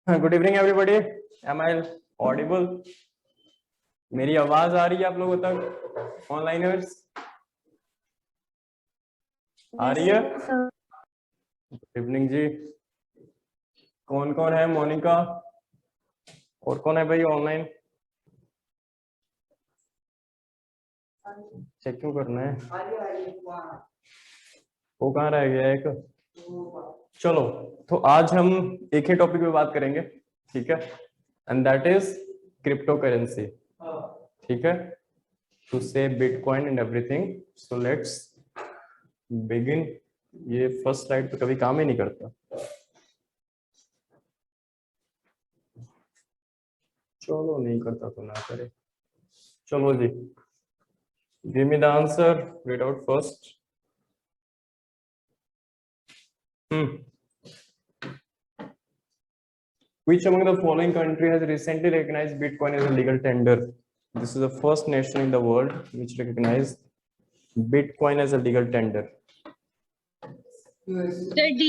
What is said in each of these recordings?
Good evening everybody. Am I audible? मेरी आवाज आ रही है आप लोगों तक? ऑनलाइनर्स आ रही है? गुड इवनिंग जी। कौन कौन है? मोनिका और कौन है भाई ऑनलाइन? चेक क्यों करना है? वो कहाँ रह गया एक? चलो, तो आज हम एक ही टॉपिक पे बात करेंगे, ठीक है? And that is crypto currency, ठीक है? टू से bitcoin and everything. So let's begin. ये फर्स्ट स्लाइड तो कभी काम ही नहीं करता। चलो, नहीं करता तो ना करे। चलो जी, give me the answer, read out first. Which among the following country has recently recognized Bitcoin as a legal tender? This is the first nation in the world which recognized Bitcoin as a legal tender. D.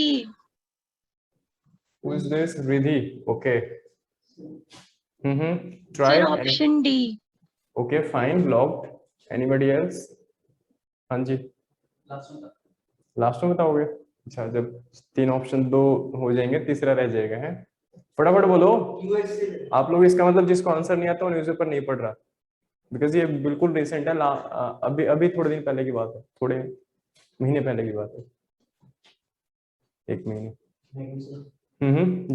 Who is this? Riddhi. Okay. Try. Sir, option D. Okay, fine. Logged. Anybody else? हाँ जी, last में बताओगे? अच्छा, जब तीन option दो हो जाएंगे, तीसरा रह जाएगा है। फटाफट बोलो आप लोग। इसका मतलब जिसको आंसर नहीं आता वो न्यूज़पेपर नहीं पढ़ रहा, बिकॉज ये बिल्कुल रिसेंट है। अभी अभी थोड़े दिन पहले की बात है, थोड़े महीने पहले की बात है, एक महीने।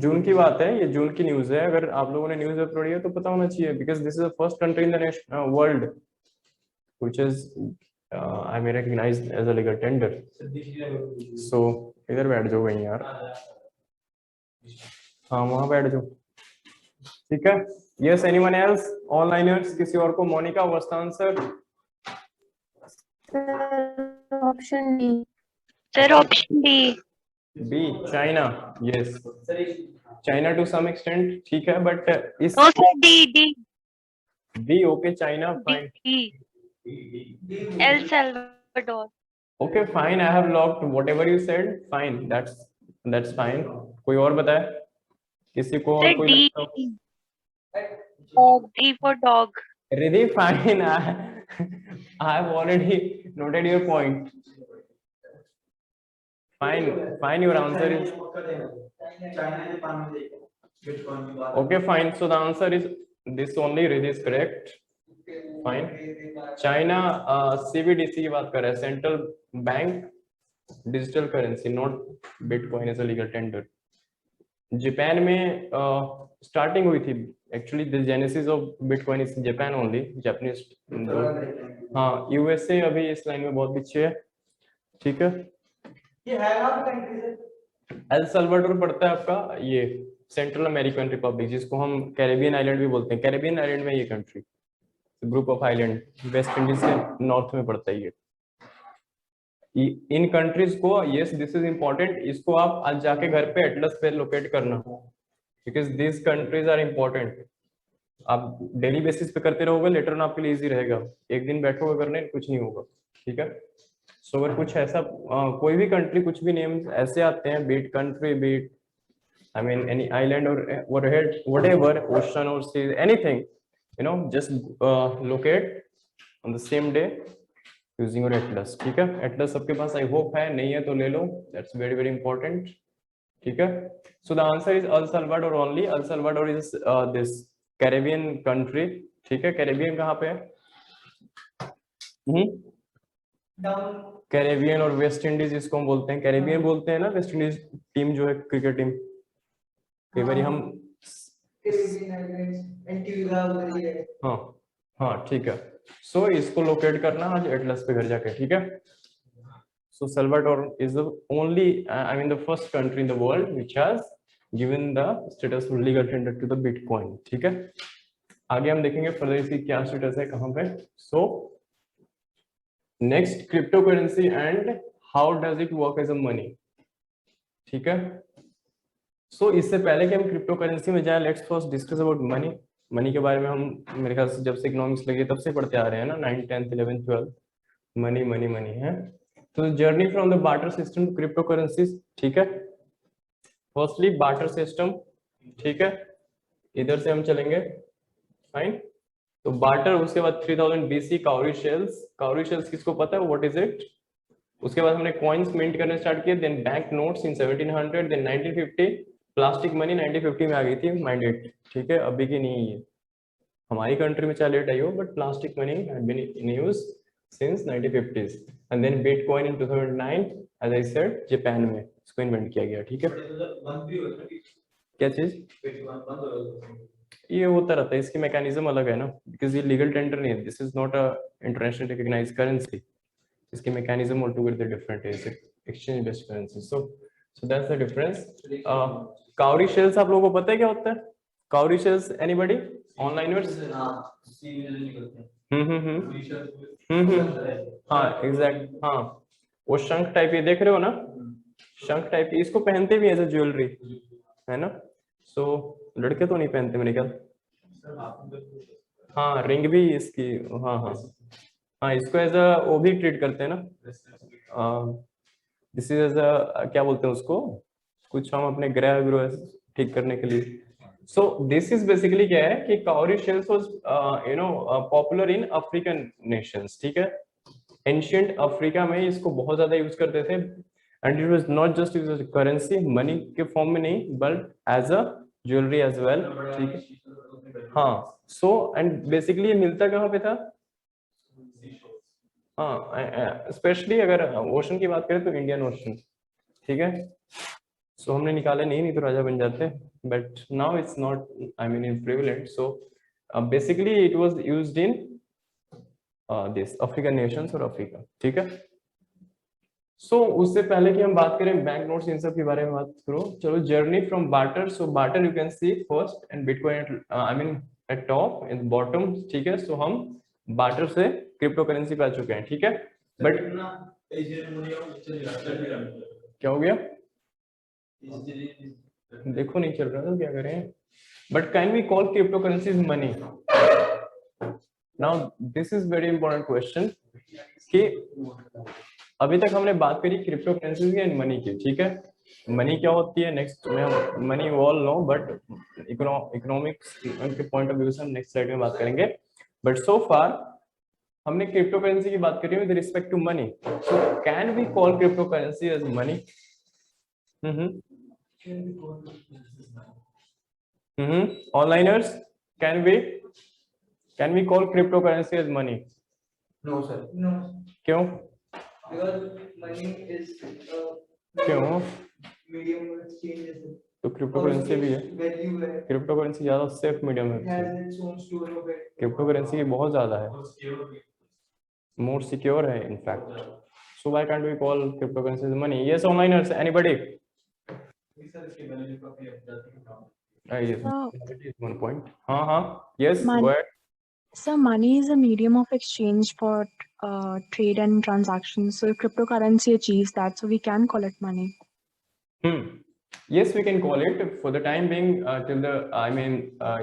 जून की बात है, ये जून की न्यूज है। अगर आप लोगों ने न्यूज पढ़ी है तो पता होना चाहिए, because this is the first country in the world which is I mean recognised as a legal tender. So इधर बैठ जाओ वहीं यार, हाँ वहां बैठ जाओ, ठीक है? Yes, anyone else? ऑनलाइनर्स किसी और को? Monica, what's the answer? Option D. Sir, option D. B, China. Yes, China to some extent, ठीक है, बट इस No, sir, D. D. B. Okay, China, fine. D. El Salvador. Okay fine, I have locked whatever you said. Fine, that's fine. कोई और बताए? किसी को और Sir, कोई D. लगता हो? Dog. D for dog. Riddhi, fine. I have already noted your point. Fine, your answer is okay. Fine, so the answer is this only. Riddhi is correct. Fine. China CBDC की बात कर रहा है, central bank digital currency, not bitcoin as a legal tender. Japan में starting हुई थी actually, the genesis of bitcoin is Japan only, Japanese. हाँ, USA अभी इस लाइन में बहुत पीछे है, ठीक है? एल सल्वाडोर पड़ता है आपका ये सेंट्रल अमेरिकन रिपब्लिक, जिसको हम कैरेबियन आइलैंड भी बोलते हैं। कैरेबियन आइलैंड में ये country, group of island, West Indies के नॉर्थ में पड़ता है ये। इन कंट्रीज को, यस दिस इज इंपॉर्टेंट, इसको आप आज जाके घर पे एटलस पे लोकेट करना, because this countries are important. आप डेली बेसिस पे करते रहोगे, लेटर ऑन आपके लिए इजी रहेगा। एक दिन बैठोगे करने, कुछ नहीं होगा, ठीक है? सो अगर कुछ ऐसा कोई भी कंट्री, कुछ भी नेम्स ऐसे आते हैं, beat country, beat I mean any island or whatever, ocean or sea, anything, you know, just locate on the same day using your atlas, ठीक है? atlas सबके पास आई होप है, नहीं है तो ले लो, that's very very important, ठीक है? so the answer is El Salvador only. El Salvador is this Caribbean country, ठीक है? कैरेबियन कहाँ पे है? कैरेबियन और वेस्ट इंडीज इसको हम बोलते हैं, कैरेबियन बोलते हैं ना, वेस्ट इंडीज टीम जो है क्रिकेट टीम। कई बार हम हाँ हाँ, ठीक है। सो इसको लोकेट करना आज एटलस पे घर जाके, ठीक है? So Salvador is the only, I mean the first country in the world which has given the status of legal tender to the bitcoin, ठीक है? आगे हम देखेंगे फर्दर इसकी क्या स्टेटस है, कहां पे। So next, crypto currency and how does it work as a money, ठीक है? सो इससे पहले कि हम क्रिप्टो करेंसी में जाए, let's first discuss about money. Money के बारे में हम मेरे ख्याल से जब से इकोनॉमिक्स लगे तब से पढ़ते आ रहे हैं ना, 9th 10th 11th 12th, money money money है। तो journey from the barter system to crypto currencies, ठीक है? फर्स्टली बार्टर सिस्टम, ठीक है, इधर से हम चलेंगे, फाइन। तो बार्टर, उसके बाद 3000 BC Kauri shells. Kauri shells किसको पता है, व्हाट इज इट? उसके बाद हमने कॉइन्स मिंट करने स्टार्ट किए, देन बैंक नोट्स इन 1700, देन 1950, प्लास्टिक मनी 1950 में आ गई थी, माइंड इट, ठीक है, अभी की नहीं है, हमारी कंट्री में चाहे लेट आई हो, but plastic money had been in use since 1950s, and then bitcoin in 2009, as I said, Japan में इसको इन्वेंट किया गया, ठीक है। क्या चीज? ये होता रहता है, इसकी मैकेनिज्म अलग है ना, बिकॉज ये लीगल टेंडर नहीं है, this is not a international recognised currency, इसकी मैकेनिज्म ऑलटुगेदर डिफरेंट है, exchange based currency, so that's the difference. Cowrie shells आप लोगों को पता है क्या होता है? Cowrie shells, anybody? ऑनलाइनर्स? हाँ एग्जैक्ट, हाँ, वो शंख टाइप, ये देख रहे हो ना, शंख टाइप, इसको पहनते भी एज अ ज्वेलरी, है ना। सो लड़के तो नहीं पहनते मेरे ख्याल, हाँ रिंग भी इसकी, हाँ हाँ हाँ, इसको एज अ वो भी ट्रीट करते हैं ना, दिस इज एज अ, क्या बोलते हैं उसको, कुछ हम अपने ग्रह ग्रह ठीक करने के लिए। सो दिस इज बेसिकली क्या है कि Kauri shells was popular in African Nations, ठीक है, एंशियंट अफ्रीका में इसको बहुत ज्यादा यूज करते थे, and it was not just use as currency, money के फॉर्म में नहीं, but as a jewellery as well, ठीक है। हाँ, सो एंड बेसिकली ये मिलता कहाँ पे था? हाँ, स्पेशली अगर ओशन की बात करें तो इंडियन ओशन, ठीक है। सो हमने निकाले नहीं तो राजा बन जाते, but now it's not, I mean is prevalent, so basically it was used in this African Nations और अफ्रीका, ठीक है। सो उससे पहले कि हम बात करें बैंक नोट्स इन सब के बारे में बात करो, चलो, journey from barter, so barter you can C first and bitcoin, I mean at top in bottom, ठीक है। सो हम बार्टर से क्रिप्टो करेंसी पे आ चुके हैं, ठीक है, बट क्या हो गया, देखो नहीं चल रहा तो क्या करें, but can we call crypto currency money? Now this is very important question, कि अभी तक हमने बात करी क्रिप्टो करेंसी एंड मनी की, ठीक है। मनी क्या होती है नेक्स्ट में हम, money all know, but economics के पॉइंट ऑफ व्यू से हम नेक्स्ट स्लाइड में बात करेंगे, बट सो फार हमने क्रिप्टो करेंसी की बात करी with respect to money, so can we call crypto currency as money? Onliners, can we call crypto currency as money? No, sir. No. क्यों? Because money is a क्यों? medium of exchange. Sir. तो crypto currency भी है, Value है. Crypto currency ज्यादा safe medium It है, has its own store of it. Crypto currency की बहुत ज्यादा है, मोर सिक्योर है in fact, so why can't we call crypto currency as money? Yes onliners, anybody? yes, one point, हाँ, yes, Money. go ahead. So money is a medium of exchange for trade and transactions. So if cryptocurrency achieves that, so we can call it money. Yes, we can call it for the time being, till the, I mean,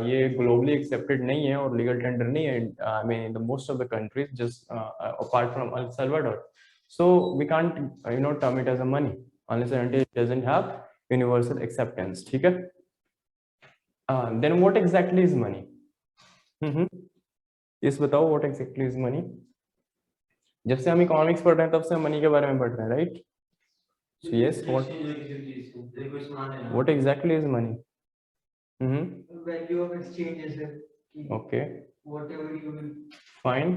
ये globally accepted नहीं है और legal tender नहीं है, I mean in the most of the countries, just apart from El Salvador, so we can't term it as a money unless and until it doesn't have universal acceptance, ठीक है। Then what exactly is money? इस बताओ, what exactly is money? जब से हम economics पढ़ रहे हैं तब से हम मनी के बारे में पढ़ रहे हैं, right? So yes, what exactly is money? Value of exchange is it. Okay, Whatever you will fine,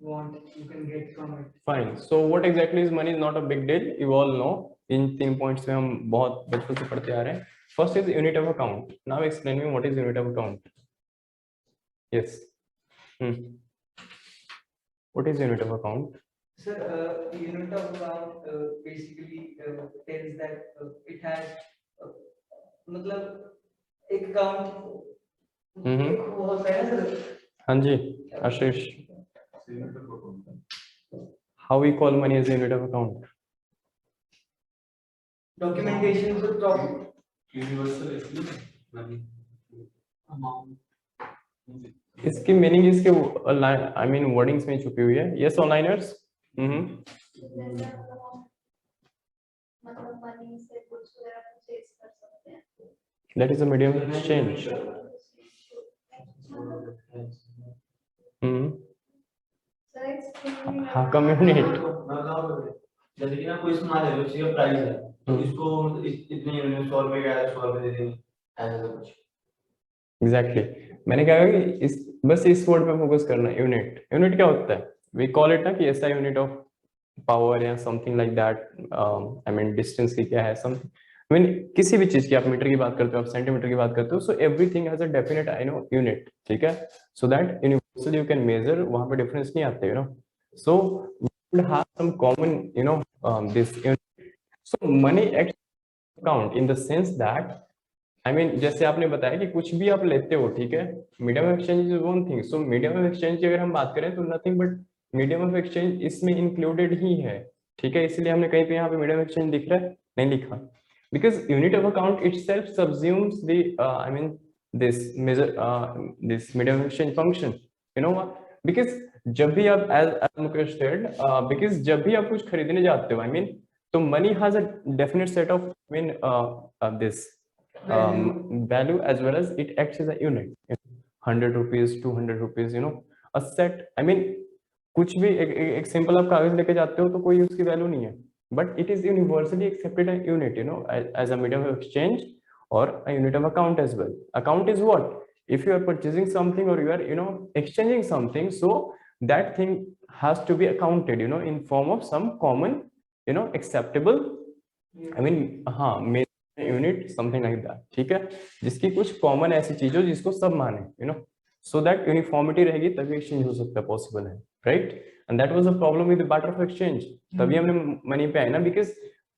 want, you can get from it. fine. So what exactly is money is not a big deal, you all know. In 3 points में हम बहुत बचपन से पढ़ते आ रहे हैं। First is unit of account, now explain me what is unit of account. Yes, what is unit of account? Sir, unit of account basically tells that it has मतलब एक account एक वो होता है ना सर। हाँ जी आशीष, how we call money as a unit of account? Documentation is proper. Universal amount. इसकी meaning इसके आई मीन वर्डिंग्स में छुपी हुई है। Yes onliners, That is a medium of exchange. How come unit? जैसे कि ना कोई सामान है उसकी प्राइस है तो इसको इतने यूनिट 100 रुपए का है 100 रुपए दे देंगे ऐसा कुछ एग्जैक्टली मैंने कहा कि इस बस इस वर्ड पे फोकस करना है यूनिट यूनिट क्या होता है वी कॉल इट ना कि ऐसा यूनिट ऑफ पावर या something like that I mean distance की क्या है समथिंग आई मीन किसी भी चीज की आप मीटर की बात करते हो आप सेंटीमीटर की बात करते हो so everything has a definite I know unit ठीक है so that universally you can measure वहां पे डिफरेंस नहीं आते you know so would have some common you know this so money account in the sense that I mean जैसे आपने बताया कि कुछ भी आप लेते हो ठीक है medium of exchange is one thing so medium of exchange की अगर हम बात करें तो nothing but medium of exchange इसमें इंक्लूडेड ही है ठीक है इसलिए हमने कहीं पे यहाँ पे मीडियम एक्सचेंज दिख रहा है नहीं लिखा because unit of account itself subsumes the I mean this major this medium of exchange function you know because जब भी आप एज मुकेश सेड बिकॉज जब भी आप कुछ खरीदने जाते हो आई मीन तो money has a definite set of I mean this value as well as it acts as a unit 100 rupees 200 rupees you know a set I mean कुछ भी एक सिंपल आप कागज लेके जाते हो तो कोई उसकी वैल्यू नहीं है but it is universally accepted a unit you know as a medium of exchange or a unit of account as well account is what if you are purchasing something or you are you know exchanging something so that thing has to be accounted you know in form of some common you know acceptable I mean हाँ unit something like that ठीक है जिसकी कुछ common ऐसी चीज हो जिसको सब माने you know so that uniformity रहेगी तभी एक्सचेंज हो सकता है पॉसिबल है right and that was the problem with the barter of exchange तभी हमने मनी पे आए ना because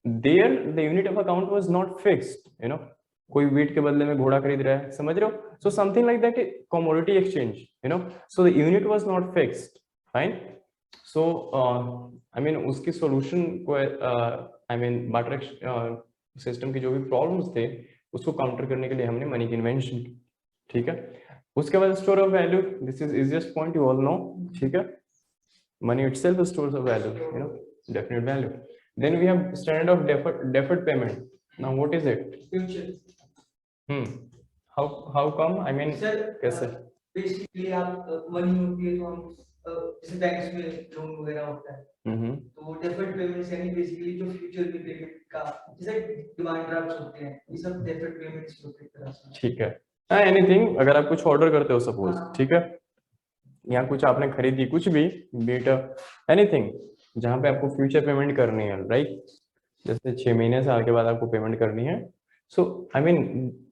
there the unit of account was not fixed you know कोई वीट के बदले में घोड़ा खरीद रहा है समझ रहे हो so something like that commodity exchange you know so the unit was not fixed fine so I mean उसकी सॉल्यूशन को आई मीन बार्टर सिस्टम की जो भी प्रॉब्लम्स थे उसको काउंटर करने के लिए हमने मनी की इन्वेंशन की ठीक है उसके बाद store of value this is easiest point you all know ठीक है money itself stores of value you know definite value then we have standard of deferred payment now what is it future how come I mean sir कैसे basically आप money होती है तो हम जैसे banks में लोन वगैरह होता है तो डेफर्ड पेमेंट्स यानी बेसिकली जो फ्यूचर में पेमेंट का जैसे डिमांड ड्राफ्ट्स होते हैं ये सब डेफर्ड पेमेंट्स होते हैं तरह से ठीक है एनीथिंग अगर आप कुछ ऑर्डर करते हो सपोज ठीक है या कुछ आपने खरीदी कुछ भी बीट एनीथिंग जहां पे आपको फ्यूचर पेमेंट करनी है राइट जैसे 6 महीने साल के बाद आपको पेमेंट करनी है so I mean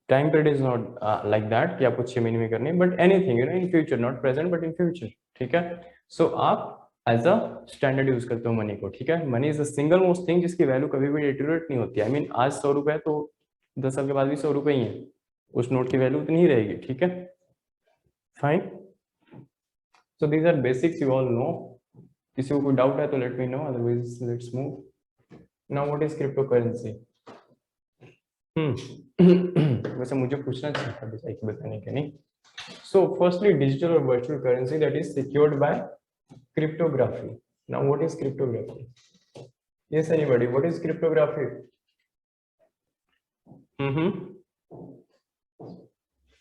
time period is not like that कि आपको 6 महीने में करनी है but anything you know in future not present but in future ठीक है सो आप एज अ स्टैंडर्ड यूज करते हो मनी को ठीक है money is the single most thing जिसकी वैल्यू कभी भी डिटोरेट नहीं होती आई मीन आज 100 रुपए तो 10 साल के बाद भी 100 रुपए ही है उस नोट की वैल्यू उतनी ही रहेगी ठीक है fine so these our basics you all no किसी को कोई डाउट है तो let me know otherwise let's move now what is crypto currency वैसे मुझे पूछना चाहिए था बेचाई की बताने के नहीं सो फर्स्टली डिजिटल और virtual currency that is secured by cryptography now what is cryptography yes anybody what is cryptography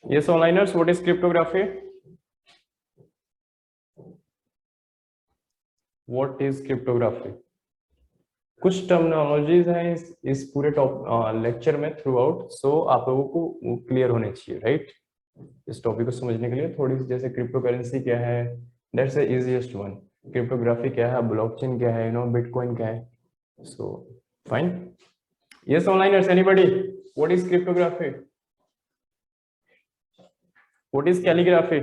yes onliners what is cryptography what is cryptography कुछ टर्मिनोलॉजीज हैं इस पूरे लेक्चर में थ्रू आउट सो आप लोगों को clear होने चाहिए राइट इस टॉपिक को समझने के लिए थोड़ी सी जैसे क्रिप्टो करेंसी क्या है that's the easiest one cryptography क्या है ब्लॉकचेन क्या है यू नो बिटकॉइन क्या है so fine yes onliners anybody what is cryptography what is calligraphy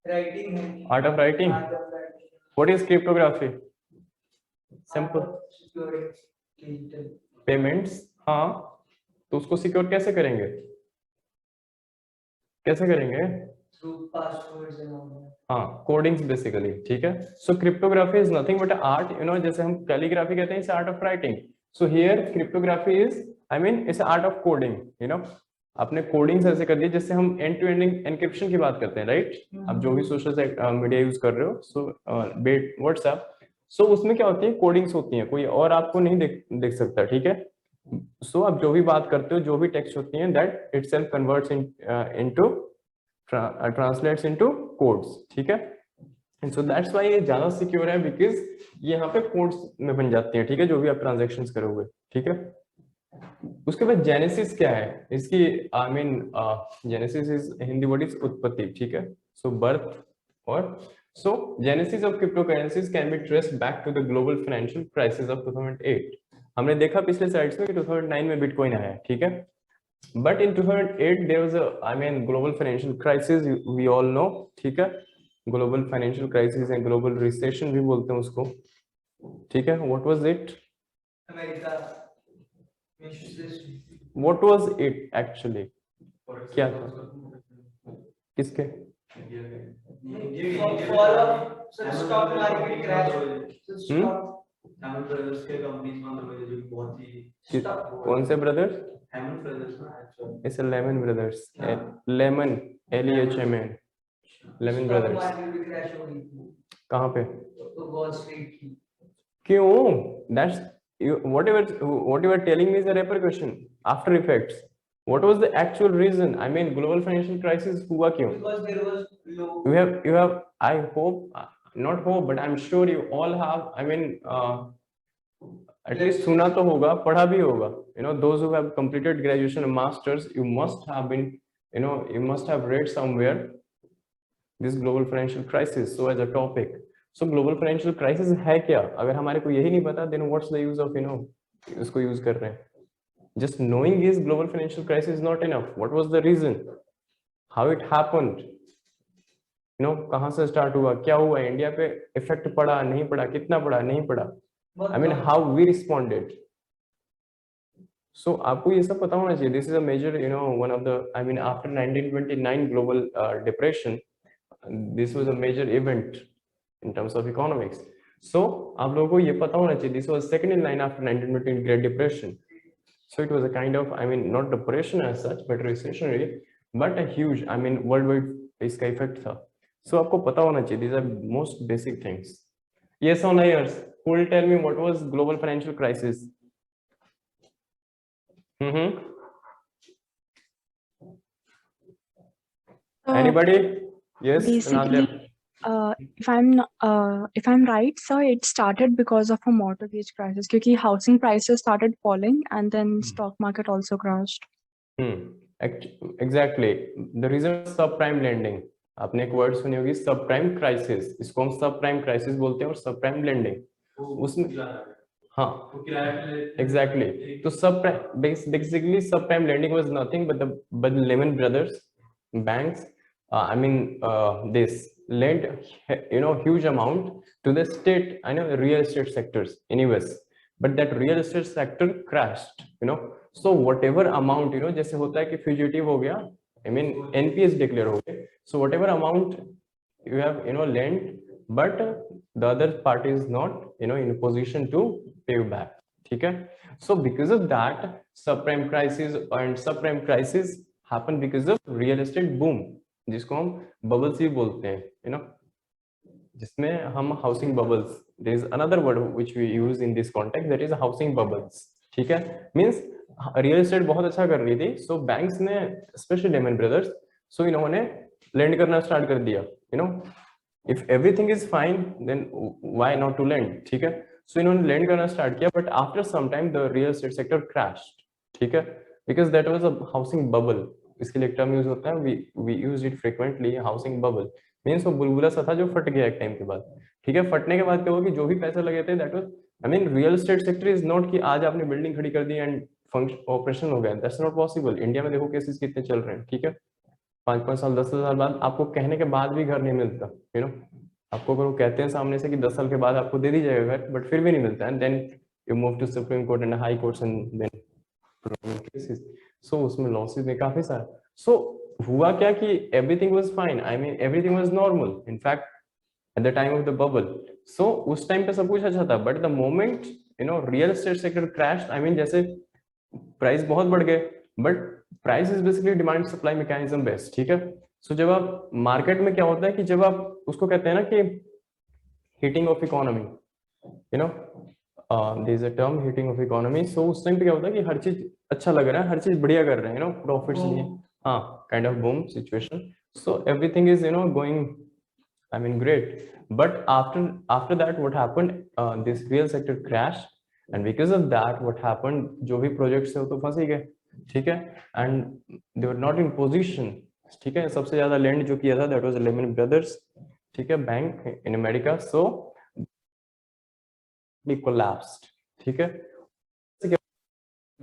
writing है art of writing what is cryptography simple payments हाँ तो उसको सिक्योर कैसे करेंगे थ्रू पासवर्ड्स एंड ऑल हाँ कोडिंग्स बेसिकली ठीक है so cryptography is nothing but art you know जैसे हम कैलीग्राफी कहते हैं it's art of writing so here cryptography is I mean it's art of coding you know आपने codings ऐसे कर दी जैसे हम एंड टू एंड एनक्रिप्शन की बात करते हैं राइट आप जो भी सोशल मीडिया यूज कर रहे हो सो व्हाट्सएप सो उसमें क्या होती है कोडिंग्स होती हैं कोई और आपको नहीं देख सकता ठीक है सो आप जो भी बात करते हो, जो भी टेक्स्ट होती है, that itself converts into translates into codes, ठीक है। एंड सो दैट्स व्हाई ये ज्यादा सिक्योर है, बिकॉज ये यहाँ पे कोड्स में बन जाती है, ठीक है, जो भी आप ट्रांजेक्शंस करोगे, ठीक है। उसके बाद जेनेसिस क्या है इसकी, I mean genesis is Hindi word is उत्पत्ति, ठीक है। सो बर्थ और so genesis of cryptocurrencies can be traced back to the global financial crisis of 2008। हमने देखा पिछले स्लाइड्स में कि 2009 में बिटकॉइन आया है, ठीक है। But in 2008 there was a, I mean, global financial crisis, we all know, ठीक है। Global financial crisis and global recession भी बोलते हैं उसको, ठीक है। What was it? अमेरिका में व्हाट वाज इट एक्चुअली? क्या था? किसके? Fall of stock market crash, Hayman brothers के कंपनीज बंद हो गई, जो कि बहुत ही कौन से ब्रदर्स? हैमन ब्रदर्स ना actually, it's Lehman brothers, lemon, LEHMN, Lehman Brothers. Market भी क्रैश हो गई थी कहाँ पे? वॉल स्ट्रीट की। क्यों? That's what you are telling me is a repercussion, after effects. What was the actual reason? I mean, global financial crisis हुआ क्यों? Because there was low. You have, I hope, not hope, but I'm sure you all have, I mean, at least सुना तो होगा, पढ़ा भी होगा. You know, those who have completed graduation and masters, you must have been, you know, you must have read somewhere this global financial crisis. So as a topic. So global financial crisis है क्या? अगर हमारे को यही नहीं पता, then what's the use of, you know, इसको use कर रहे हैं? Just knowing is global financial crisis is not enough. What was the reason? How it happened? You know, कहाँ से स्टार्ट हुआ, क्या हुआ, इंडिया पे इफेक्ट पड़ा, नहीं पड़ा, कितना पड़ा, नहीं पड़ा? I mean, how we responded. So आपको ये सब पता होना चाहिए. This is a major, you know, one of the, I mean, after 1929 global depression, this was a major event in terms of economics. So आप लोगों को ये पता होना चाहिए. This was second in line after 1929 Great Depression. So it was a kind of, I mean, not depression as such, but recessionary, but a huge, I mean, worldwide इसका effect था. So आपको पता होना चाहिए. These are most basic things. Yes or no, yes? Who will tell me what was global financial crisis? Anybody? Yes. Basically, if I'm right, sir, it started because of a mortgage crisis. क्योंकि housing prices started falling and then stock market also crashed. Exactly. The reason is subprime lending. आपने एक word सुनी होगी, subprime crisis. इसको हम subprime crisis बोलते हैं और सबप्राइम लेंडिंग उसमें, हाँ, एग्जैक्टली. तो subprime, basically subprime lending was nothing but the Lehman Brothers banks, I mean, this lent, you know, huge amount to the state, I know, real estate sectors in US, but that real estate sector crashed, you know. So whatever amount, you know, जैसे होता है कि fugitive हो गया, I mean, NPS declare हो गए, so whatever amount you have, you know, lent, but the other party is not, you know, in a position to pay you back, ठीक है. So because of that, subprime crisis and subprime crisis happened because of real estate boom, जिसको हम bubbles भी बोलते हैं, you know, जिसमें हम housing bubbles, there is another word which we use in this context, that is housing bubbles, ठीक है. means real estate बहुत अच्छा कर रही थी, so banks ने, especially Lehman Brothers, so इन्होंने lend करना start कर दिया, you know, if everything is fine then why not to lend, ठीक है. so इन्होंने lend करना start किया, but after some time the real estate sector crashed, ठीक है, because that was a housing bubble. इसके लिए टर्म यूज होता है, we use it frequently, housing bubble means वो बुलबुला सा था जो फट गया एक टाइम के बाद, ठीक है. फटने के बाद क्या हुआ कि जो भी पैसे लगे थे, that was, I mean, real estate sector is not कि आज आपने बिल्डिंग खड़ी कर दी एंड फंक्शन ऑपरेशन हो गया, that's not possible. इंडिया में देखो केसेस कितने चल रहे हैं, ठीक है. 5-5 साल 10 साल बाद आपको कहने के बाद भी घर नहीं मिलता, you know. आपको अगर वो कहते हैं सामने से कि 10 साल के बाद आपको दे दी जाएगा घर, बट फिर भी नहीं मिलता, and then you move to supreme court and high courts and then cases. So उसमें लॉसेस में काफी सारा. सो हुआ क्या कि everything was fine, I mean everything was normal in fact at the time of the bubble. So उस time पे सब कुछ अच्छा था, but the moment, you know, real estate sector crash, I mean जैसे प्राइस बहुत बढ़ गए, but price is basically demand supply mechanism based, ठीक है. सो जब आप मार्केट में क्या होता है कि जब आप उसको कहते हैं ना कि heating of economy, you know, there is a term heating of economy. So उस टाइम पे क्या होता है कि हर चीज अच्छा लग रहा है, हर चीज बढ़िया कर रहे हैं, प्रॉफिट्स लिए. हाँ, kind of boom situation. So everything is going, I mean, great. But after that, what happened? This real sector crashed, and because of that, what happened? जो भी projects थे वो तो फंस ही गए, ठीक है? And they were not in position, ठीक है? सबसे ज़्यादा lend जो किया था, that was Lehman Brothers, ठीक है? Bank in America, so they collapsed, ठीक है?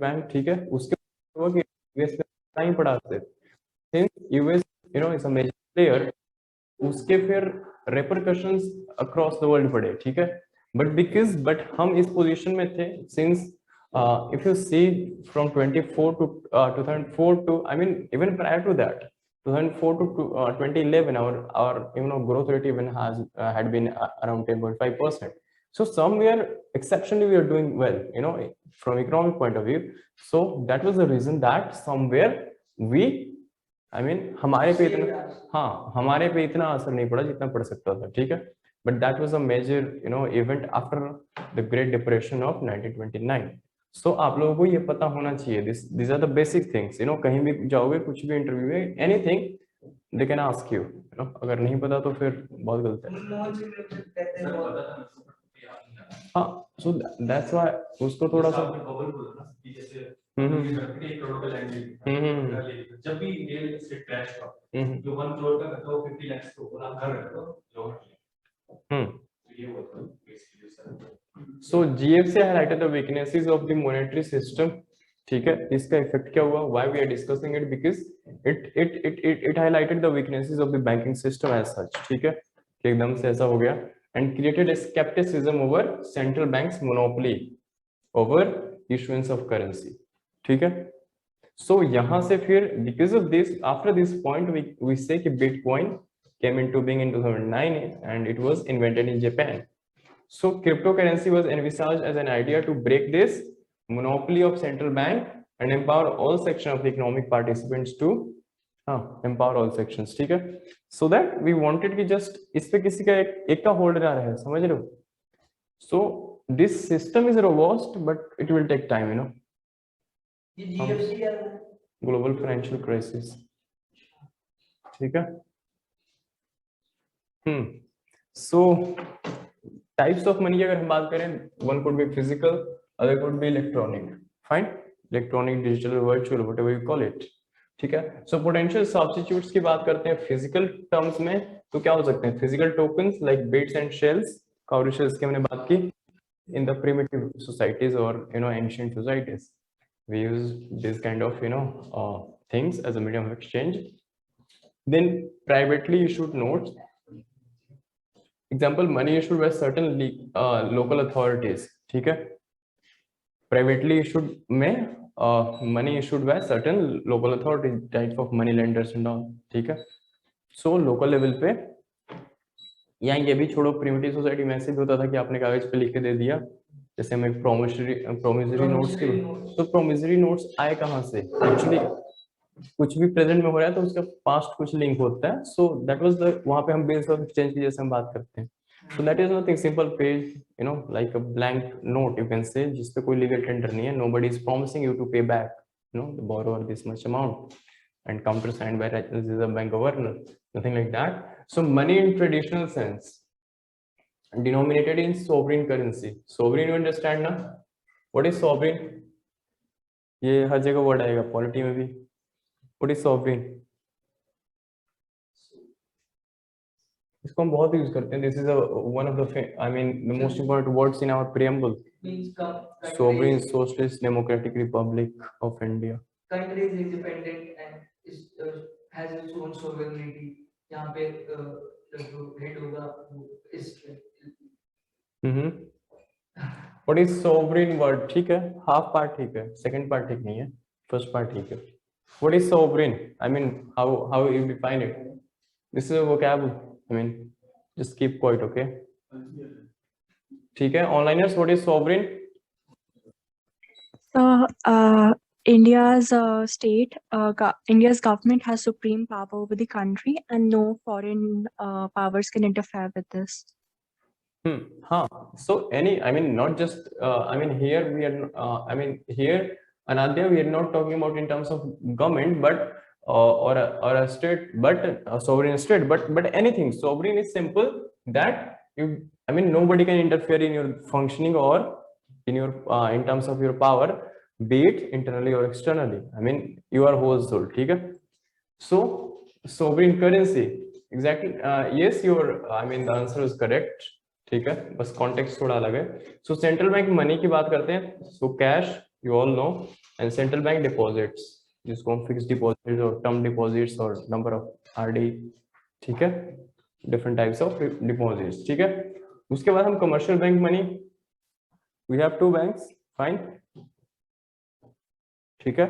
बैंक, ठीक है? उसके हुआ कि US में नहीं पड़ा थे, since US is a major player, उसके फिर repercussions across the world पड़े, ठीक है? But हम इस position में थे since if you see from 24 to 2004 to, I mean, even prior to that, 2004 to 2011, our growth rate even had been around 10.5%. So somewhere exceptionally we are doing well, from economic point of view. So that was the reason that somewhere we, I mean, हमारे पे इतना असर नहीं पड़ा जितना पड़ सकता था, ठीक है? But that was a major event after the Great Depression of 1929. So आप लोगों को ये पता होना चाहिए, these are the basic things, कहीं भी जाओगे, कुछ भी इंटरव्यू में, anything they can ask you, अगर नहीं पता तो फिर बहुत गलत है. हाँ, so that's why उसको थोड़ा सा जब भी रियल एस्टेट क्रैश का जो 1 करोड़ का करता हो 50 लाख तो बोला घर रखो ये होता है basically sir. So GFC highlighted the weaknesses of the monetary system, ठीक है? इसका इफेक्ट क्या हुआ? Why we are discussing it? Because it highlighted the weaknesses of the banking system as such, ठीक है? कि एकदम से ऐसा हो गया, and created a skepticism over central banks monopoly over issuance of currency, ठीक है? So यहाँ से फिर because of this, after this point we say कि Bitcoin came into being in 2009 and it was invented in Japan. So cryptocurrency was envisaged as an idea to break this monopoly of central bank and empower all sections of the economic participants to empower all sections, ठीक है? So that we wanted कि just इस पे किसी का एक का hold ना रहे, समझ रहे हो? So this system is robust, but it will take time, ये GFC क्या है? Global financial crisis, ठीक है? So types of money अगर हम बात करें, one could be physical, other could be electronic, fine, electronic, digital, virtual, whatever you call it, ठीक है? So potential substitutes की बात करते हैं physical terms में, तो क्या हो सकते हैं? Physical tokens like bits and shells, cowrie shells की हमने बात की. In the primitive societies or ancient societies, we use this kind of things as a medium of exchange. Then privately issued notes, example, money issued by certain local authorities, ठीक है? Privately issued में money issued by certain local authorities, type of money lenders and all, ठीक है? So local level पे, या ये भी छोड़ो, प्रिमिटिव सोसाइटी में ऐसे भी होता था कि आपने कागज पे लिख के दे दिया, जैसे हमें प्रोमिसरी नोट्स की, तो प्रोमिसरी नोट्स आए कहाँ से? एक्चुअली कुछ भी प्रेजेंट में हो रहा है तो उसका पास्ट कुछ लिंक होता है. सो दैट वाज द, वहां पे हम बिल्स ऑफ एक्सचेंज की जैसे हम बात करते हैं. So that is nothing, simple page, like a blank note you can say, जिस पे कोई लीगल टेंडर नहीं है. Nobody is promising you to pay back the borrower this much amount and countersigned by Reserve Bank Governor, nothing like that. So money in traditional sense, denominated in sovereign currency. Sovereign, you understand ना? What is sovereign? ये हर जगह word आएगा, polity में भी. What is sovereign? इसको हम बहुत use करते हैं. This is one of the, I mean, the most important words in our preamble. Sovereign Socialist Democratic Republic of India. Country is independent and has its own sovereignty. यहाँ पे जो head होगा वो इस What is sovereign word? ठीक है, half part ठीक है, second part ठीक नहीं है, first part ठीक है. What is sovereign? I mean, how you define it? This is a vocabulary. I mean, just keep quiet, okay? ठीक है, onliners, what is sovereign? So, India's India's government has supreme power over the country, and no foreign powers can interfere with this. हाँ, so any, I mean, not just, I mean, here we are, I mean, here, Anadya, we are not talking about in terms of government, but or a state, but a sovereign state, but anything. Sovereign is simple that you, I mean, nobody can interfere in your functioning or in your, in terms of your power, be it internally or externally. I mean, you are whole soul, ठीक है? So sovereign currency, exactly, yes, your, I mean, the answer is correct. ठीक है, बस context थोड़ा अलग है. सो central bank money की बात करते हैं. So cash you all no, and central bank deposits, जिसको हम फिक्स्ड डिपॉजिट्स और टर्म डिपॉजिट्स और नंबर ऑफ आरडी, ठीक है, डिफरेंट टाइप्स ऑफ डिपॉजिट्स, ठीक है. उसके बाद हम commercial bank money, we have two banks, fine, ठीक है.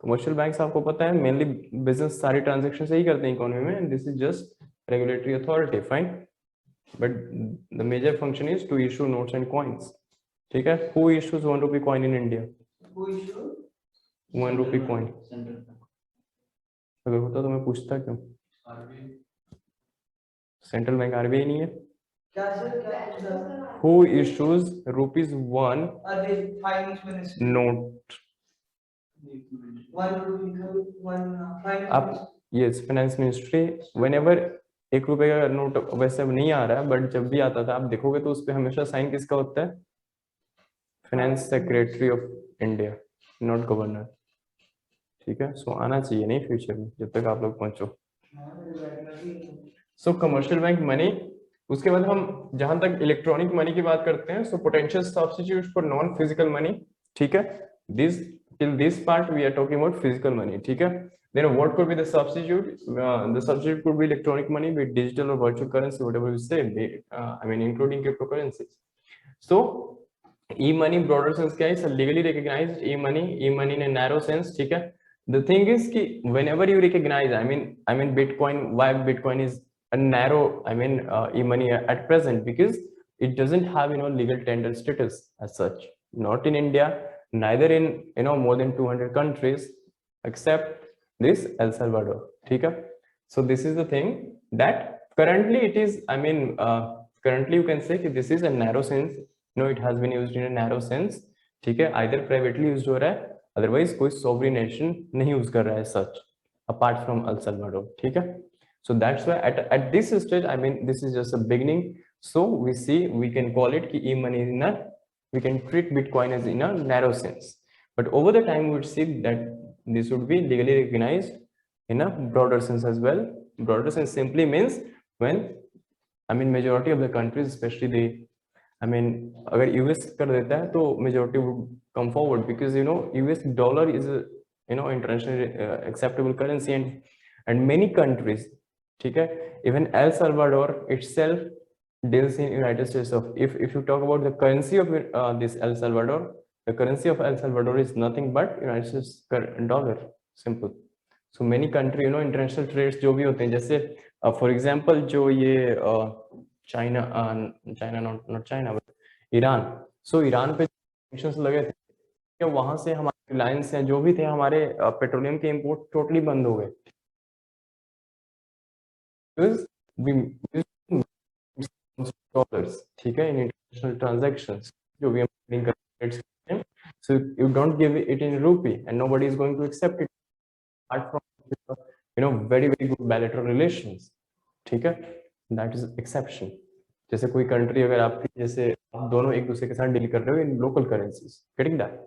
कमर्शियल बैंक्स आपको पता है मेनली बिजनेस सारी ट्रांजेक्शन से ही करते हैं इकोनॉमी में, this is just regulatory authority, fine. But the major function is to issue notes and coins. ठीक है. Who issues 1 rupee coin in India? Who issue? 1 rupee coin. अगर होता तो मैं पूछता क्यों? सेंट्रल बैंक आरबीआई नहीं है. क्या सर, क्या? Who issues ₹1 finance minister. note? 1 rupee, 1 आप, yes, फाइनेंस मिनिस्ट्री. Whenever 1 रुपए का नोट वैसे अब नहीं आ रहा है, बट जब भी आता था आप देखोगे तो उस पे हमेशा साइन किसका होता है? Finance secretary of India, not governor, ठीक है. सो आना चाहिए नहीं फ्यूचर में, जब तक आप लोग पहुंचो. सो कमर्शियल बैंक मनी. उसके बाद हम जहां तक इलेक्ट्रॉनिक मनी की बात करते हैं, so potential substitute for non physical money, ठीक है. This till this part we are talking about physical money, ठीक है. Then what could be the substitute? The substitute could be electronic money, be it digital or virtual currency, whatever you say, I mean, including cryptocurrencies. So, e-money broader sense क्या है? It's a legally recognized e-money in a narrow sense, ठीक है. The thing is कि whenever you recognize, I mean Bitcoin, why Bitcoin is a narrow, I mean, e-money at present, because it doesn't have, legal tender status as such. Not in India, neither in, more than 200 countries, except this El Salvador, ठीक है. So this is the thing that currently it is, I mean, currently you can say that this is a narrow sense, it has been used in a narrow sense, ठीक है. either privately used हो रहा है, otherwise कोई sovereign nation नहीं use कर रहा है such, apart from El Salvador, ठीक है. So that's why at this stage, I mean, this is just a beginning. So we see, we can call it कि e-money in a, we can treat Bitcoin as in a narrow sense, but over the time we would see that this would be legally recognized in a broader sense as well. Broader sense simply means when, I mean, majority of the countries, especially the, I mean, अगर US कर देता है तो majority would come forward, because US dollar is a, internationally acceptable currency, and many countries, ठीक है, even El Salvador itself deals in United States of, if you talk about the currency of this El Salvador, the currency of El Salvador is nothing but United States dollar, simple. So many country, international trades जो भी होते हैं, जैसे for example जो ये China, not China but Iran. So Iran पे sanctions लगे थे, क्या वहां से हमारे रिलायंस हैं जो भी थे, हमारे पेट्रोलियम के इंपोर्ट टोटली बंद हो गए, because we dollars, ठीक है, in international transactions जो भी हम करते हैं. So you don't give it in rupee, and nobody is going to accept it, apart from very good bilateral relations, ठीक है. That is exception. जैसे कोई कंट्री अगर आपकी, जैसे आप दोनों एक दूसरे के साथ डील कर रहे हो in local currencies, getting that,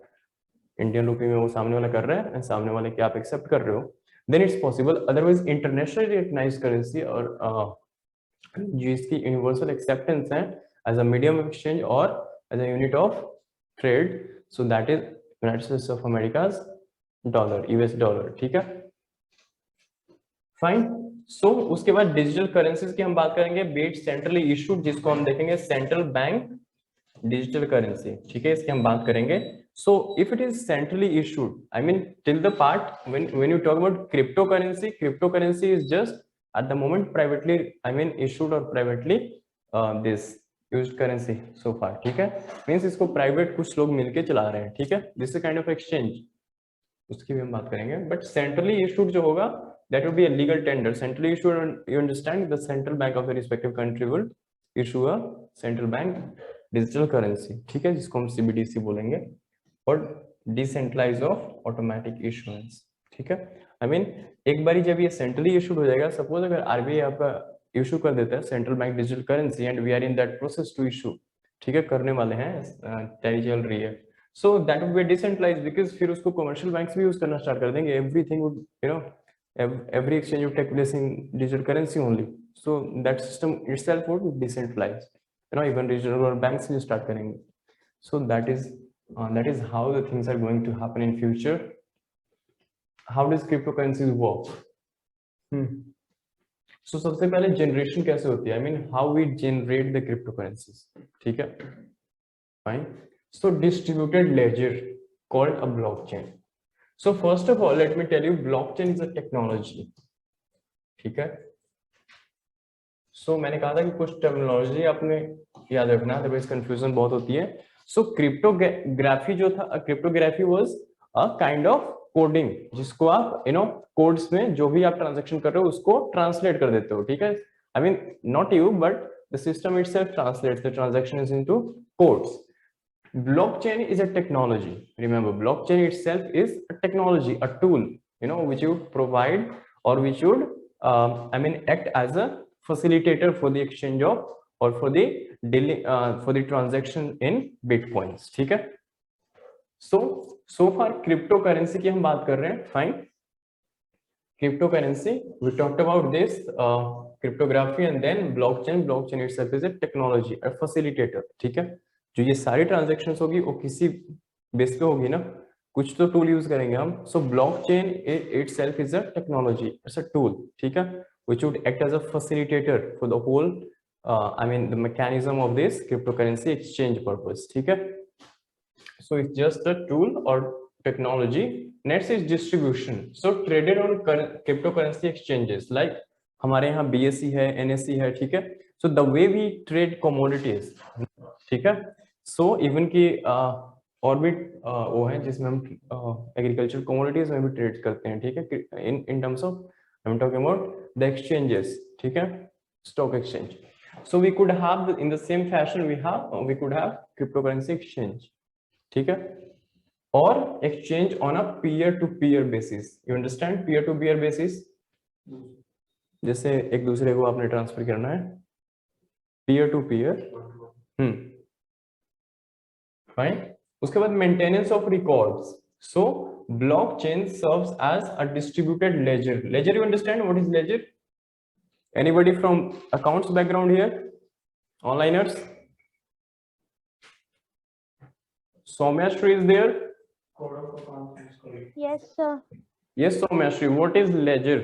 Indian rupee में वो सामने वाला कर रहा है, सामने वाले के आप एक्सेप्ट कर रहे हो, then it's possible. Otherwise internationally recognised currency और जिसकी यूनिवर्सल एक्सेप्टेंस है as a medium of exchange और as a unit of trade, so that is United States of America's dollar, US dollar, ठीक है, फाइन. सो उसके बाद डिजिटल करेंसीज की हम बात करेंगे, बीट सेंट्रली इशूड, जिसको हम देखेंगे सेंट्रल बैंक डिजिटल करेंसी, ठीक है, इसकी हम बात करेंगे. So if it is centrally issued, I mean, till the part when you talk about cryptocurrency is just at the moment privately, I mean, issued or privately this used currency so far, ठीक है, means इसको private कुछ लोग मिलके चला रहे हैं, ठीक है, this is kind of exchange, उसकी भी हम बात करेंगे. बट सेंट्रली इशूड जो होगा, that would be a legal tender. Centrally issued, you understand, the central bank of the respective country will issue a central bank digital currency, ठीक है, जिसको हम CBDC बोलेंगे, और डिसेंट्रलाइज ऑफ ऑटोमेटिक इशुएंस, ठीक है। आई मीन एक बारी जब ये सेंट्रली इशूड हो जाएगा, सपोज अगर RBI आपका इशू कर देता है central bank digital currency and we are in that process to issue, ठीक है, करने वाले हैं, तैयारी चल रही है, so that would be decentralised, because फिर उसको कमर्शियल बैंक्स भी यूज करना स्टार्ट कर देंगे, everything would you know every exchange would take place in digital currency only, so that system itself would be decentralized, you know, even regional banks will start करेंगे, so that is how the things are going to happen in future. How does cryptocurrencies work? So सबसे पहले generation कैसे होती है, I mean how we generate the cryptocurrencies, ठीक है, fine. So distributed ledger called a blockchain. So first of all, let me tell you, blockchain is a technology, ठीक है। So मैंने कहा था कि कुछ टर्मिनोलॉजी आपने याद रखना, अदरवाइज कंफ्यूजन बहुत होती है। So क्रिप्टोग्राफी जो था, cryptography was a kind of coding, जिसको आप कोड्स में जो भी आप ट्रांजैक्शन कर रहे हो उसको ट्रांसलेट कर देते हो, ठीक है। I mean not you but the system itself translates the transactions into codes. Blockchain is a technology. Remember, blockchain itself is a technology, a tool, which you provide or which would, act as a facilitator for the exchange of or for the transaction in bitcoins. ठीक है? So far cryptocurrency की हम बात कर रहे हैं. Fine. Cryptocurrency, we talked about this cryptography and then blockchain. Blockchain itself is a technology, a facilitator. ठीक है? जो ये सारी ट्रांजैक्शंस होगी वो किसी बेस पे होगी ना, कुछ तो टूल यूज करेंगे हम. So blockchain itself is a technology, it's a tool, ठीक है, which would act as a facilitator for the whole the mechanism of this cryptocurrency exchange purpose, ठीक है. So it's just a tool और technology. Next is distribution. So traded on cryptocurrency exchanges, like हमारे यहाँ BSE है, NSE है, ठीक है. So the way we trade commodities, ठीक है. सो इवन की और भी वो है जिसमें हम एग्रीकल्चर कमोडिटीज में भी ट्रेड करते हैं, ठीक है, in terms of I am talking about the exchanges, ठीक है, stock exchange. So we could have in the same fashion we could have cryptocurrency exchange, ठीक है, और exchange on a peer to peer basis. You understand peer to peer basis? जैसे एक दूसरे को आपने ट्रांसफर करना है, पीयर टू पीयर. Fine. उसके बाद maintenance of records. So blockchain serves as a distributed ledger. Ledger, you understand what is ledger? Anybody from accounts background here? Onliners? Soumyashri is there? Yes, sir. Yes, Soumyashri. What is ledger?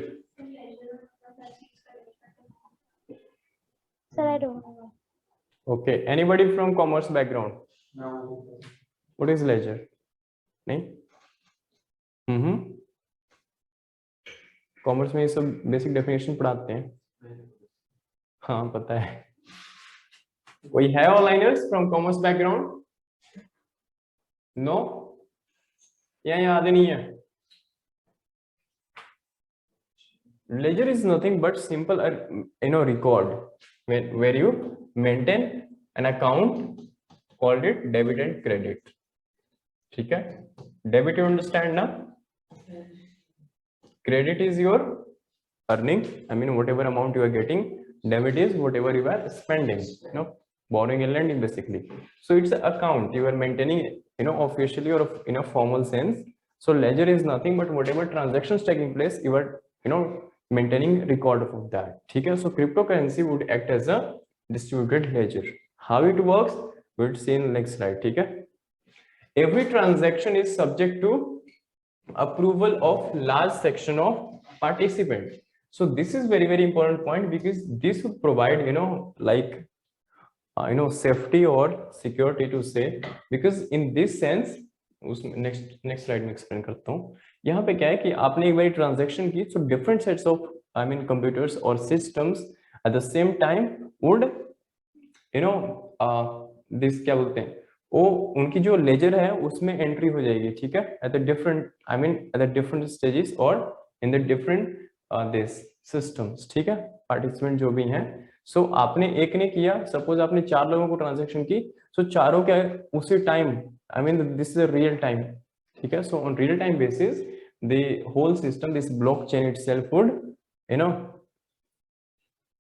Sir, I don't know. Okay. Anybody from commerce background? No. What is ledger? नहीं? Commerce में ये सब basic definition पढ़ाते हैं. हाँ पता है. कोई है ऑनलाइनर्स फ्रॉम कॉमर्स बैकग्राउंड? नो? या याद नहीं है? Ledger is nothing but simple, record where you maintain an account called it debit and credit. ठीक है? Debit you understand now? Credit is your earning. I mean whatever amount you are getting. Debit is whatever you are spending. Borrowing and lending basically. So it's an account you are maintaining, officially or in a formal sense. So ledger is nothing but whatever transactions taking place, you are, maintaining record of that. ठीक है? So cryptocurrency would act as a distributed ledger. How it works, we'll see in next slide. ठीक है? Every transaction is subject to approval of large section of participants. So this is very, very important point because this would provide, safety or security to say, because in this sense, next slide में explain करता हूँ. यहाँ पे क्या है कि आपने एक बारी ट्रांजैक्शन की, so different sets of computers or systems at the same time would this क्या बोलते हैं, वो उनकी जो लेजर है उसमें एंट्री हो जाएगी, ठीक है, at the different stages or in the different this systems, ठीक है, पार्टिसिपेंट जो भी हैं. सो आपने एक ने किया, सपोज आपने 4 लोगों को ट्रांजेक्शन की, सो चारों क्या उसी time, I mean this is a real time, ठीक है। So on real time basis the whole system, this blockchain itself would you know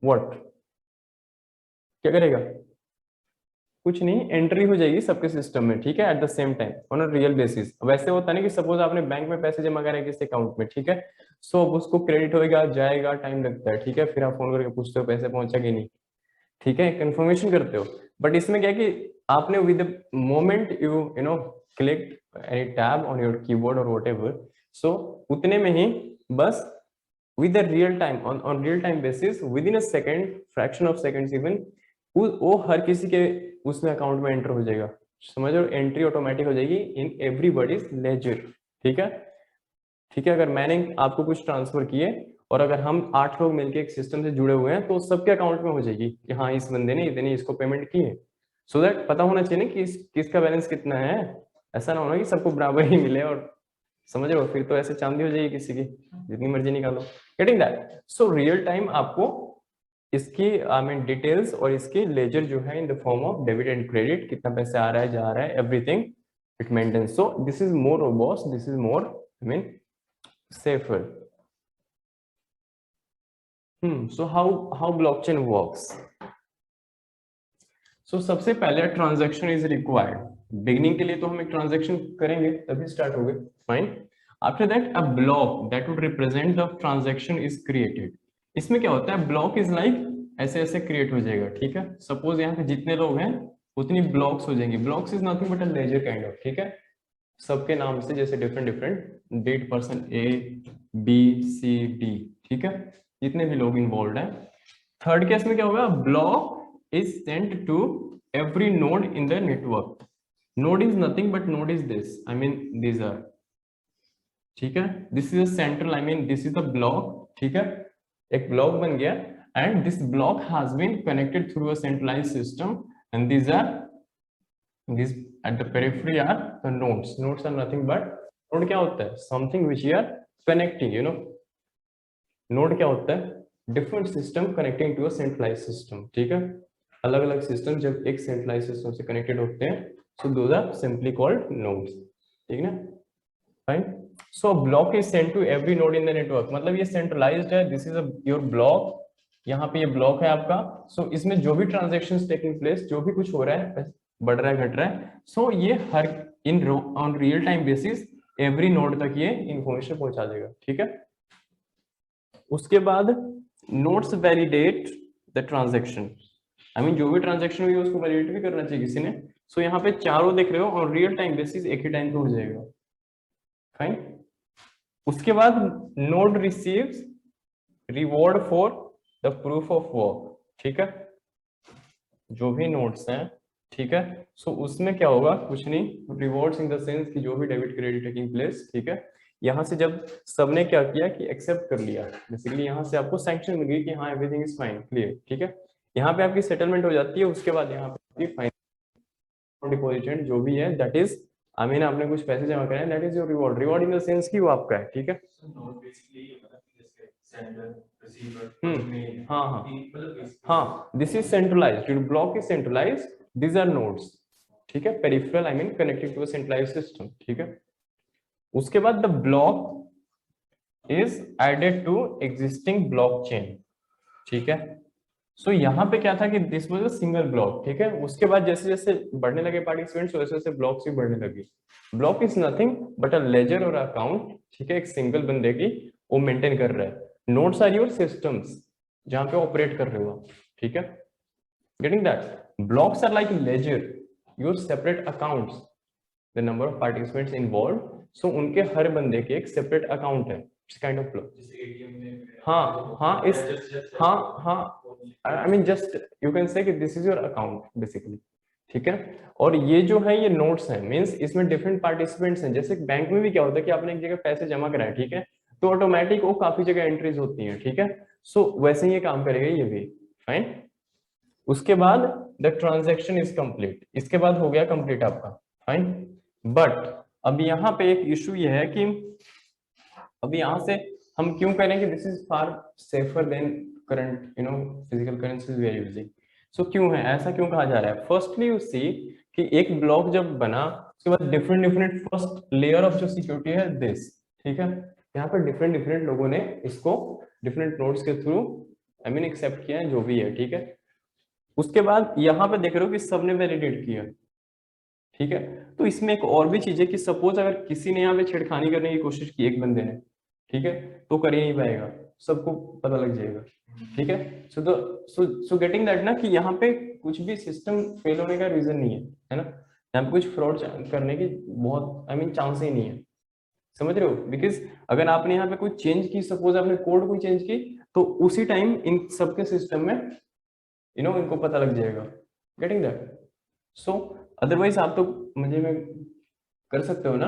what, क्या करेगा, कुछ नहीं, एंट्री हो जाएगी सबके सिस्टम में, ठीक है, at the same time on a real basis. वैसे होता है ना कि सपोज आपने बैंक में पैसे जमा करे किसी अकाउंट में, ठीक है, सो अब उसको क्रेडिट होएगा, जाएगा, टाइम लगता है, ठीक है, फिर आप फोन करके पूछते हो पैसे पहुंचा कि नहीं, ठीक है, कंफर्मेशन करते हो। बट इसमें क्या है कि आपने with the moment you no click any tab on your keyboard और व्हाटएवर, सो उतने में ही बस with a real time on real time basis within a second, fraction of seconds even, वो हर किसी के उसमें अकाउंट में एंटर हो जाएगा, समझ लो, एंट्री ऑटोमेटिक हो जाएगी इन एवरीबॉडीज लेजर, ठीक है, ठीक है। अगर मैंने आपको कुछ ट्रांसफर किए और अगर हम 8 लोग मिलकर एक सिस्टम से जुड़े हुए हैं तो सबके अकाउंट में हो जाएगी कि हाँ इस बंदे ने इतने इसको पेमेंट की है, सो दैट पता होना चाहिए ना कि किसका बैलेंस कितना है, ऐसा ना होना कि सबको बराबर ही मिले, और समझ रहे हो, फिर तो ऐसे चांदी हो जाएगी किसी की, जितनी मर्जी निकालो, getting that. So real time आपको इसकी आई मीन डिटेल्स और इसकी लेजर जो है in the form of debit and credit, कितना पैसे आ रहा है जा रहा है, everything it maintains. So this is more robust, this is more I mean safer. So how blockchain works. So सबसे पहले ट्रांजैक्शन इज रिक्वायर्ड, बिगिनिंग के लिए तो हम एक ट्रांजैक्शन करेंगे तभी स्टार्ट होगा, fine. After that a block that would represent the transaction is created. इसमें क्या होता है, ब्लॉक इज लाइक ऐसे ऐसे क्रिएट हो जाएगा, ठीक है। सपोज यहाँ पे जितने लोग हैं उतनी ब्लॉक्स हो जाएंगी, blocks is nothing but a ledger kind of, ठीक है, सबके नाम से, जैसे different different date person A B C D, ठीक है, जितने भी लोग इन्वॉल्व हैं। थर्ड केस में क्या होगा, block is sent to every node in the network. Node is nothing but node is this, I mean these are, ठीक है, this is a central, I mean this is the block, ठीक है, एक block बन गया and this block has been connected through a centralized system and these at the periphery are the nodes. Nodes are nothing but, node क्या होता है, something which you are connecting, you know, node क्या होता है, different system connecting to a centralized system, ठीक है, अलग अलग सिस्टम जब एक सेंट्रलाइज सिस्टम से कनेक्टेड होते हैं, so those are simply called nodes, ठीक ना, fine. So block is sent to every node in the network, मतलब ये सेंट्रलाइज्ड है, दिस इज योर ब्लॉक, यहाँ पे ये ब्लॉक है आपका। सो इसमें जो भी ट्रांजेक्शंस टेकिंग प्लेस, जो भी कुछ हो रहा है, बढ़ रहा है घट रहा है, सो ये हर in on real time basis every node तक ये इंफॉर्मेशन पहुंचा देगा, ठीक है। उसके बाद nodes validate the transaction, I mean जो भी ट्रांजैक्शन हुई है उसको वैलिडेट भी करना चाहिए किसी ने। सो यहाँ पे चारों देख रहे हो और रियल टाइम बेसिस एक ही टाइम पे हो जाएगा, फाइन। उसके बाद node receives reward for the proof of work, ठीक है, जो भी नोड्स हैं, ठीक है। सो उसमें क्या होगा, कुछ नहीं, रिवॉर्ड्स इन द सेंस कि जो भी डेबिट क्रेडिट टेकिंग प्लेस, ठीक है, यहाँ से जब सबने क्या किया कि एक्सेप्ट कर लिया, बेसिकली यहाँ से आपको सैंक्शन मिल गई कि हाँ एवरीथिंग इज फाइन, क्लियर, ठीक है, यहाँ पे आपकी सेटलमेंट हो जाती है। उसके बाद यहाँ पे फाइनल डिपॉजिटेड जो भी है, दैट इज आई मीन आपने कुछ पैसे जमा करे हैं, that is your reward, reward in the sense कि वो आपका है, ठीक है। हाँ, this is centralized, your block is centralized, these are nodes, ठीक है, peripheral I mean connected to a centralized system, ठीक है। उसके बाद the block is added to existing blockchain, ठीक है। सो यहाँ पे क्या था कि this was a single block, ठीक है। उसके बाद जैसे जैसे बढ़ने लगे पार्टिसिपेंट्स, वैसे वैसे ब्लॉक्स भी बढ़ने लगी। Block is nothing but a ledger और अकाउंट, ठीक है, एक सिंगल बंदे की वो मेंटेन कर रहा है। नोड्स आर योर सिस्टम्स जहाँ पे ऑपरेट कर रहे हो, ठीक है, getting that. Blocks are like ledger, your separate accounts, the number of participants involve, so उनके हर बंदे के एक सेपरेट अकाउंट है, काइंड ऑफ ब्लॉक। हाँ, I mean just you can say कि this is your account basically, ठीक है। और ये जो है ये नोट्स हैं, मींस इसमें डिफरेंट पार्टिसिपेंट्स हैं। जैसे बैंक में भी क्या होता है कि आपने एक जगह पैसे जमा कराए, ठीक है, तो ऑटोमेटिक वो काफी जगह एंट्रीज होती हैं, ठीक है। सो वैसे ही ये काम करेगा ये भी, फाइन। उसके बाद द ट्रांजेक्शन इज कंप्लीट, इसके बाद हो गया कंप्लीट आपका, फाइन। बट अब यहाँ पे एक इशू ये है कि अब यहाँ से हम क्यों करें कि this is far safer than current physical currencies we are using. So क्यों है ऐसा, क्यों कहा जा रहा है? फर्स्टली यू सी कि एक ब्लॉक जब बना उसके बाद different different first layer of जो सिक्योरिटी है दिस, ठीक है, यहाँ पर डिफरेंट डिफरेंट लोगों ने इसको डिफरेंट नोड्स के थ्रू एक्सेप्ट किया है, जो भी है, ठीक है। उसके बाद यहाँ पे देख रहे हो कि सबने वैलिडेट किया, ठीक है। तो इसमें एक और भी चीज है कि सपोज अगर किसी ने यहाँ पे छेड़खानी करने की कोशिश की एक बंदे ने, ठीक है, तो कर ही नहीं पाएगा, सबको पता लग जाएगा, ठीक है। सो गेटिंग दैट ना कि यहाँ पे कुछ भी सिस्टम फेल होने का रीजन नहीं है ना, यहाँ पे कुछ फ्रॉड करने की बहुत चांस ही नहीं है, समझ रहे हो? बिकॉज अगर आपने यहाँ पे कोई चेंज की, सपोज आपने कोड कोई चेंज की, तो उसी टाइम इन सबके सिस्टम में इनको पता लग जाएगा, गेटिंग दैट। सो अदरवाइज आप तो मुझे में कर सकते हो ना,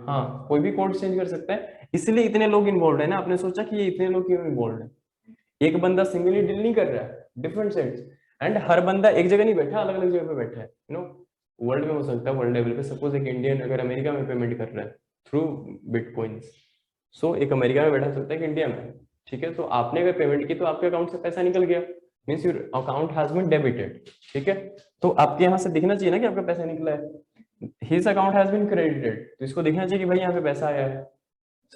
हाँ, कोई भी कोड चेंज कर सकता है, इसलिए इतने लोग इन्वॉल्व है ना। आपने सोचा कि ये इतने लोग क्यों इन्वॉल्व है? एक बंदा सिंगली डील नहीं कर रहा है, डिफरेंट साइड्स, एंड हर बंदा एक जगह नहीं बैठा, अलग अलग जगह पे बैठा है, वर्ल्ड में हो सकता है, वर्ल्ड लेवल पे सपोज एक इंडियन अगर अमेरिका में पेमेंट कर रहा है थ्रू बिटकॉइंस, सो एक अमेरिका में बैठा सकता है, एक इंडिया में, ठीक है। तो आपने अगर पेमेंट की तो आपके अकाउंट से पैसा निकल गया, means your account has been debited, ठीक है। तो आपके यहाँ से दिखना चाहिए ना कि आपका पैसा निकला है, his account has been credited, तो इसको दिखना चाहिए कि भाई यहाँ पे पैसा आया है,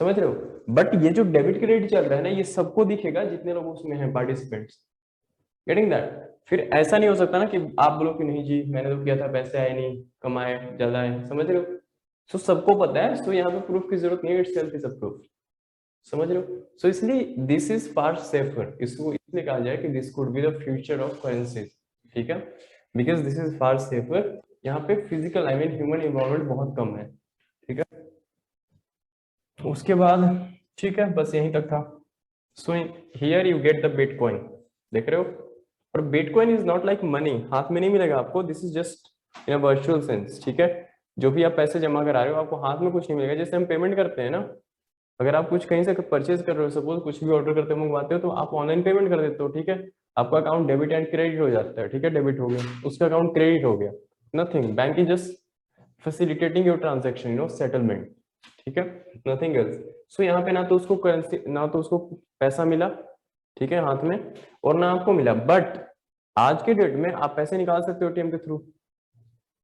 समझ रहे हो? बट ये जो डेबिट क्रेडिट चल रहा है ना, ये सबको दिखेगा जितने लोग उसमें हैं पार्टिसिपेंट्स, गेटिंग दैट। फिर ऐसा नहीं हो सकता ना कि आप बोलो कि नहीं जी मैंने तो किया था, पैसे आए नहीं, कमाए ज्यादा है, समझ रहे हो? सो सबको पता है, सो यहाँ पे प्रूफ की जरूरत नहीं है, it's self is a proof, समझ रहे हो? सो इसलिए दिस इज फार सेफर, इसको इसलिए कहा जाए कि this could be the future of currencies, ठीक है, because this is far safer. यहाँ पे फिजिकल ह्यूमन इन्वॉल्वमेंट बहुत कम है, ठीक है। उसके बाद ठीक है, बस यहीं तक था। So here you get the bitcoin, देख रहे हो? और bitcoin is not like money, हाथ में नहीं मिलेगा आपको, this is just in a virtual sense, ठीक है। जो भी आप पैसे जमा करा रहे हो आपको हाथ में कुछ नहीं मिलेगा। जैसे हम पेमेंट करते हैं ना, अगर आप कुछ कहीं से परचेज कर रहे हो, सपोज कुछ भी ऑर्डर करते हो, मंगवाते हो, तो आप ऑनलाइन पेमेंट कर देते हो, ठीक है। आपका अकाउंट डेबिट एंड क्रेडिट हो जाता है, ठीक है, डेबिट हो गया, उसका अकाउंट क्रेडिट हो गया, nothing, bank is just facilitating your transaction, settlement, ठीक है, नथिंग एल्स। सो यहाँ पे ना तो उसको करेंसी, ना तो उसको पैसा मिला, ठीक है, हाथ में, और ना आपको मिला। बट आज के डेट में आप पैसे निकाल सकते हो एटीएम के थ्रू,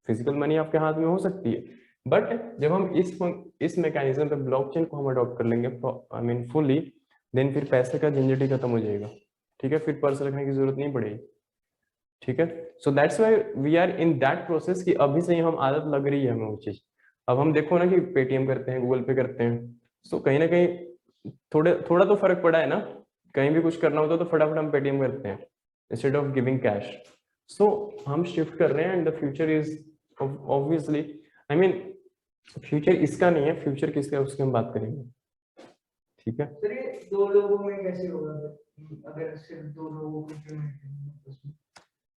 फिजिकल मनी आपके हाथ में हो सकती है। बट जब हम इस मैकेनिज्म पे ब्लॉकचेन को हम अडॉप्ट कर लेंगे फुली, देन फिर पैसे का झंझट ही खत्म हो जाएगा, ठीक है, फिर पर्स रखने की जरूरत नहीं पड़ेगी, ठीक है। So that's why we are in that process कि अभी से ही हम आदत लग रही है हमें वो चीज। अब हम देखो ना कि पेटीएम करते हैं, गूगल पे करते हैं, सो कहीं ना कहीं थोड़ा तो फर्क पड़ा है ना, कहीं भी कुछ करना होता है तो फटाफट हम पेटीएम करते हैं इंस्टेड ऑफ गिविंग कैश। सो हम शिफ्ट कर रहे हैं, and the future is obviously, future इसका नहीं है, फ्यूचर किसका है उसकी हम बात करेंगे, ठीक है। सर ये दो लोगों में कैसे होगा अगर सिर्फ दो लोगों को पेमेंट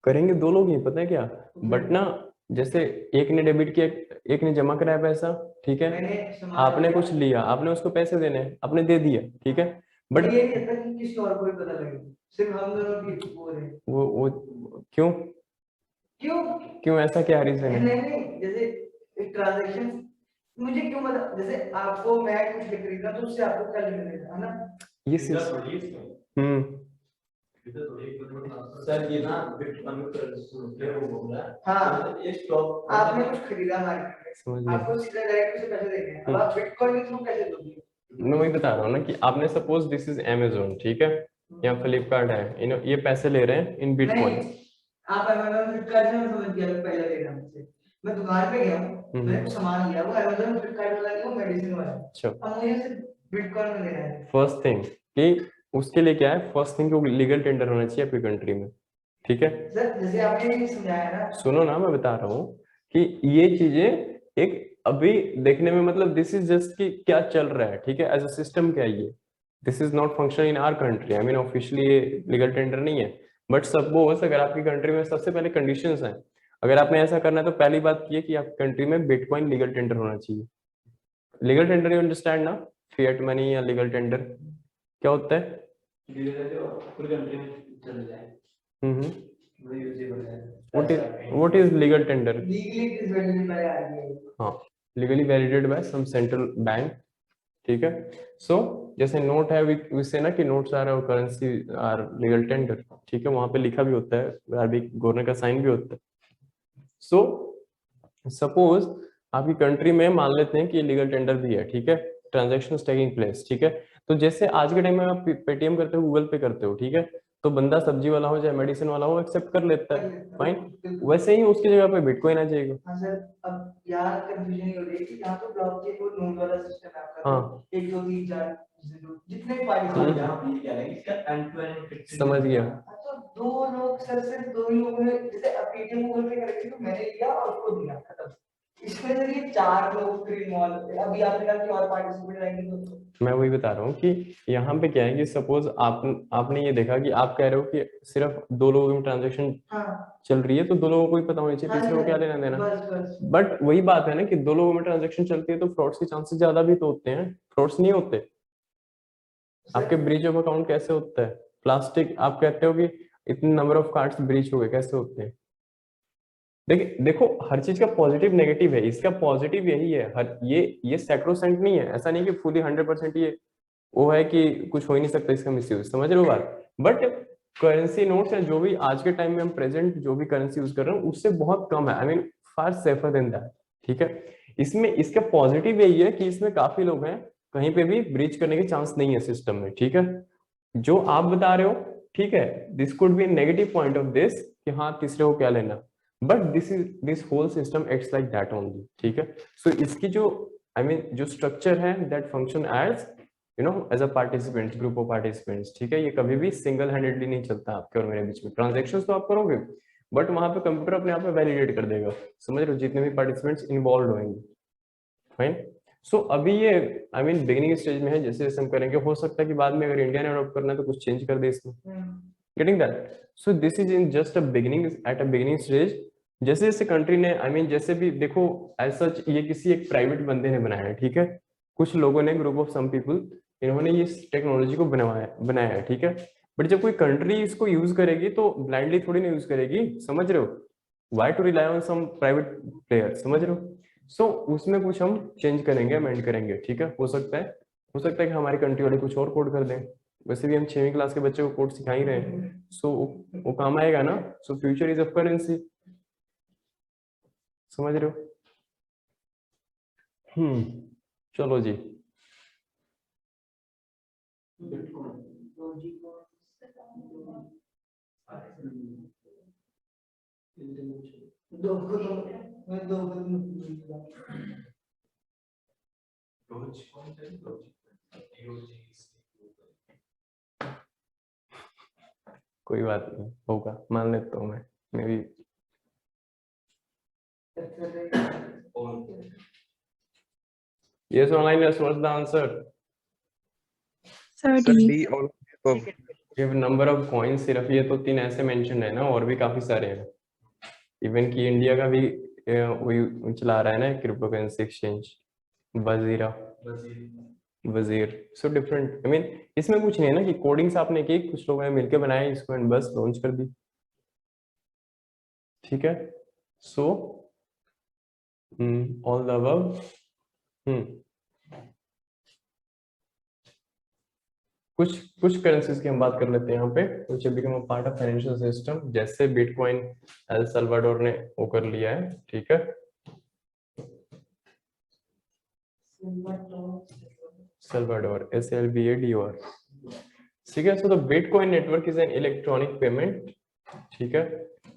करेंगे? दो लोग ही, पता है क्या, बट ना जैसे एक ने डेबिट किया, एक ने जमा कराया पैसा, ठीक है, आपने कुछ लिया, आपने उसको पैसे देने, आपने दे दिया, ठीक है, बट ये नहीं था कि किसी और को भी पता लगे, सिर्फ हम दोनों की वो रहे। वो क्यों क्यों क्यों ऐसा क्या रीजन है? नहीं, जैसे एक ट्रांजैक्शन मुझे क्यों पता, जैसे आपको मैं कुछ खरीदना तो उससे आपको क्या मिलेगा, है ना? ये सर ये ना बिटकॉइन वो बोल रहा है, हाँ, ये स्टॉक आपने कुछ खरीदा मार्केट में, आपको सीधा डायरेक्ट से पैसे देने हैं, अब आप बिटकॉइन के थ्रू कैसे दोगे? मैं वही बता रहा हूँ ना कि आपने सपोज दिस इज अमेजोन, ठीक है, या फ्लिपकार्ट है, ये पैसे ले रहे हैं इन बिटकॉइन। आप अमेज़न फ्लिपकार्ट में समझ गया पहले लेना मुझसे, मैं दुकान पे गया हूँ, मैंने कुछ सामान लिया, वो अमेज़न फ्लिपकार्ट वाला नहीं, वो मेडिसिन वाला, अच्छा, अब मुझे सिर्फ बिटकॉइन में लेना है। फर्स्ट थिंग कि उसके लिए क्या है, फर्स्ट थिंग को लीगल टेंडर होना चाहिए आपकी कंट्री में, ठीक है। सर जैसे आपने ये समझाया ना, सुनो ना, मैं बता रहा हूँ कि ये चीजें एक अभी देखने में मतलब दिस इज जस्ट कि क्या चल रहा है, ठीक है, एज अ सिस्टम क्या है ये, this is not function in our country, officially ये लीगल टेंडर नहीं है। बट सपोज अगर आपकी कंट्री में सबसे पहले कंडीशंस हैं, अगर आपने ऐसा करना है तो पहली बात ये कि आपकी कंट्री में बिटकॉइन लीगल टेंडर होना चाहिए। लीगल टेंडर यू अंडरस्टैंड ना, फिएट मनी या लीगल टेंडर क्या होता है? पूरी कंट्री में चल जाए, वो यूजेबल है। what is legal tender? Legally it is valid by RBI, हाँ, legally validated by some central bank, ठीक है। सो जैसे नोट है उससे ना कि नोट्स आर और करेंसी आर लीगल टेंडर, ठीक है, वहां पे लिखा भी होता है, आरबीआई गवर्नर का साइन भी होता है। सो सपोज आपकी कंट्री में मान लेते हैं कि ये लीगल टेंडर भी है, ठीक है, ट्रांजेक्शन टेकिंग प्लेस, ठीक है। तो जैसे आज के टाइम में आप पेटीएम करते हो, गूगल पे करते हो, ठीक है, तो बंदा सब्जी वाला हो चाहे मेडिसिन वाला हो एक्सेप्ट कर लेता है, फाइन। वैसे ही उसकी जगह पे बिटकॉइन आ जाएगा। हाँ सर, अब यहाँ कंफ्यूजन ये हो रही है कि यहाँ तो ब्लॉकचेन और नोड वाला सिस्टम है आपका। हाँ। 1 2 3 4 जितने भी पार्टी यहाँ पे ये कह रहे हैं कि इसका end to end encryption समझ गया। तो 2 लोग सर, सिर्फ 2 ही लोगों ने, जैसे अब पेटीएम गूगल पे करेंगे तो मैंने लिया और उसको दिया, खत्म। इसमें सर ये 4 लोग फिर इन्वॉल्व, अभी आपने कहा कि और पार्टिसिपेट रहेंगे तो मैं वही बता रहा हूँ कि यहाँ पे क्या है कि सपोज आपने ये देखा कि आप कह रहे हो कि सिर्फ 2 लोगों की ट्रांजेक्शन हाँ चल रही है, तो 2 लोगों को ही पता होनी चाहिए, तीसरे को क्या लेना देना। बस बट वही बात है ना कि 2 लोगों में ट्रांजेक्शन चलती है तो फ्रॉड्स के चांसेस ज्यादा भी तो होते हैं, फ्रॉड्स नहीं होते। आपके ब्रीच ऑफ अकाउंट कैसे होता है? प्लास्टिक, आप कहते हो कि इतने नंबर ऑफ कार्ड्स ब्रीच हो गए, कैसे होते हैं? देखो हर चीज का पॉजिटिव नेगेटिव है, इसका पॉजिटिव यही है, हर ये सैक्रोसेंट नहीं है, ऐसा नहीं कि फुली 100% ये वो है कि कुछ हो ही नहीं सकता इसका मिसयूज, समझ रहे हो बात। बट करेंसी नोट्स है जो भी आज के टाइम में हम प्रेजेंट जो भी करेंसी यूज कर रहे हैं उससे बहुत कम है, I mean far safer then that, ठीक है। इसमें इसका पॉजिटिव यही है कि इसमें काफी लोग हैं, कहीं पे भी ब्रीच करने के चांस नहीं है सिस्टम में, ठीक है। जो आप बता रहे हो, ठीक है, this could be negative point of this कि हाँ तीसरे को क्या लेना, but this whole system acts like that only, ठीक है। सो इसकी जो आई मीन जो स्ट्रक्चर है that function as you know as a participant, group of participants, ठीक है। ये कभी भी सिंगल हैंडेडली नहीं चलता आपके और मेरे बीच में, ट्रांजेक्शंस तो आप करोगे बट वहां पे कंप्यूटर अपने आप में वैलिडेट कर देगा, समझ रहे हो, जितने भी पार्टिसिपेंट्स इन्वॉल्व होंगे, फाइन। सो अभी ये आई मीन बिगिनिंग स्टेज में है, जैसे जैसे हम करेंगे हो सकता है कि बाद में अगर इंडिया ने अडॉप्ट करना है तो कुछ चेंज कर दे इसमें, getting that. So this is in just a beginning, at a beginning stage. जैसे जैसे कंट्री ने आई मीन जैसे भी देखो एज सच ये किसी एक प्राइवेट बंदे ने बनाया है, ठीक है, कुछ लोगों ने, ग्रुप ऑफ सम पीपल, इन्होंने ये टेक्नोलॉजी को बनाया है, ठीक है। बट जब कोई कंट्री इसको यूज करेगी तो ब्लाइंडली थोड़ी ना यूज करेगी, समझ रहे हो, why to rely on some private player, समझ रहे हो। सो उसमें कुछ हम चेंज करेंगे, अमेंड करेंगे, ठीक है। हो सकता है कि हमारी कंट्री वाले कुछ और कोड कर दें, वैसे भी हम 6वीं क्लास के बच्चे को कोड सिखा ही रहे हैं, सो वो काम आएगा ना। So future is of currency, समझ रहे हो। चलो जी, कोई बात नहीं, होगा, मान लेता हूँ मैं भी। Yes, online, yes, what's the answer? Sir, Sir, D. D all of the above. Give number of coins, सिर्फ ये तो 3 ऐसे मेंशन है ना, और भी काफी सारे हैं। इवन कि इंडिया का भी वही चला रहा है ना क्रिप्टो करेंसी एक्सचेंज, वजीर। सो डिफरेंट, आई मीन इसमें कुछ नहीं है ना कि कोडिंग्स आपने की, कुछ लोगों ने मिलकर बनाया इसको एंड बस लॉन्च कर दी, ठीक है। So all the above. कुछ करेंसीज की हम बात कर लेते हैं यहाँ पे, which have become a part of financial system, जैसे बिटकॉइन एल सल्वाडोर ने वो कर लिया है, ठीक है। सल्वाडोर, SLVADOR, ठीक है। So the bitcoin network is an electronic payment, ठीक है,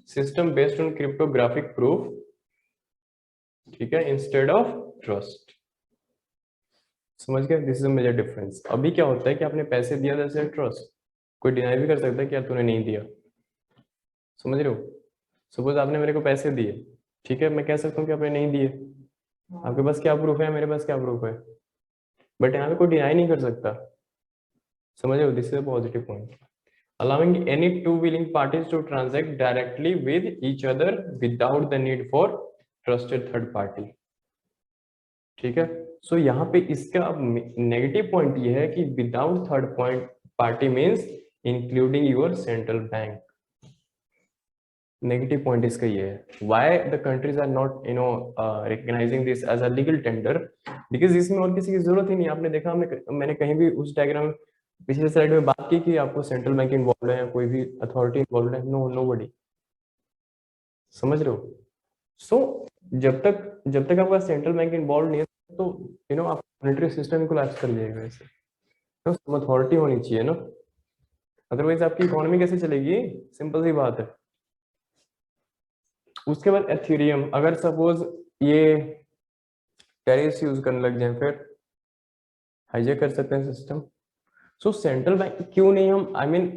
system based on cryptographic proof, ठीक है, इंस्टेड ऑफ ट्रस्ट, समझ गए। This is a major difference. अभी क्या होता है कि आपने पैसे दिया, जैसे ट्रस्ट, कोई डिनाई भी कर सकता है कि यार तूने नहीं दिया, समझ रहे हो। सपोज आपने मेरे को पैसे दिए, ठीक है, मैं कह सकता हूँ कि आपने नहीं दिए, आपके पास क्या प्रूफ है, मेरे पास क्या प्रूफ है, बट यहाँ पे कोई डिनाई नहीं कर सकता, समझ रहे हो। This is a positive point. allowing any two willing parties to transact directly with each other without the need for trusted third party, ठीक है। सो यहाँ पे इसका नेगेटिव पॉइंट ये है कि without third point party means including your central bank, negative point इसका ये है why the countries are not recognizing this as a legal tender, because इसमें और किसी की जरूरत ही नहीं। आपने देखा मैंने कहीं भी उस डायग्राम पिछले स्लाइड में बात की कि आपको सेंट्रल बैंक इन्वॉल्व है या कोई भी अथॉरिटी इन्वॉल्व है, नोबडी। समझ रहे हो? सो जब तक आपका सेंट्रल बैंक इन्वॉल्व नहीं है तो आप मॉनेटरी सिस्टम कोलैप्स कर जाएगा। ऐसे तो अथॉरिटी होनी चाहिए ना, अदरवाइज आपकी इकोनॉमी कैसे चलेगी? सिंपल सी बात है। उसके बाद एथेरियम, अगर सपोज ये टेरिस यूज करने लग जाए फिर हाईजैक कर सकते हैं सिस्टम। सो सेंट्रल बैंक क्यों नहीं हम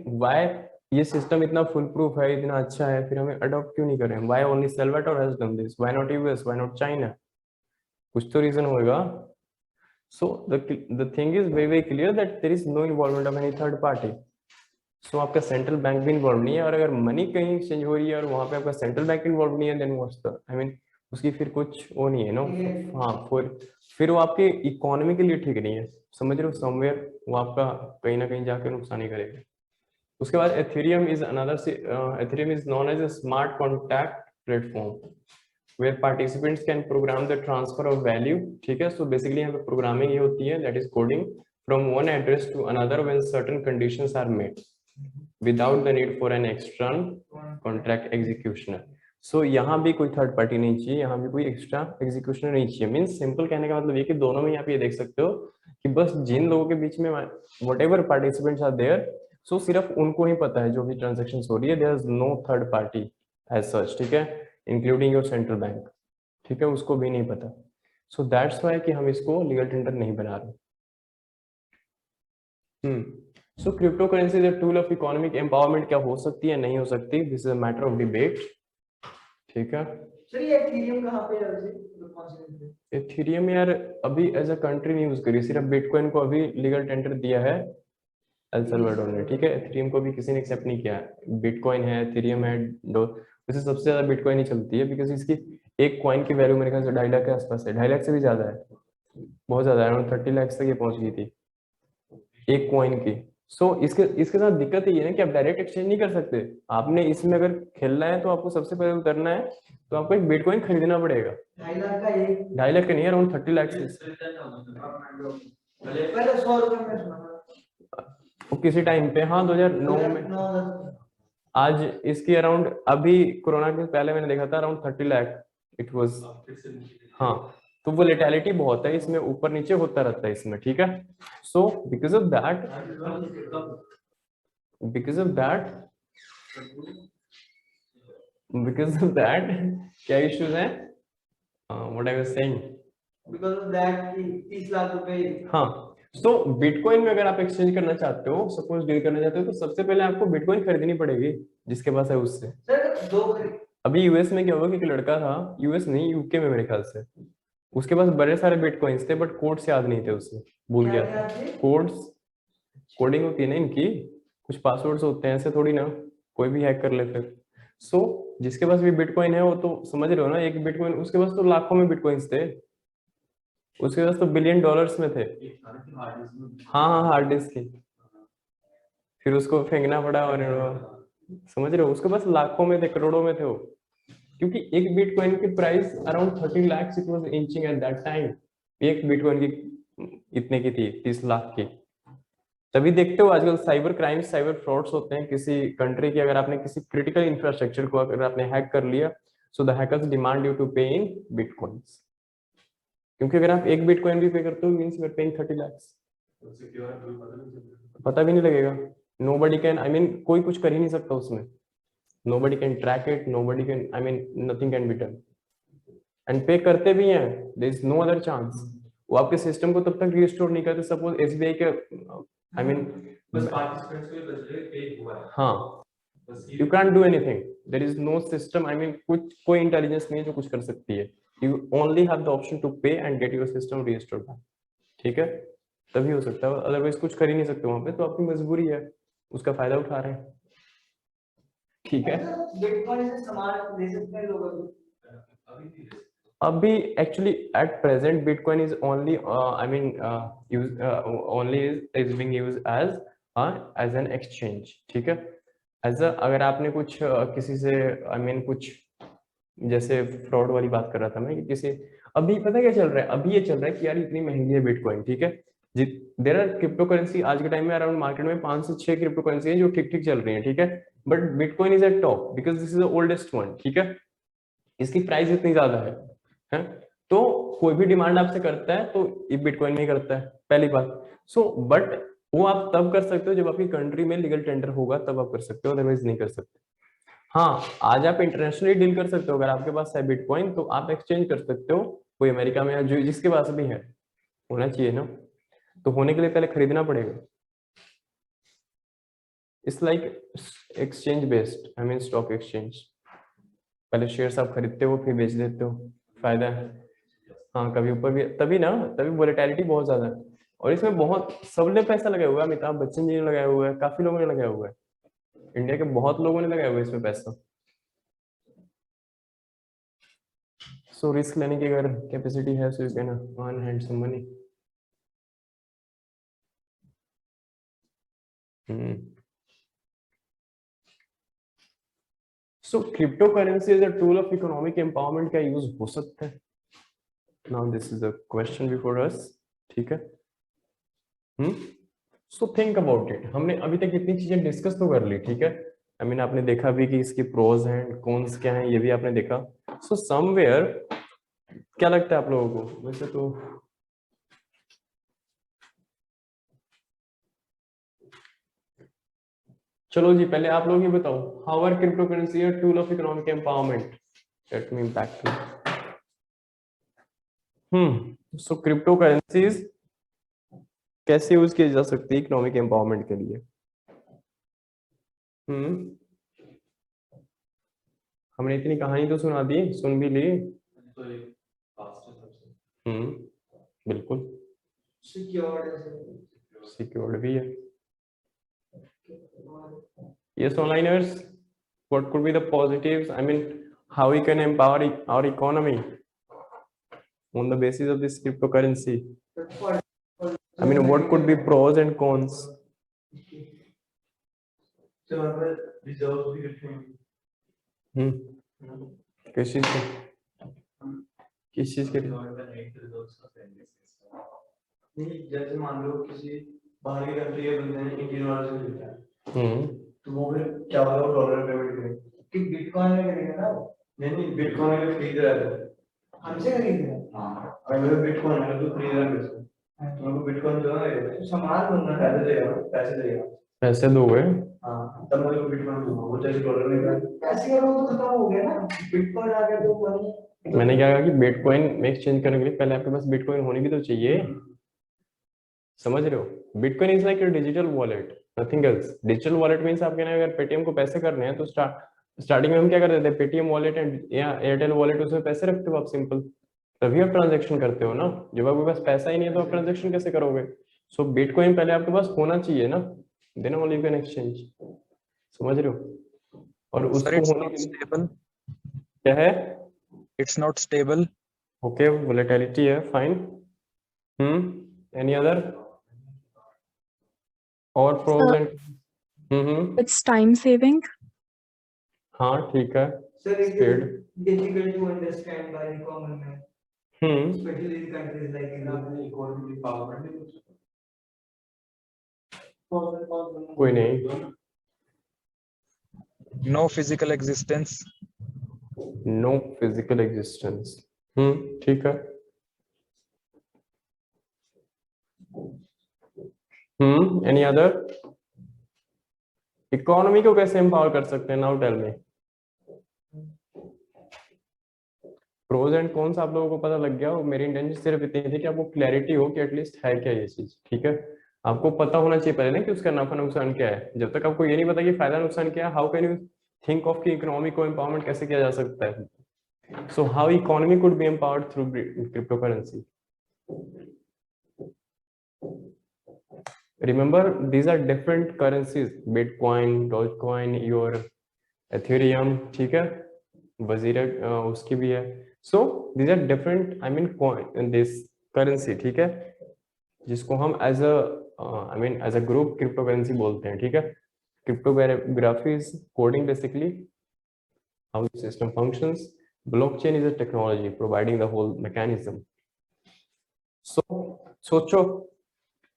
व्हाई ये सिस्टम इतना फुल प्रूफ है, इतना अच्छा है, फिर हमें अडॉप्ट क्यों नहीं करें? Why only Salvador has done this, why not US, why not China? कुछ तो रीजन होगा। So the thing is very very clear that there is no involvement of any third party. So आपका central bank भी involve नहीं है, और अगर money कहीं एक्सचेंज हो रही है और वहां पे आपका सेंट्रल बैंक इन्वॉल्व नहीं है, देन व्हाट्स द उसकी फिर कुछ वो नहीं है नो। हाँ, फिर वो आपके इकोनॉमी के लिए ठीक नहीं है। समझ रहे हो? समवेयर वो आपका कहीं ना कहीं जाकर नुकसान ही करेगा। उसके बाद Ethereum is Ethereum is known as a smart contract platform where participants can program the transfer of value। ठीक है, सो बेसिकली यहाँ पे प्रोग्रामिंग ये होती है, that is coding from one address to another when certain conditions are met without the need for an external contract executioner। so यहाँ भी कोई थर्ड पार्टी नहीं चाहिए, यहाँ भी कोई एक्स्ट्रा एग्जीक्यूशनर नहीं चाहिए। मीन्स सिंपल कहने का मतलब ये कि दोनों में यहाँ पे ये देख सकते हो कि बस जिन लोगों के बीच में whatever participants are there, so सिर्फ उनको ही पता है जो भी ट्रांजेक्शन हो रही है, there is no third party as such। ठीक है, इंक्लूडिंग योर सेंट्रल बैंक। ठीक है, उसको भी नहीं पता। सो दैट्स वाई कि हम इसको लीगल टेंडर नहीं बना रहे। सो crypto currency is a tool of economic empowerment. क्या हो सकती है, नहीं हो सकती, this is a matter of debate. ठीक है सर, ये एथेरियम कहाँ पे है वैसे? एथेरियम यार अभी एज अ कंट्री नहीं यूज करी, सिर्फ बिटकॉइन को अभी लीगल टेंडर दिया है एल सल्वाडोर ने। ठीक है, एथेरियम को भी किसी ने एक्सेप्ट नहीं किया। बिटकॉइन है, एथेरियम है, वैसे सबसे ज्यादा बिटकॉइन ही चलती है, बिकॉज इसकी एक कॉइन की वैल्यू मेरे ख्याल से 2.5 लाख के आसपास है, 2.5 लाख से भी ज्यादा है, बहुत ज्यादा है, अराउंड 30 लाख तक ये पहुंच गई थी एक कॉइन की। सो इसके साथ दिक्कत ये है कि आप डायरेक्ट एक्सचेंज नहीं कर सकते। आपने इसमें अगर खेलना है तो आपको सबसे पहले उतरना है तो आपको एक बिटकॉइन खरीदना पड़ेगा। 2.5 लाख का एक? 2.5 लाख का नहीं, अराउंड 30 लाख से। पहले 100 रुपए में सुना था वो किसी टाइम पे, हाँ 2009 में। 9,000। आज इसकी अराउंड, अभी कोरोना के पहले मैंने देखा था अराउंड 30 लाख इट वाज। हाँ, तो वोलेटिलिटी बहुत है इसमें, ऊपर नीचे होता रहता है इसमें। ठीक है, सो बिकॉज ऑफ दैट क्या इश्यूज हैं? What I was saying, because of that कि 30 लाख रुपए। हाँ, सो बिटकॉइन में अगर आप एक्सचेंज करना चाहते हो, सपोज डील करना चाहते हो, तो सबसे पहले आपको बिटकॉइन खरीदनी पड़ेगी जिसके पास है उससे। सर, दो अभी यूएस में क्या हुआ कि एक लड़का था, यूएस नहीं यूके में मेरे ख्याल से, उसके पास बड़े सारे बिटकॉइंस थे बट कोड्स याद नहीं थे उसे, भूल गया था। कोड्स, कोडिंग होती है ना इनकी, कुछ पासवर्ड्स होते हैं, ऐसे थोड़ी ना कोई भी हैक कर ले फिर। सो जिसके पास भी बिटकॉइन है वो तो समझ रहे हो ना, एक बिटकॉइन उसके पास तो लाखों में बिटकॉइंस थे, उसके पास तो बिलियन डॉलर्स में थे। हाँ, हार्ड डिस्क की, फिर उसको फेंकना पड़ा, और समझ रहे हो, उसके पास लाखों में थे, करोड़ों में थे वो, क्योंकि एक बिटकॉइन की price around 30 lakh it was inching at that time. एक बिटकॉइन की इतने की थी, 30 लाख की। तभी देखते हो आजकल साइबर क्राइम्स, साइबर फ्रॉड्स होते हैं किसी कंट्री की। अगर आपने किसी क्रिटिकल इंफ्रास्ट्रक्चर को अगर आपने हैक कर लिया, so the hackers demand you to pay in bitcoins, क्योंकि अगर आप एक बिटकॉइन भी पे करते हो means you are paying 30 lakh. पता भी नहीं लगेगा, nobody can, कोई कुछ कर ही नहीं सकता उसमें, nobody can track it, nobody can, nothing can be done, and पे करते भी हैं, there is no other chance। वो आपके सिस्टम को तब तक रिस्टोर नहीं करते। सपोज एसबीआई के बस पार्टिसिपेंट्स को बस पे हुआ है। हाँ, you can't do anything, there is no system, कुछ कोई इंटेलिजेंस नहीं है जो कुछ कर सकती है। you only have the option to pay and get your system restored back। ठीक है, तभी हो सकता है, अदरवाइज कुछ कर ही नहीं सकते वहां पे, तो आपकी मजबूरी है, उसका फायदा उठा रहे हैं। ठीक है, बिटकॉइन से सामान ले सकते हैं लोग अभी actually at present bitcoin is only only is being used as an exchange. ठीक है, अगर आपने कुछ किसी से कुछ जैसे फ्रॉड वाली बात कर रहा था मैं कि किसी अभी पता क्या चल रहा है, अभी ये चल रहा है कि यार इतनी महंगी है बिटकॉइन, ठीक है। देयर आर क्रिप्टो करेंसी आज के टाइम में अराउंड मार्केट में 5 से 6 क्रिप्टो करेंसी है जो ठीक ठीक चल रही है, ठीक है। But bitcoin is eight top because this is the oldest one, ठीक है। इसकी प्राइस इतनी ज्यादा है? तो कोई भी डिमांड आपसे करता है तो बिटकॉइन में ही करता है, पहली बात। सो बट वो आप तब कर सकते हो जब आपकी कंट्री में लीगल टेंडर होगा, तब आप कर सकते हो, अदरवाइज नहीं कर सकते। हाँ, आज आप इंटरनेशनली डील कर सकते हो, अगर आपके पास है बिटकॉइन तो आप एक्सचेंज कर सकते हो, कोई अमेरिका में या जो जिसके पास भी है, होना चाहिए ना। तो होने के लिए पहले खरीदना पड़ेगा। It's like exchange based, stock exchange. पहले शेयर्स आप खरीदते हो फिर बेच देते हो, फायदा है। हाँ, कभी ऊपर भी, तभी वोलेटिलिटी बहुत ज्यादा है। और इसमें बहुत सबने पैसा लगाया हुआ है, अमिताभ बच्चन जी ने लगाया हुआ है, काफी लोगों ने लगाया हुआ है, इंडिया के बहुत लोगों ने लगाया हुआ है इसमें पैसा। सो रिस्क लेने की अगर कैपेसिटी है so you can earn handsome money. So crypto currency as a tool of economic empowerment का यूज हो सकता है? Now this is the question before us, ठीक है। So think about it. हमने अभी तक इतनी चीजें डिस्कस तो कर ली, ठीक है। आपने देखा भी कि इसकी प्रोज हैं, कॉन्स क्या हैं, ये भी आपने देखा। सो समवेयर क्या लगता है आप लोगों को? वैसे तो चलो जी, पहले आप लोग ये बताओ, how are crypto currency a tool of economic empowerment? Let me back to so crypto currencies कैसे यूज की जा सकती है इकोनॉमिक एम्पावरमेंट के लिए? हमने इतनी कहानी तो सुना दी, सुन भी ली। बिल्कुल सिक्योर्ड भी है। Yes, onliners, what could be the positives? How we can empower our economy on the basis of this cryptocurrency? What could be pros and cons? किस चीज के? किस चीज के? जैसे मान लो किसी बाहरी कंट्री के बंदे ने इंडियन डॉलर से खरीदा है, तो वो फिर क्या होगा, वो डॉलर पेमेंट करेगा कि बिटकॉइन में करेगा ना? नहीं, बिटकॉइन में खरीद रहा है तो हमसे खरीद रहा है। हाँ, अगर बिटकॉइन है तो खरीद रहा है मेरे से, तो उनको बिटकॉइन जो है तो सामान दूंगा, पैसे देगा। पैसे दोगे? हाँ, तब मैं उसको बिटकॉइन दूंगा, वो चाहे डॉलर में कर। पैसे का तो खत्म हो गया ना, बिटकॉइन आ गया तो मैंने क्या कहा कि बिटकॉइन में एक्सचेंज करने के लिए पहले आपके पास बिटकॉइन होनी भी तो चाहिए, समझ रहे हो? Bitcoin is like a digital wallet, nothing else. Digital wallet means आपके ना अगर पेटीएम को पैसे करने हैं तो स्टार्टिंग में हम क्या करते थे, पेटीएम वॉलेट एंड या एयरटेल वॉलेट, उसमें पैसे रखते हो आप, सिंपल, तभी आप ट्रांजैक्शन करते हो ना। जब आपके पास पैसा ही नहीं है तो आप ट्रांजैक्शन कैसे करोगे? सो बिटकॉइन पहले आपके पास होना चाहिए ना, then only you can exchange, समझ रहे हो? और उसको होने के लिए क्या है? It's not stable. Okay, volatility है, फाइन। एनी अदर और pros and? It's time saving. हाँ, ठीक है। Sir, it Speed. is difficult to understand by the common man, especially in countries like India. कोई नहीं। No physical existence. No physical existence, ठीक है। Any other? Economy को कैसे एम्पावर कर सकते हैं? Now tell me. Pros and cons आप लोगों को पता लग गया हो। मेरी इंटेंशन सिर्फ इतनी थी कि आपको क्लैरिटी हो कि एटलीस्ट है क्या ये चीज, ठीक है। आपको पता होना चाहिए पहले ना कि उसका नफा नुकसान क्या है। जब तक आपको ये नहीं पता कि फायदा नुकसान क्या है, how can you think of कि इकोनॉमी को एम्पावरमेंट कैसे किया जा सकता है? So how economy could be empowered through crypto currency? Remember, these are different currencies: Bitcoin, Dogecoin, your Ethereum, ठीक है, वजीरा उसकी भी है। So these are different, coin in this currency, ठीक है, जिसको हम as a group cryptocurrency बोलते हैं, ठीक है। cryptography is coding basically how the system functions. Blockchain is a technology providing the whole mechanism. So socho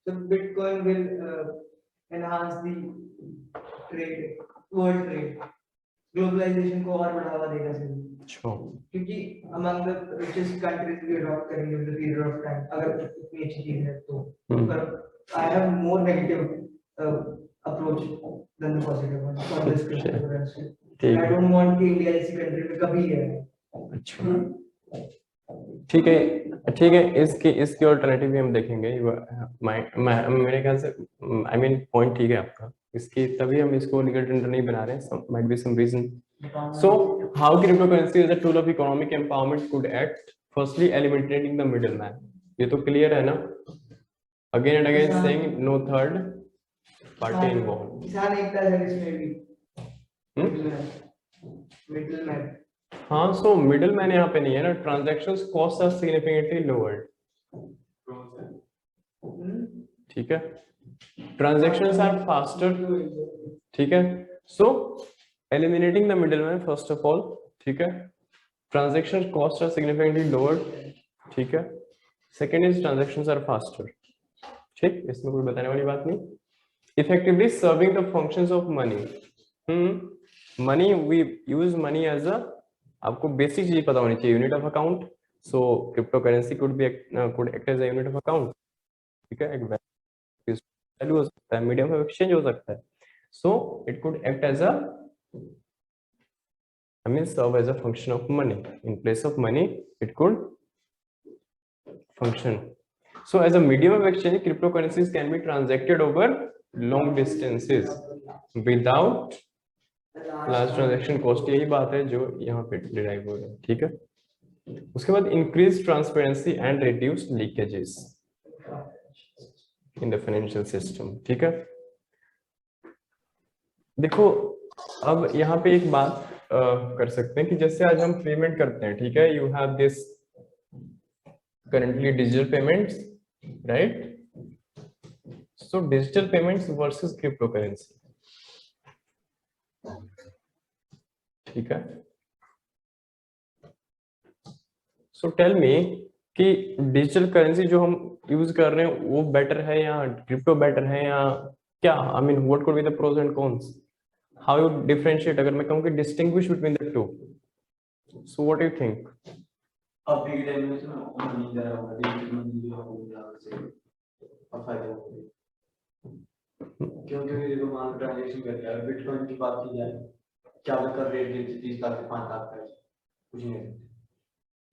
So Bitcoin will enhance the trade, world trade, globalization को और बढ़ावा देगा sir, क्योंकि among the richest countries we adopt करेंगे with the period of time, अगर इतनी अच्छी चीज है तो, पर I have more negative approach than the positive one for this cryptocurrency. I don't want कि इंडिया जैसी कंट्री में कभी है. अच्छा ठीक है इसकी ऑल्टरनेटिव भी हम देखेंगे. मेरे ख्याल से आई मीन पॉइंट ठीक है आपका. इसकी तभी हम इसको लीगल टेंडर नहीं बना रहे हैं. Might be some reason. So how cryptocurrency as a tool of economic empowerment could act. Firstly eliminating the middle man. ये तो क्लियर है ना. Again and again saying no third party involve. किसान एकता है इसमें भी. Middle man. हाँ, सो मिडल मैन यहाँ पे नहीं है ना. Transactions cost are significantly lowered. ठीक है. Transactions are faster. ठीक है. So eliminating the middle man first of all. ठीक है. Transaction cost are significantly lowered. ठीक है. Second is transactions are faster. ठीक, इसमें कोई बताने वाली बात नहीं. Effectively serving the functions of money. Money we use money as a, आपको बेसिक चीज पता होनी चाहिए. Unit of account. So crypto currency could act as a unit of account. ठीक है. एक वैल्यू हो सकता है, मीडियम ऑफ एक्सचेंज हो सकता है. So it could act as a, I mean serve as a function of money. In place of money it could function. So as a medium of exchange cryptocurrencies can be transacted over long distances without large transaction cost. यही बात है जो यहाँ पे derive हो रहा है. ठीक है. उसके बाद increase transparency and reduce leakages in the financial system. ठीक है. देखो अब यहाँ पे एक बात कर सकते हैं कि जैसे आज हम पेमेंट करते हैं. ठीक है. You have this currently digital payments, right. So digital payments versus crypto currency. ठीक है. सो टेल मी कि डिजिटल करेंसी जो हम यूज कर रहे हैं वो बेटर है या क्रिप्टो बेटर है या क्या. I mean what could be the pros and cons. How you differentiate. अगर मैं कहूँ कि distinguish between the two, so what you think. अब के टाइम में तो मनी जरा होगा, डिजिटल मनी जो होगा से अब फायदा होगा. क्योंकि ये तो मान ट्रांजैक्शन कर रहा है. बिटकॉइन की बात की जाए, क्या कर रेट 30 लाख से 5 लाख का कुछ नहीं है.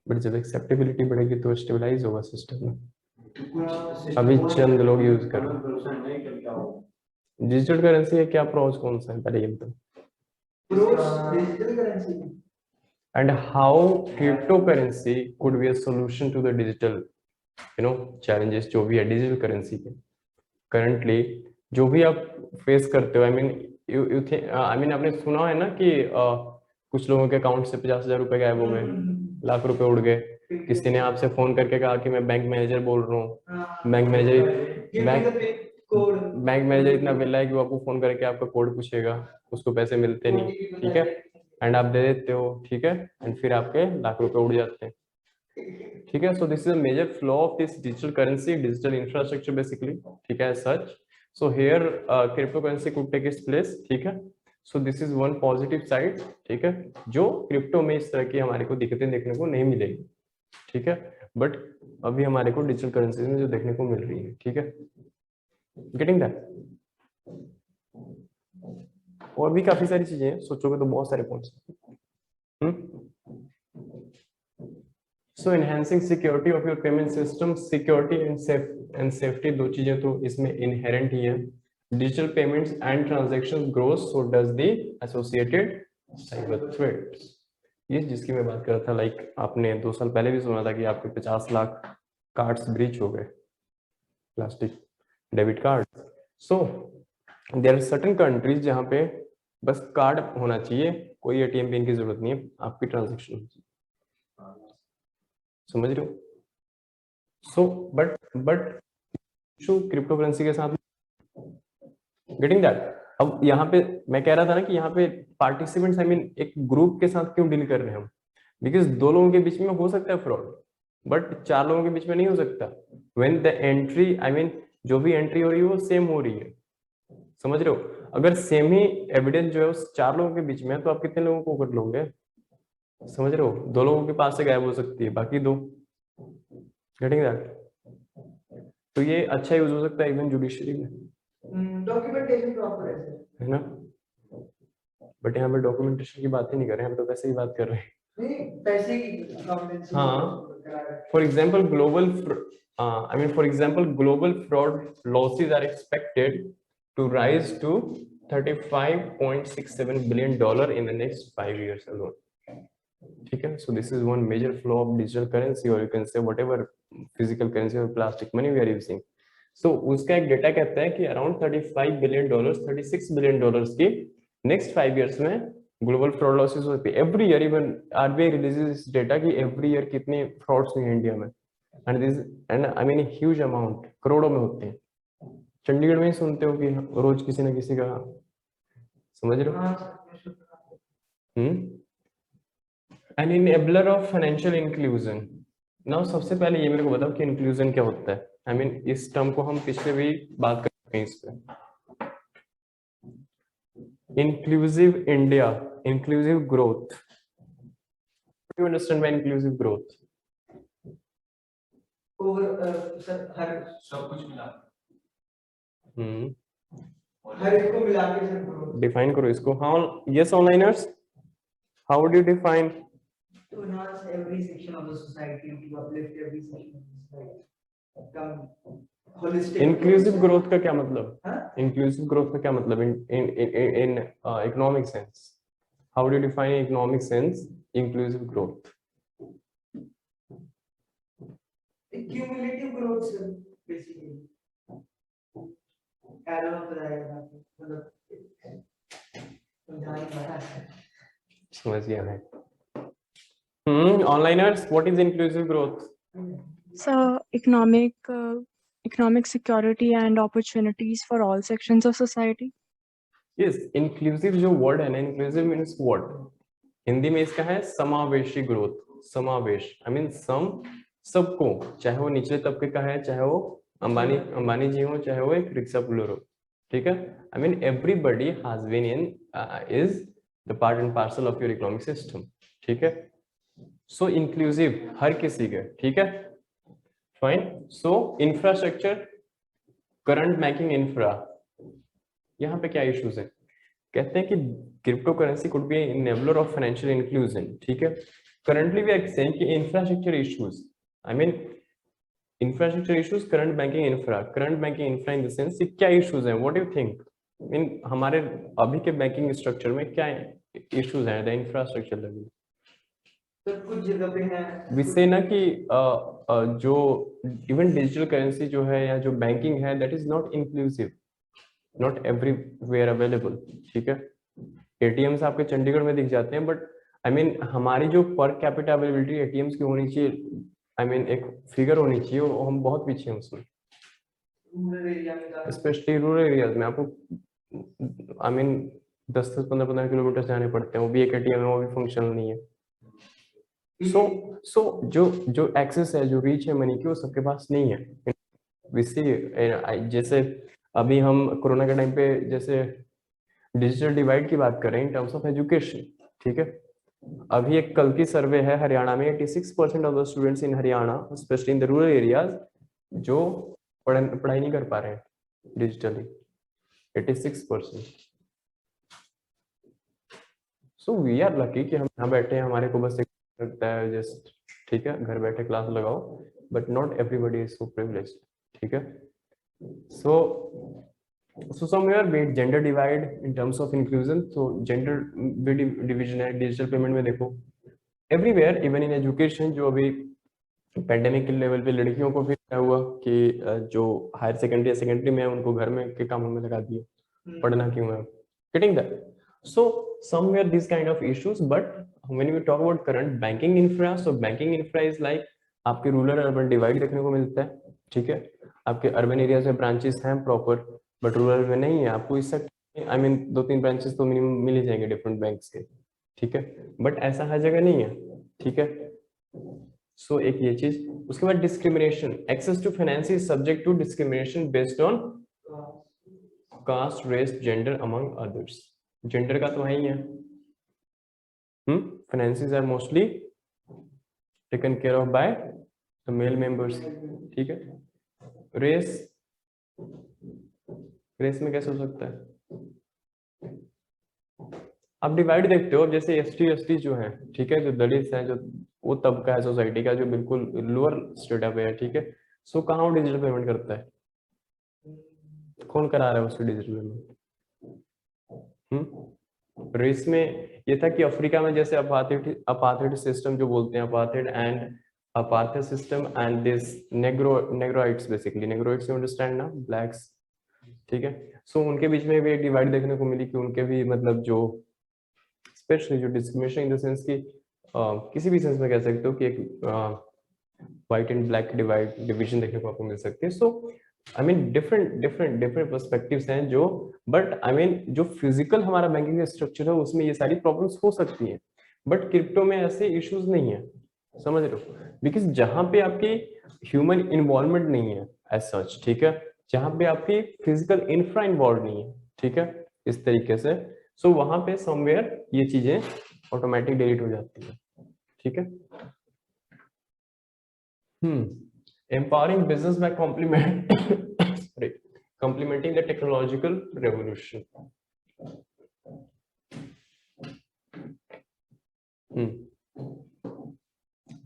बट जब एक्सेप्टेबिलिटी बढ़ेगी तो स्टेबलाइज होगा सिस्टम. अभी चंद लोग यूज कर रहे हैं. डिजिटल करेंसी है क्या प्रोस कौन सा है पहले ये बताओ. Digital currency. And how crypto currency could be a solution to the digital challenges जो भी है डिजिटल करेंसी के करंटली जो भी आप फेस करते हो. आई मीन आपने सुना है ना कि कुछ लोगों के अकाउंट से 50,000 रुपए गायब हो गए, लाख रुपए उड़ गए. किसी ने आपसे फोन करके कहा कि मैं बैंक मैनेजर बोल रहा हूँ. बैंक मैनेजर इतना वेला है कि वो आपको फोन करके आपका कोड पूछेगा. उसको पैसे मिलते नहीं. ठीक है. एंड आप दे देते हो. ठीक है. एंड फिर आपके लाख रुपए उड़ जाते हैं. ठीक है. So this is a major flaw of this digital currency, digital infrastructure basically. ठीक है. Such so here crypto currency could take its place. ठीक है. So this is one positive side. ठीक है. जो क्रिप्टो में इस तरह की हमारे को दिक्कतें देखने को नहीं मिलेगी. ठीक है. बट अभी हमारे को डिजिटल करेंसी में जो देखने को मिल रही है. ठीक है. Getting that. और भी काफी सारी चीजें हैं, सोचोगे तो बहुत सारे points. So enhancing security of your payment system. Security and safety दो चीजें तो इसमें इनहेरेंट ही है. Digital payments and transactions grows, so does the associated cyber threats. ये जिसकी मैं बात कर रहा था. लाइक आपने 2 साल पहले भी सुना था कि आपके 50 लाख कार्ड्स ब्रीच हो गए, plastic debit card. So there are certain countries जहाँ पे बस कार्ड होना चाहिए, कोई एटीएम पिन की जरूरत नहीं है, आपकी ट्रांजैक्शन होनी चाहिए. समझ रहे हो. सो बट क्रिप्टो करेंसी के साथ गेटिंग दैट. अब यहाँ पे मैं कह रहा था ना कि यहाँ पे पार्टिसिपेंट्स आई मीन एक ग्रुप के साथ क्यों डील कर रहे हैं हम, बिकॉज 2 लोगों के बीच में हो सकता है फ्रॉड, बट 4 लोगों के बीच में नहीं हो सकता। When the entry I mean जो भी एंट्री हो रही है वो सेम हो रही है, समझ रहे हो। अगर सेम ही एविडेंस जो है उस 4 लोगों के बीच में है तो आप कितने लोगों को कर लोगे, समझ रहे हो। 2 लोगों के पास से गायब हो सकती है, बाकी 2 गेटिंग दैट। तो ये अच्छा यूज हो सकता है इवन जुडिशरी में, डॉक्यूमेंटेशन प्रॉपर है है ना। बट यहाँ पे डॉक्यूमेंटेशन की बात ही नहीं कर रहे हैं, हम तो पैसे की बात कर रहे हैं। नहीं, पैसे की हाँ, for example global fraud losses are expected to rise to $35.67 billion in the next 5 years alone. ठीक है, so this is one major flow of digital currency, or you can say whatever physical currency or plastic money we are using. So उसका एक data कहता है कि around $35 billion, $36 billion की next 5 years में global fraud losses होती है every year. Even RBI releases data की एवरी ईयर कितने फ्रॉड्स हुए इंडिया में, and this and I mean huge amount, करोड़ों में होते हैं। चंडीगढ़ में ही सुनते हो कि रोज किसी ना किसी का, समझ रहे हो। An enabler of financial inclusion. Now सबसे पहले ये मेरे को बताओ कि इंक्लूजन क्या होता है। आई मीन इस टर्म को हम पिछले भी बात कर चुके हैं इस पे। Inclusive India, inclusive growth. What do you understand by inclusive growth? Sir हर सब कुछ मिला हर एक को मिला के सर ग्रोथ Define करो इसको। How? Yes, onliners. How would you define? to enhance every section of the society, to uplift every section of the society. Come holistic. Inclusive growth का क्या मतलब? हाँ? Inclusive growth का क्या मतलब in economic sense? How do you define in economic sense inclusive growth? Cumulative growth sir, basically. Add on बताएगा मतलब समझाने वाला है। समझ गया मैं। Onliners, what is inclusive growth? So economic security and opportunities for all sections of society. Yes, inclusive जो word है ना, inclusive means what? हिंदी में इसका है समावेशी ग्रोथ, समावेश। I mean सम सबको, चाहे वो निचले तबके का है, चाहे वो अंबानी जी हो, चाहे वो एक रिक्शा पुलर हो, ठीक है। I mean everybody has been in is the part and parcel of your economic system, ठीक है। So inclusive हर किसी के, ठीक है, fine. So infrastructure, current banking infra, यहाँ पे क्या इश्यूज है? कहते हैं कि crypto currency could B enabler of financial inclusion, ठीक है। करंटली वी आर सेइंग कि infrastructure issues, I mean infrastructure issues, current banking infra in the sense कि क्या इश्यूज हैं, what do you think in हमारे अभी के बैंकिंग स्ट्रक्चर में क्या इश्यूज हैं द इंफ्रास्ट्रक्चर लेवल? तो कुछ जगह पे है विषय ना कि जो इवन डिजिटल करेंसी जो है या जो बैंकिंग है that is not inclusive, not everywhere available, ठीक है। एटीएम्स आपके चंडीगढ़ में दिख जाते हैं, बट आई मीन हमारी जो पर कैपिटा अवेलेबिलिटी एटीएम्स की होनी चाहिए, आई मीन एक फिगर होनी चाहिए, वो हम बहुत पीछे हैं उसमें, रूरल एरिया में स्पेशली रूरल एरियाज में। आपको आई मीन 10-15 किलोमीटर जाने पड़ते हैं, वो भी एक एटीएम है, वो भी फंक्शनल नहीं है। सो जो एक्सेस है, जो रीच है मनी की, वो सबके पास नहीं है। जैसे अभी हम कोरोना के टाइम पे जैसे डिजिटल डिवाइड की बात कर रहे हैं इन टर्म्स ऑफ एजुकेशन, ठीक है। अभी एक कल की सर्वे है हरियाणा में, 86% of the students in Haryana specially in the rural areas जो पढ़ाई नहीं कर पा रहे हैं digitally, 86%। So we are lucky कि हम यहाँ बैठे हैं, हमारे को बस लगता है जस्ट, ठीक है, घर बैठे क्लास लगाओ, but not everybody is so privileged, ठीक है। So somewhere be it gender divide in terms of inclusion, so gender division है डिजिटल पेमेंट में। देखो everywhere even in education, जो अभी पेंडेमिक के लेवल पे लड़कियों को भी क्या हुआ कि जो हायर सेकेंडरी या सेकेंडरी में है उनको घर में के कामों में लगा दिए, पढ़ना क्यों है, getting that. So somewhere these kind of issues, but when we talk about current banking infra, so banking infra is like आपके रूरल अर्बन डिवाइड देखने को मिलता है, ठीक है। आपके अर्बन एरिया से ब्रांचेस हैं प्रॉपर, बट रूरल में नहीं है। आपको इससे आई मीन 2-3 ब्रांचेस तो मिनिमम मिल ही जाएंगे डिफरेंट बैंक्स के, ठीक है, बट ऐसा हर जगह नहीं है, ठीक है। सो एक ये चीज, उसके बाद discrimination, access to finance is subject to discrimination based on caste, race, gender among others. Gender का तो वही है, finances are mostly taken care of by the male members, ठीक है। रेस, रेस में कैसे हो सकता है, आप डिवाइड देखते हो, जैसे एसटी जो है, ठीक है, जो दलित है, जो वो तबका है सोसाइटी का जो बिल्कुल लोअर स्टेटअप है, ठीक है, सो कहाँ वो डिजिटल पेमेंट करता है, कौन करा रहा है उसको डिजिटल पेमेंट। रेस में ये था कि अफ्रीका में जैसे अपार्थाइड सिस्टम जो बोलते हैं, apartheid system and this negroids, basically negroids, you understand ना, ब्लैक्स, ठीक है। सो उनके बीच में भी एक डिवाइड देखने को मिली कि उनके भी मतलब जो स्पेशली जो डिस्क्रिमिनेशन इन द सेंस की किसी भी सेंस में कह सकते हो कि एक व्हाइट एंड ब्लैक डिवीजन देखने को आपको मिल सकती है। So I mean different perspectives हैं जो, बट आई मीन जो फिजिकल हमारा बैंकिंग का स्ट्रक्चर है उसमें ये सारी प्रॉब्लम्स हो सकती हैं, बट क्रिप्टो में ऐसे इश्यूज नहीं है, समझ रहे हो, बिकॉज जहां पे आपकी ह्यूमन इन्वॉल्वमेंट नहीं है एज सच, ठीक है, जहां पे आपकी फिजिकल इंफ्रा इन्वॉल्व नहीं है, ठीक है, इस तरीके से, सो वहां पे समवेयर ये चीजें ऑटोमेटिक डिलीट हो जाती है, ठीक है। Empowering business by complementing the technological revolution.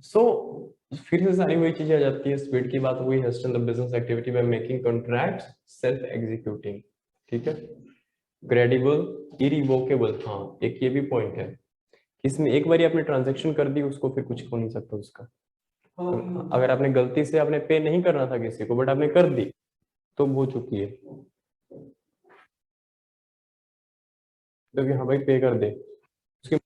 So फिर से सारी वही चीजें आ जाती है, स्पीड की बात हुई, hasten the business activity by making contracts self executing, ठीक है, credible, irrevocable, हाँ एक ये भी पॉइंट है, इसमें एक बार आपने ट्रांजैक्शन कर दी उसको फिर कुछ हो नहीं सकता उसका, अगर आपने गलती से आपने पे नहीं करना था किसी को बट आपने कर दी तो हो चुकी है, तो हाँ भाई पे कर दे उसके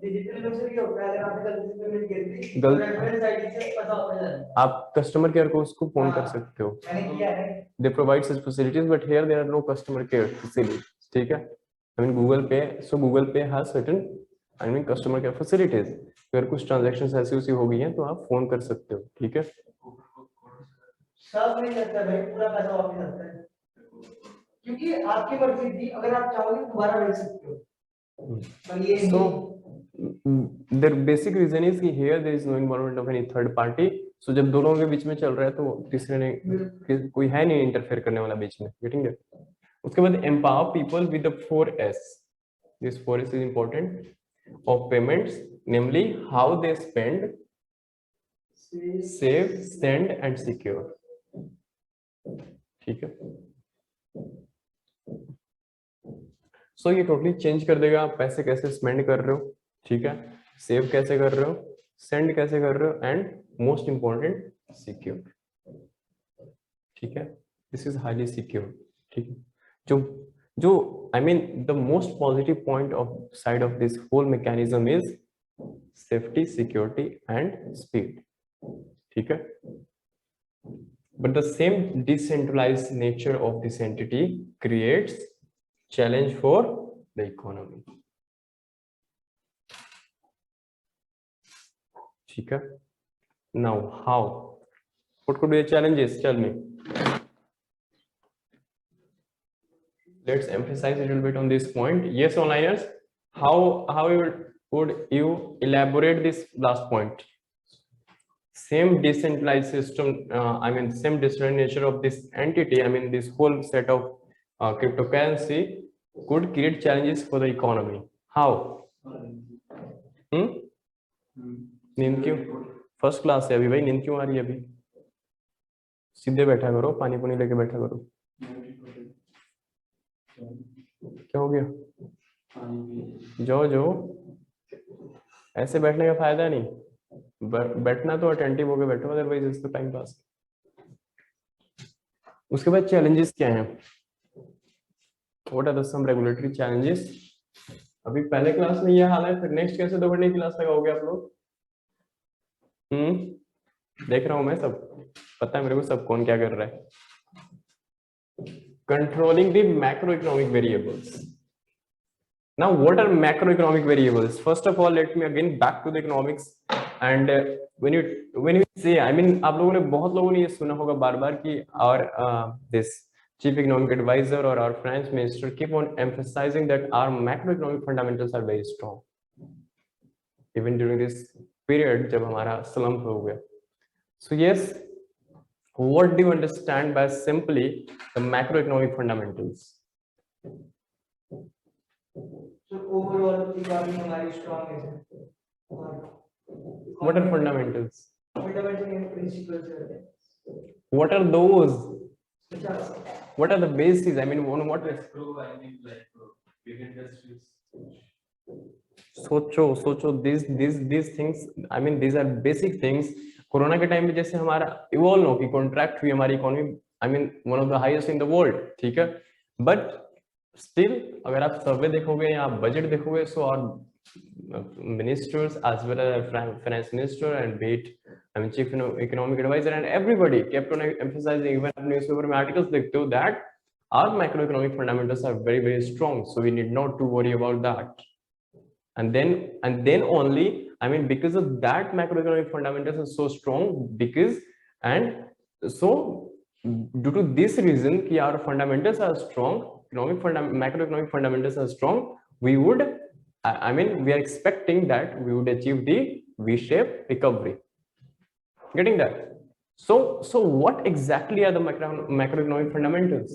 डिजिटल में से होता है, अगर आपने गलती से पेमेंट कर दी, रेफरेंस आईडी से पता होता है, आप कस्टमर केयर को उसको फोन कर सकते हो, मैंने किया है, they provide such facilities but here there are no customer care facilities, ठीक है, I mean Google pay, so Google pay has certain I mean customer care facilities, अगर कुछ ट्रांजैक्शंस ऐसी उसी हो गई हैं तो आप फोन कर सकते हो, ठीक है। सब नहीं लगता भाई, पूरा पैसा वापस आता है, क्योंकि आपकी मर्जी थी, अगर आप चाहोगे दोबारा भेज सकते हो, पर ये So the basic reason is कि here there is no involvement of any third party, so जब दोनों के बीच में चल रहा है तो तीसरे ने कोई है नहीं इंटरफेयर करने वाला बीच में, गेटिंग इट। उसके बाद empower people with the 4S, this 4S is important of payments, namely how they spend, save, send and secure, ठीक है। सो ये टोटली चेंज कर देगा आप पैसे कैसे स्पेंड कर रहे हो, ठीक है, सेव कैसे कर रहे हो, सेंड कैसे कर रहे हो एंड मोस्ट इंपॉर्टेंट सिक्योर, ठीक है, दिस इज हाईली सिक्योर, ठीक है। जो जो I mean the most positive point of side of this whole mechanism is safety, security and speed, ठीक है, but the same decentralized nature of this entity creates challenge for the economy, ठीक है। Now how, what could be the challenges, tell me, let's emphasize a little bit on this point. Yes onliners, how would you elaborate this last point? Same decentralized system, I mean same decentralized nature of this entity, I mean this whole set of cryptocurrency could create challenges for the economy. How? नींद क्यों? First class है अभी भाई, नींद क्यों आ रही है अभी? सीधे बैठा करो, पानी पुनी लेके बैठा करो। क्या हो गया? जो ऐसे बैठने का फायदा नहीं, बैठना तो अटेंटिव होके बैठो, otherwise is the time pass. उसके बाद चैलेंजेस क्या हैं? What are the some regulatory challenges? अभी पहले क्लास में ये हाल है, फिर नेक्स्ट कैसे 2 घंटे की क्लास लगाओगे आप लोग? देख रहा हूं मैं सब, पता है मेरे को सब कौन क्या कर रहा है। controlling the macroeconomic variables. Now, what are macroeconomic variables? First of all, let me again back to the economics. And when you say, I mean, आप लोगों ने बहुत लोगों ने ये सुना होगा बार बार कि our this chief economic advisor or our finance minister keep on emphasizing that our macroeconomic fundamentals are very strong, even during this period जब हमारा slump हो गया. So yes, what do you understand by simply the macroeconomic fundamentals? So overall economy हमारी strong है sir. What are fundamentals? Fundamental principles है. What are those? अच्छा, What are the bases? I mean, on what? I mean, like big industries. सोचो these things. I mean, these are basic things. Corona के time में जैसे हमारा evolve हो कि contract हुई हमारी economy, I mean one of the highest in the world, ठीक है. बट स्टिल अगर आप सर्वे देखोगे या आप बजट देखोगे, सो और ministers as well as finance minister and be it, I mean, chief economic advisor and everybody kept on emphasizing, even newspaper articles like that our macroeconomic fundamentals are very, very strong, so we need not to worry about that. And then only, I mean, because of that macroeconomic fundamentals are so strong, because and so due to this reason कि our fundamentals are strong, macroeconomic fundamentals are strong, we would, I mean, we are expecting that we would achieve the V-shaped recovery. Getting that? So what exactly are the macroeconomic fundamentals?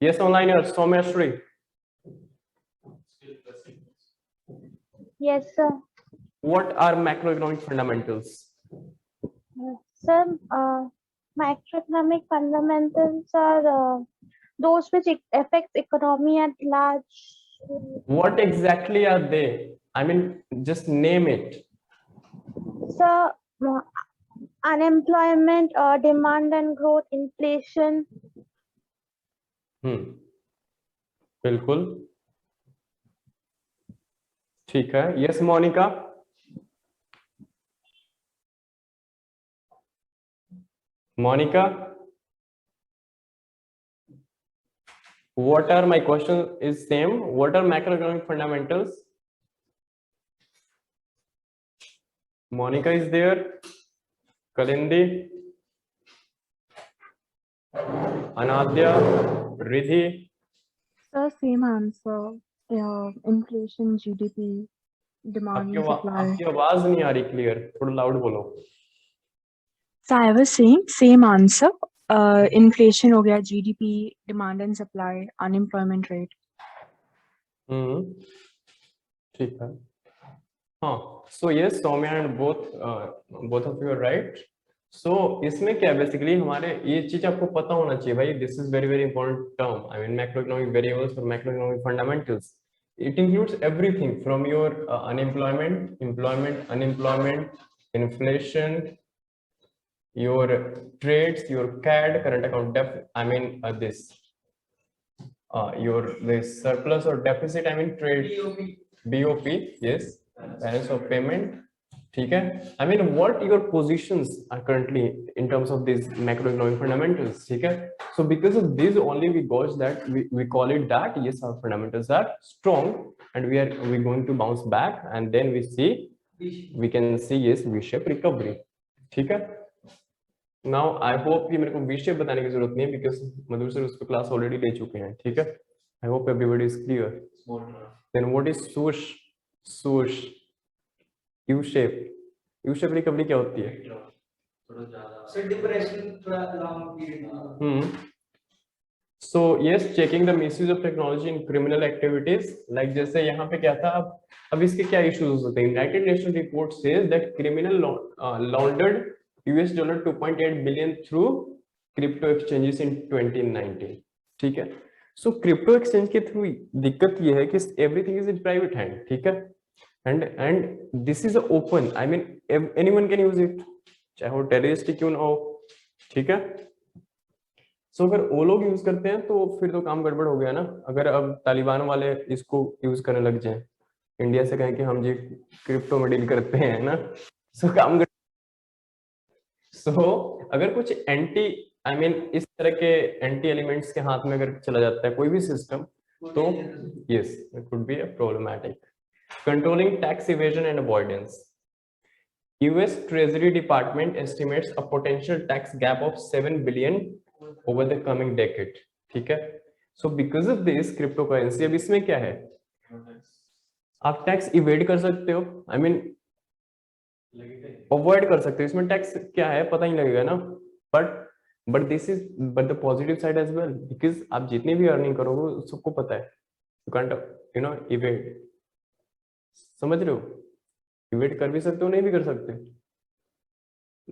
Yes, online or Soumya Shri? Yes, sir. What are macroeconomic fundamentals? Sir, macroeconomic fundamentals are those which affect economy at large. What exactly are they? I mean, just name it. Sir, unemployment, demand and growth, inflation. बिल्कुल ठीक है. Yes, Monica. Monica, what are my question is same. What are macroeconomic fundamentals? Monica is there. Kalindi, Anadya, Ridhi. Sir, same answer. Inflation, GDP, demand, supply. आपकी आवाज नहीं आ रही clear, थोड़ा loud बोलो. So I was saying same answer. Inflation हो गया, GDP, demand and supply, unemployment rate. ठीक है. हाँ. So yes, Soumya and both of you are right. So इसमें क्या है बेसिकली हमारे ये चीज आपको पता होना चाहिए भाई. This is very, very important term. I mean, macroeconomic variables or macroeconomic fundamentals. It includes everything from your unemployment, employment, unemployment, inflation, your trades, your CAD, current account deficit. I mean this surplus or deficit. I mean trade. BOP. Yes, balance of payment. ठीक है. I mean, what your positions are currently in terms of these macroeconomic fundamentals. ठीक है. So because of this only we gauge that we call it that yes, our fundamentals are strong and we're going to bounce back, and then we can see yes, V-shaped recovery. ठीक है. Now I hope कि मेरे को V-shape बताने की जरूरत नहीं है because मधुर सर उस पर क्लास ऑलरेडी ले चुके हैं. ठीक है. I hope everybody is clear. Then what is swoosh? U-shape. U-shape recovery क्या होती है? So depression थोड़ा long period. So yes, checking the misuse of technology in criminal activities. Like जैसे यहाँ पे क्या था, अब इसके क्या issues होते हैं? United Nations report says that criminal laundered $2.8 billion through crypto exchanges in 2019. ठीक है. So crypto exchange के through दिक्कत ये है कि everything is in private hand. ठीक है. And this is open. I mean, anyone can use it. चाहे वो टेररिस्ट क्यों ना हो. ठीक है. सो अगर वो लोग यूज करते हैं तो फिर तो काम गड़बड़ हो गया ना. अगर अब तालिबान वाले इसको यूज करने लग जाएं, इंडिया से कहें कि हम जी क्रिप्टो में डील करते हैं ना, सो काम गड़बड़. सो अगर कुछ एंटी आई मीन इस तरह के एंटी एलिमेंट्स के हाथ में अगर चला जाता है कोई भी सिस्टम, तो yes, it could be a problematic. Controlling tax evasion and avoidance. US Treasury Department estimates a potential tax gap of 7 billion over the coming decade. ठीक है? So because of this cryptocurrency, अब इसमें क्या है? आप tax evade कर सकते हो, आई मीन अवॉइड कर सकते हो, इसमें टैक्स क्या है पता ही लगेगा ना, but this is but the positive side as well, because आप जितनी भी अर्निंग करोगे सबको पता है, you can't you know evade, समझ रहे हो, इवेड कर भी सकते हो नहीं भी कर सकते.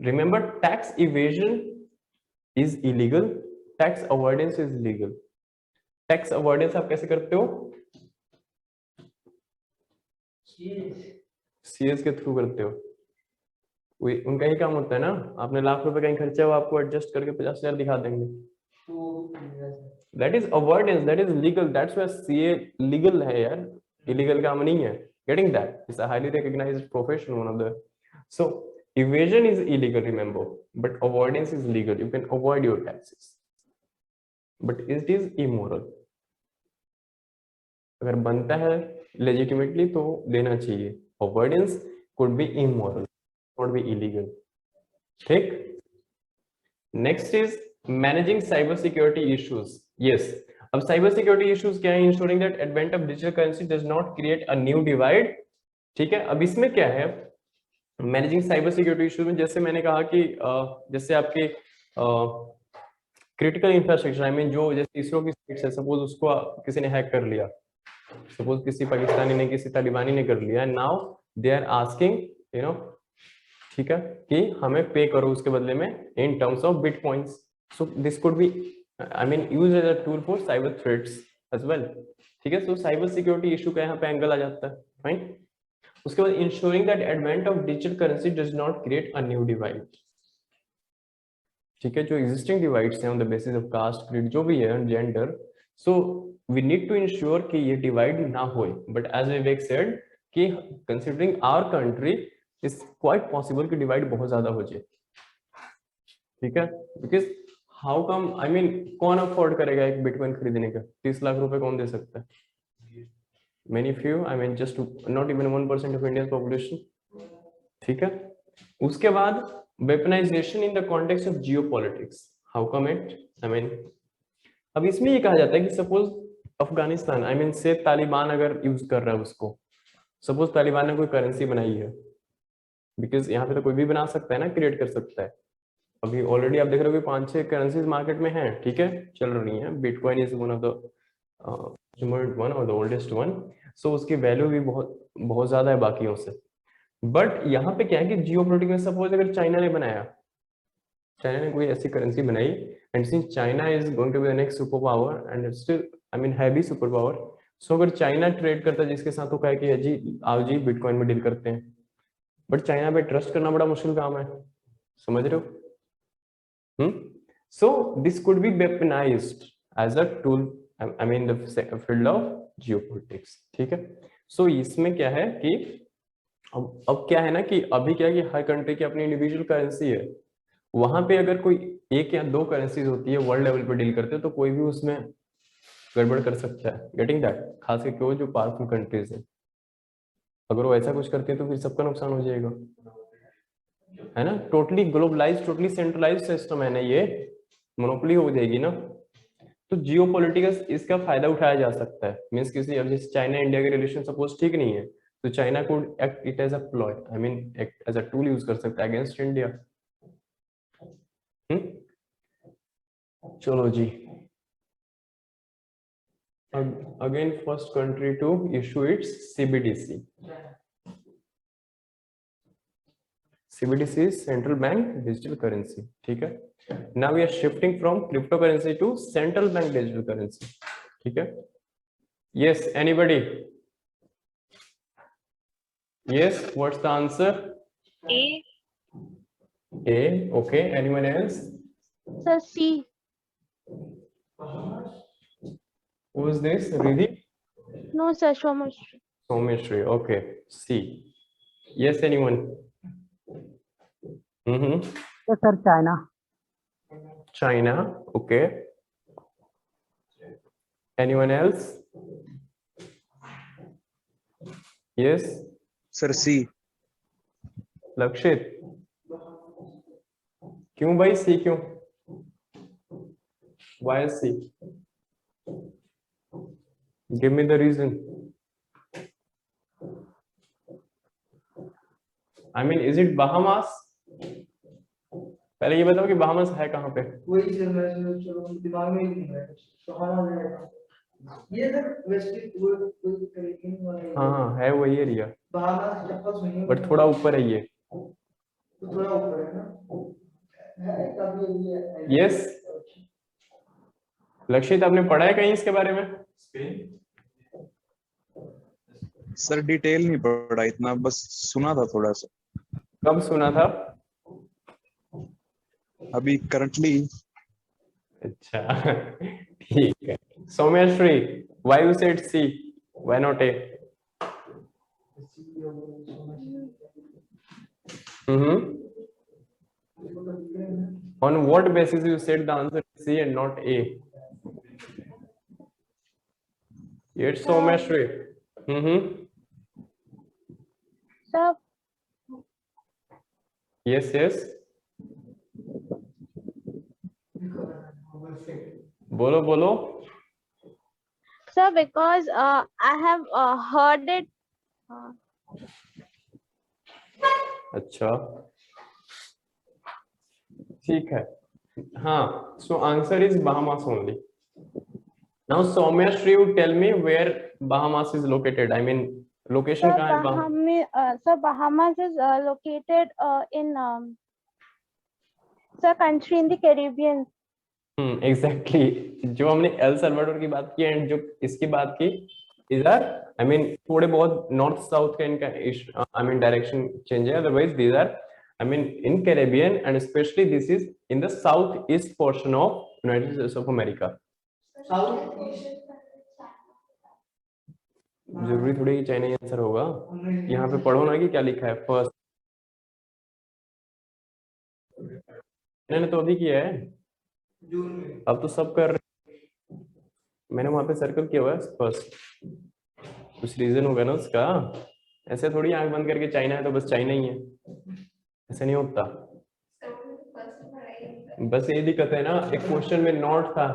Remember tax evasion is illegal, tax avoidance is legal. Tax avoidance आप कैसे करते हो? सीएस के थ्रू करते हो. उनका ही काम होता है ना, आपने लाख रुपए कहीं खर्चा हुआ आपको एडजस्ट करके 50,000 दिखा देंगे. That is avoidance, that is legal, that's why CA legal है यार, इलीगल काम नहीं है. Getting that? It's a highly recognized profession, one of the. So evasion is illegal, remember, but avoidance is legal. You can avoid your taxes, but it is immoral. अगर बनता है legitimately तो देना चाहिए. Avoidance could be immoral, not be illegal. ठीक? Next is managing cyber security issues. Yes. अब cyber security issues क्या है? Ensuring that advent of digital currency does not create a new divide. ठीक है? अब इसमें क्या है? मैनेजिंग साइबर सिक्योरिटी इश्यूज में जैसे मैंने कहा कि जैसे आपके क्रिटिकल इंफ्रास्ट्रक्चर, आई मीन जो जैसे इसरो की साइट है, सपोज उसको किसी ने हैक कर लिया, सपोज किसी पाकिस्तानी ने किसी तालिबानी ने कर लिया, now they are asking you know, ठीक है, कि हमें पे करो उसके बदले में in terms of bitcoins. So this could be I mean used as a tool for cyber threats as well. ठीक है, सो साइबर सिक्योरिटी इशू का यहाँ पे एंगल आ जाता है. फाइन. उसके बाद ensuring that advent of digital currency does not create a new divide. ठीक है, जो एग्जिस्टिंग डिवाइड्स हैं on the basis of caste, creed, जो भी है, gender, so we need to ensure कि ये डिवाइड ना होए. बट एज विवेक सेड कि considering our country is quite possible कि डिवाइड बहुत ज्यादा हो जाए. ठीक है, because how come, I mean कौन अफोर्ड करेगा एक बिटकॉइन खरीदने का? 30 लाख रुपए कौन दे सकता है? Many few, I mean just not even 1% of India's population. ठीक है. उसके बाद weaponization in the context of geopolitics. How come it? I mean, अब इसमें ये कहा जाता है कि सपोज अफगानिस्तान, I mean से तालिबान अगर यूज कर रहा है उसको, सपोज तालिबान ने कोई करेंसी बनाई है, बिकॉज यहाँ पे तो कोई भी बना सकता है ना, क्रिएट कर सकता है. अभी ऑलरेडी आप देख रहे हो 5-6 करेंसीज मार्केट में हैं. ठीक है, चल रही हैं. Bitcoin is one of the one और द ओल्डेस्ट वन. सो उसकी वैल्यू भी बहुत ज्यादा है बाकियों से. बट यहाँ पे क्या है कि जियोपॉलिटिक्स में सपोज अगर चाइना ने बनाया, चाइना ने कोई ऐसी करेंसी बनाई, and since China is going to be the next super power and still I mean heavy super power, so अगर चाइना ट्रेड करता है जिसके साथ, तो कहे कि जी आओ जी बिटकॉइन में डील करते हैं. बट चाइना पे ट्रस्ट करना बड़ा मुश्किल काम है, समझ रहे हो? So this could be weaponized as a tool, I mean the field of geopolitics. ठीक है. सो इसमें क्या है कि अब क्या है ना कि अभी क्या है कि हर कंट्री की अपनी इंडिविजुअल करेंसी है. वहां पे अगर कोई एक या दो करेंसीज होती है वर्ल्ड लेवल पे डील करते हैं, तो कोई भी उसमें गड़बड़ कर सकता है. Getting that? खास करके जो पावरफुल कंट्रीज है, अगर वो ऐसा कुछ करती है तो फिर सबका नुकसान हो जाएगा, है ना. Totally globalize, totally centralize system है ना, ये मोनोपोली हो जाएगी ना. तो जियोपॉलिटिक्स इसका फायदा उठाया जा सकता है. मींस किसी, अब जैसे चाइना इंडिया के रिलेशन सपोज ठीक नहीं है, तो चाइना को act it as a ploy, I mean act as a tool use कर सकता है अगेंस्ट इंडिया. चलो जी, again first country to issue its CBDC. CBDC is central bank digital currency. ठीक है. Now we are shifting from cryptocurrency to central bank digital currency. ठीक है. Yes, anybody? Yes, what's the answer? A. A. Okay. Anyone else? Sir, C. Who is this? Riddhi? No, sir, Shomashri. Someshri. Okay. C. Yes, anyone? Yes, sir, China. China. Okay. Anyone else? Yes. Sir, C. लक्षित, क्यों भाई सी क्यों? Why C? Give me the reason. I mean, is it Bahamas? पहले ये बताओ कि Bahamas है कहाँ पे? वही सर मैं चलो दिमाग में ही घूम रहा है तो हमारा रहेगा ये सर वेस्ट वो कैरेबियन वाला है। हाँ है वही एरिया, बहामास चप्पल सुनिए बट थोड़ा ऊपर है ये। तो थोड़ा ऊपर है ना है काफी ये यस, लक्षित आपने पढ़ा है कहीं इसके बारे में? स्पेन। सर डिटेल नहीं पढ़ा इतना, बस सुना था थोड़ा सा। कब सुना था? अभी करंटली। अच्छा ठीक है। Saumyashree, why you said C? Why not A? On what basis you said the answer is C and not A? It's Soumyashri. Sir, Yes, yes. बोलो बोलो। sir, because I have heard it. अच्छा ठीक है। हाँ, so answer is Bahamas only. Now Soumyashri, you tell me where Bahamas is located. I mean location Sir, कहाँ है Bahamas? Sir, Bahamas is located in sir country in the Caribbean. Exactly. जो हमने El Salvador की बात की and जो इसकी बात की, इधर आई मीन थोड़े बहुत नॉर्थ साउथ का इनका आई मीन डायरेक्शन चेंज है, otherwise these are I mean in Caribbean and specially this is in the south east portion of United States of America. South east जरूरी थोड़ी कि China answer होगा, यहाँ पे पढ़ो ना कि क्या लिखा है फर्स्ट। मैंने तो अभी किया है, जून में अब तो सब कर रहे, मैंने वहां पे सर्कल किया हुआ है फर्स्ट। कुछ रीजन होगा ना उसका, ऐसे थोड़ी आंख बंद करके चाइना है तो बस चाइना ही है, ऐसे नहीं होता। बस ये दिक्कत है ना, एक क्वेश्चन में नोट था,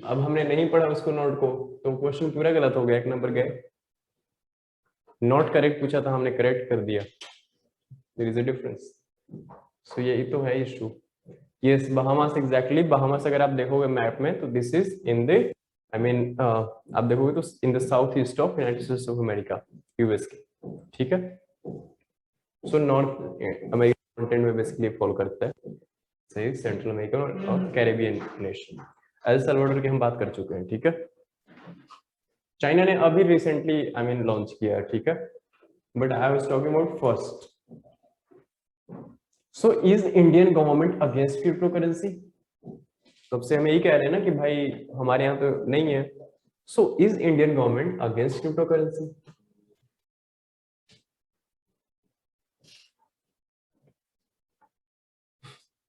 अब हमने नहीं पढ़ा उसको नोट को, तो क्वेश्चन पूरा गलत हो गया, एक नंबर गए। नॉट करेक्ट पूछा था, हमने करेक्ट कर दिया, देयर इज अ डिफरेंस। सो यही तो है issue. Yes, Bahamas exactly, Bahamas अगर आप देखोगे मैप में तो this is in the I mean आप देखोगे तो in the south east of United States of America, US के, ठीक है। सो नॉर्थ अमेरिका कॉन्टिनेंट में बेसिकली फॉलो करता है, सही, सेंट्रल अमेरिका और कैरेबियन नेशन। एल सल्वाडोर की हम बात कर चुके हैं, ठीक है। चाइना ने अभी रिसेंटली आई मीन लॉन्च किया है, ठीक है, but I was talking about first. So is Indian government against crypto currency? तब से हम यही कह रहे हैं ना कि भाई हमारे यहाँ तो नहीं है। So is Indian government against crypto currency?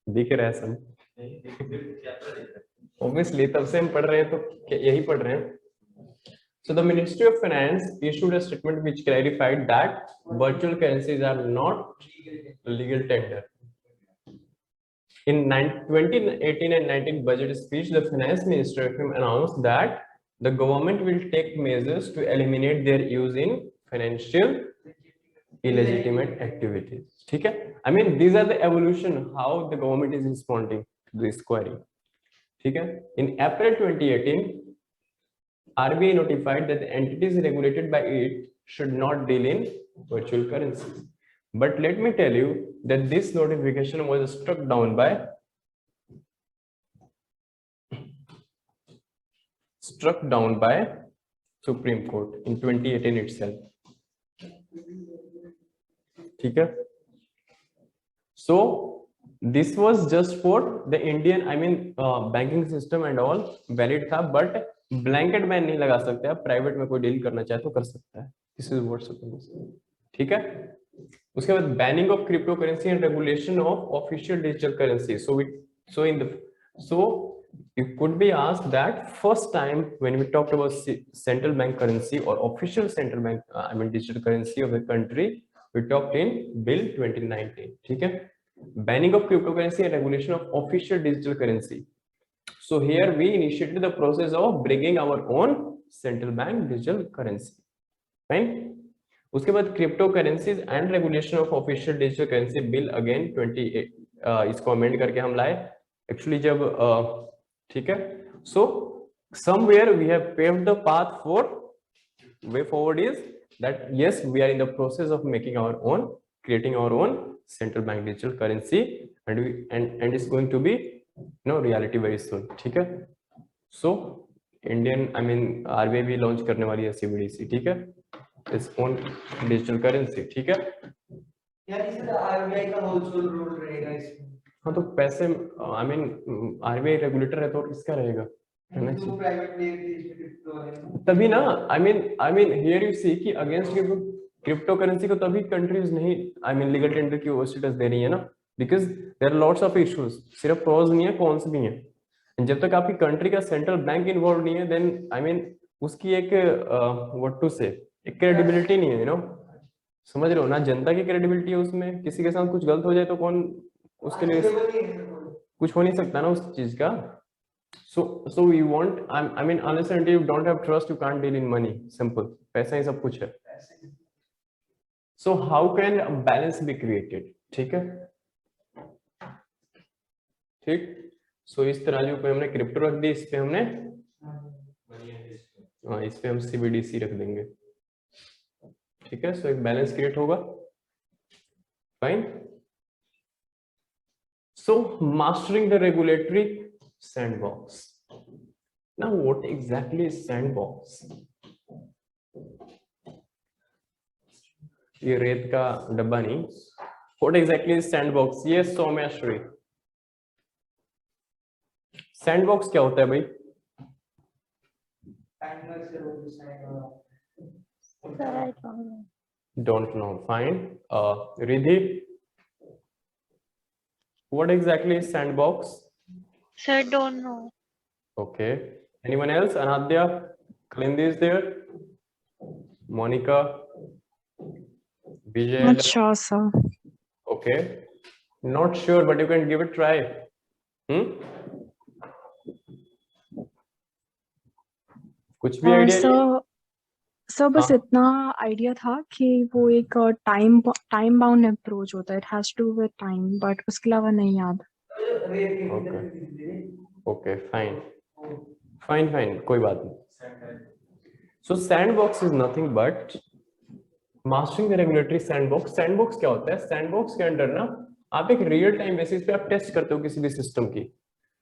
दिख रहा है सब ऑब्वियसली, तब से हम पढ़ रहे हैं तो यही पढ़ रहे हैं। So the Ministry of Finance issued a statement which clarified that virtual currencies are not legal tender. In 2018 and 19 budget speech, the Finance Minister announced that the government will take measures to eliminate their use in financial illegitimate activities. ठीक है? I mean, these are the evolution how the government is responding to this query. ठीक है? In April 2018. RBI notified that the entities regulated by it should not deal in virtual currencies. But let me tell you that this notification was struck down by Supreme Court in 2018 itself. ठीक है? So this was just for the Indian, I mean banking system and all valid था, but blanket ban नहीं लगा सकते आप, private में कोई deal करना चाहे तो कर सकता है। दिस इज व्हाट सपोज, ठीक है। उसके बाद banning of crypto currency and regulation of official digital currency. So So you could be asked that first time when we talked about central bank currency or official central bank digital currency of the country, we talked in bill 2019. ठीक है, banning of cryptocurrency and regulation of official digital currency. So here we initiated the process of bringing our own central bank digital currency. Fine. उसके बाद crypto currencies and regulation of official digital currency bill again 28 इसको amend करके हम लाए actually जब ठीक है. So somewhere we have paved the path for way forward is that yes we are in the process of making our own, creating our own central bank digital currency and it's going to be reality very soon. ठीक है. So Indian RBI भी launch करने वाली है CBDC. ठीक है, its own digital currency. ठीक है यार इसमें आरबीआई का होलसेल रोल रहेगा इसमें. हाँ, तो पैसे आरबीआई रेगुलेटर है तो किसका रहेगा, है जो प्राइवेट प्लेयर थे इसमें क्रिप्टो वाले तभी ना. हियर यू सी कि अगेंस्ट क्रिप्टो करेंसी को तभी कंट्रीज नहीं लीगल टेंडर की स्टेटस दे रही है ना, because there are lots of issues. सिर्फ प्रोज नहीं है, कॉन्स भी है. जब तक आपकी कंट्री का सेंट्रल बैंक इन्वॉल्व नहीं है देन उसकी एक व्हाट टू से एक क्रेडिबिलिटी नहीं है. समझ रहे हो ना, जनता की क्रेडिबिलिटी है उसमें. किसी के साथ कुछ गलत हो जाए तो कौन उसके लिए कुछ हो नहीं सकता ना उस चीज का. so you want unless until you don't have trust you can't deal in money. simple. पैसा ही सब कुछ है. so how can a balance be created? ठीक है, ठीक. so इस तरह जो पे हमने क्रिप्टो रख दी, इस पे हमने इस पे हम CBDC रख देंगे. ठीक है, सो एक बैलेंस क्रिएट होगा. Fine. So mastering the regulatory sandbox. Now what exactly is sandbox? ये रेत का डब्बा नहीं. What exactly is sandbox? ये सौम्याश्री, सैंडबॉक्स क्या होता है भाई? Don't know. Fine. Riddhi, what exactly is sandbox? Sir, don't know. Okay. Anyone else? Anadya, Kalindi is there. Monica, Vijay. Not sure, sir. Okay. Not sure, but you can give it a try. कुछ भी idea? Sir बस इतना idea था कि वो एक time bound approach होता है. It has to with time, but उसके अलावा नहीं याद. ओके फाइन फाइन फाइन, कोई बात नहीं. So sandbox is nothing but mastering the regulatory sandbox. Sandbox क्या होता है? सैंडबॉक्स के अंदर ना आप एक रियल टाइम बेसिस पे आप टेस्ट करते हो किसी भी सिस्टम की.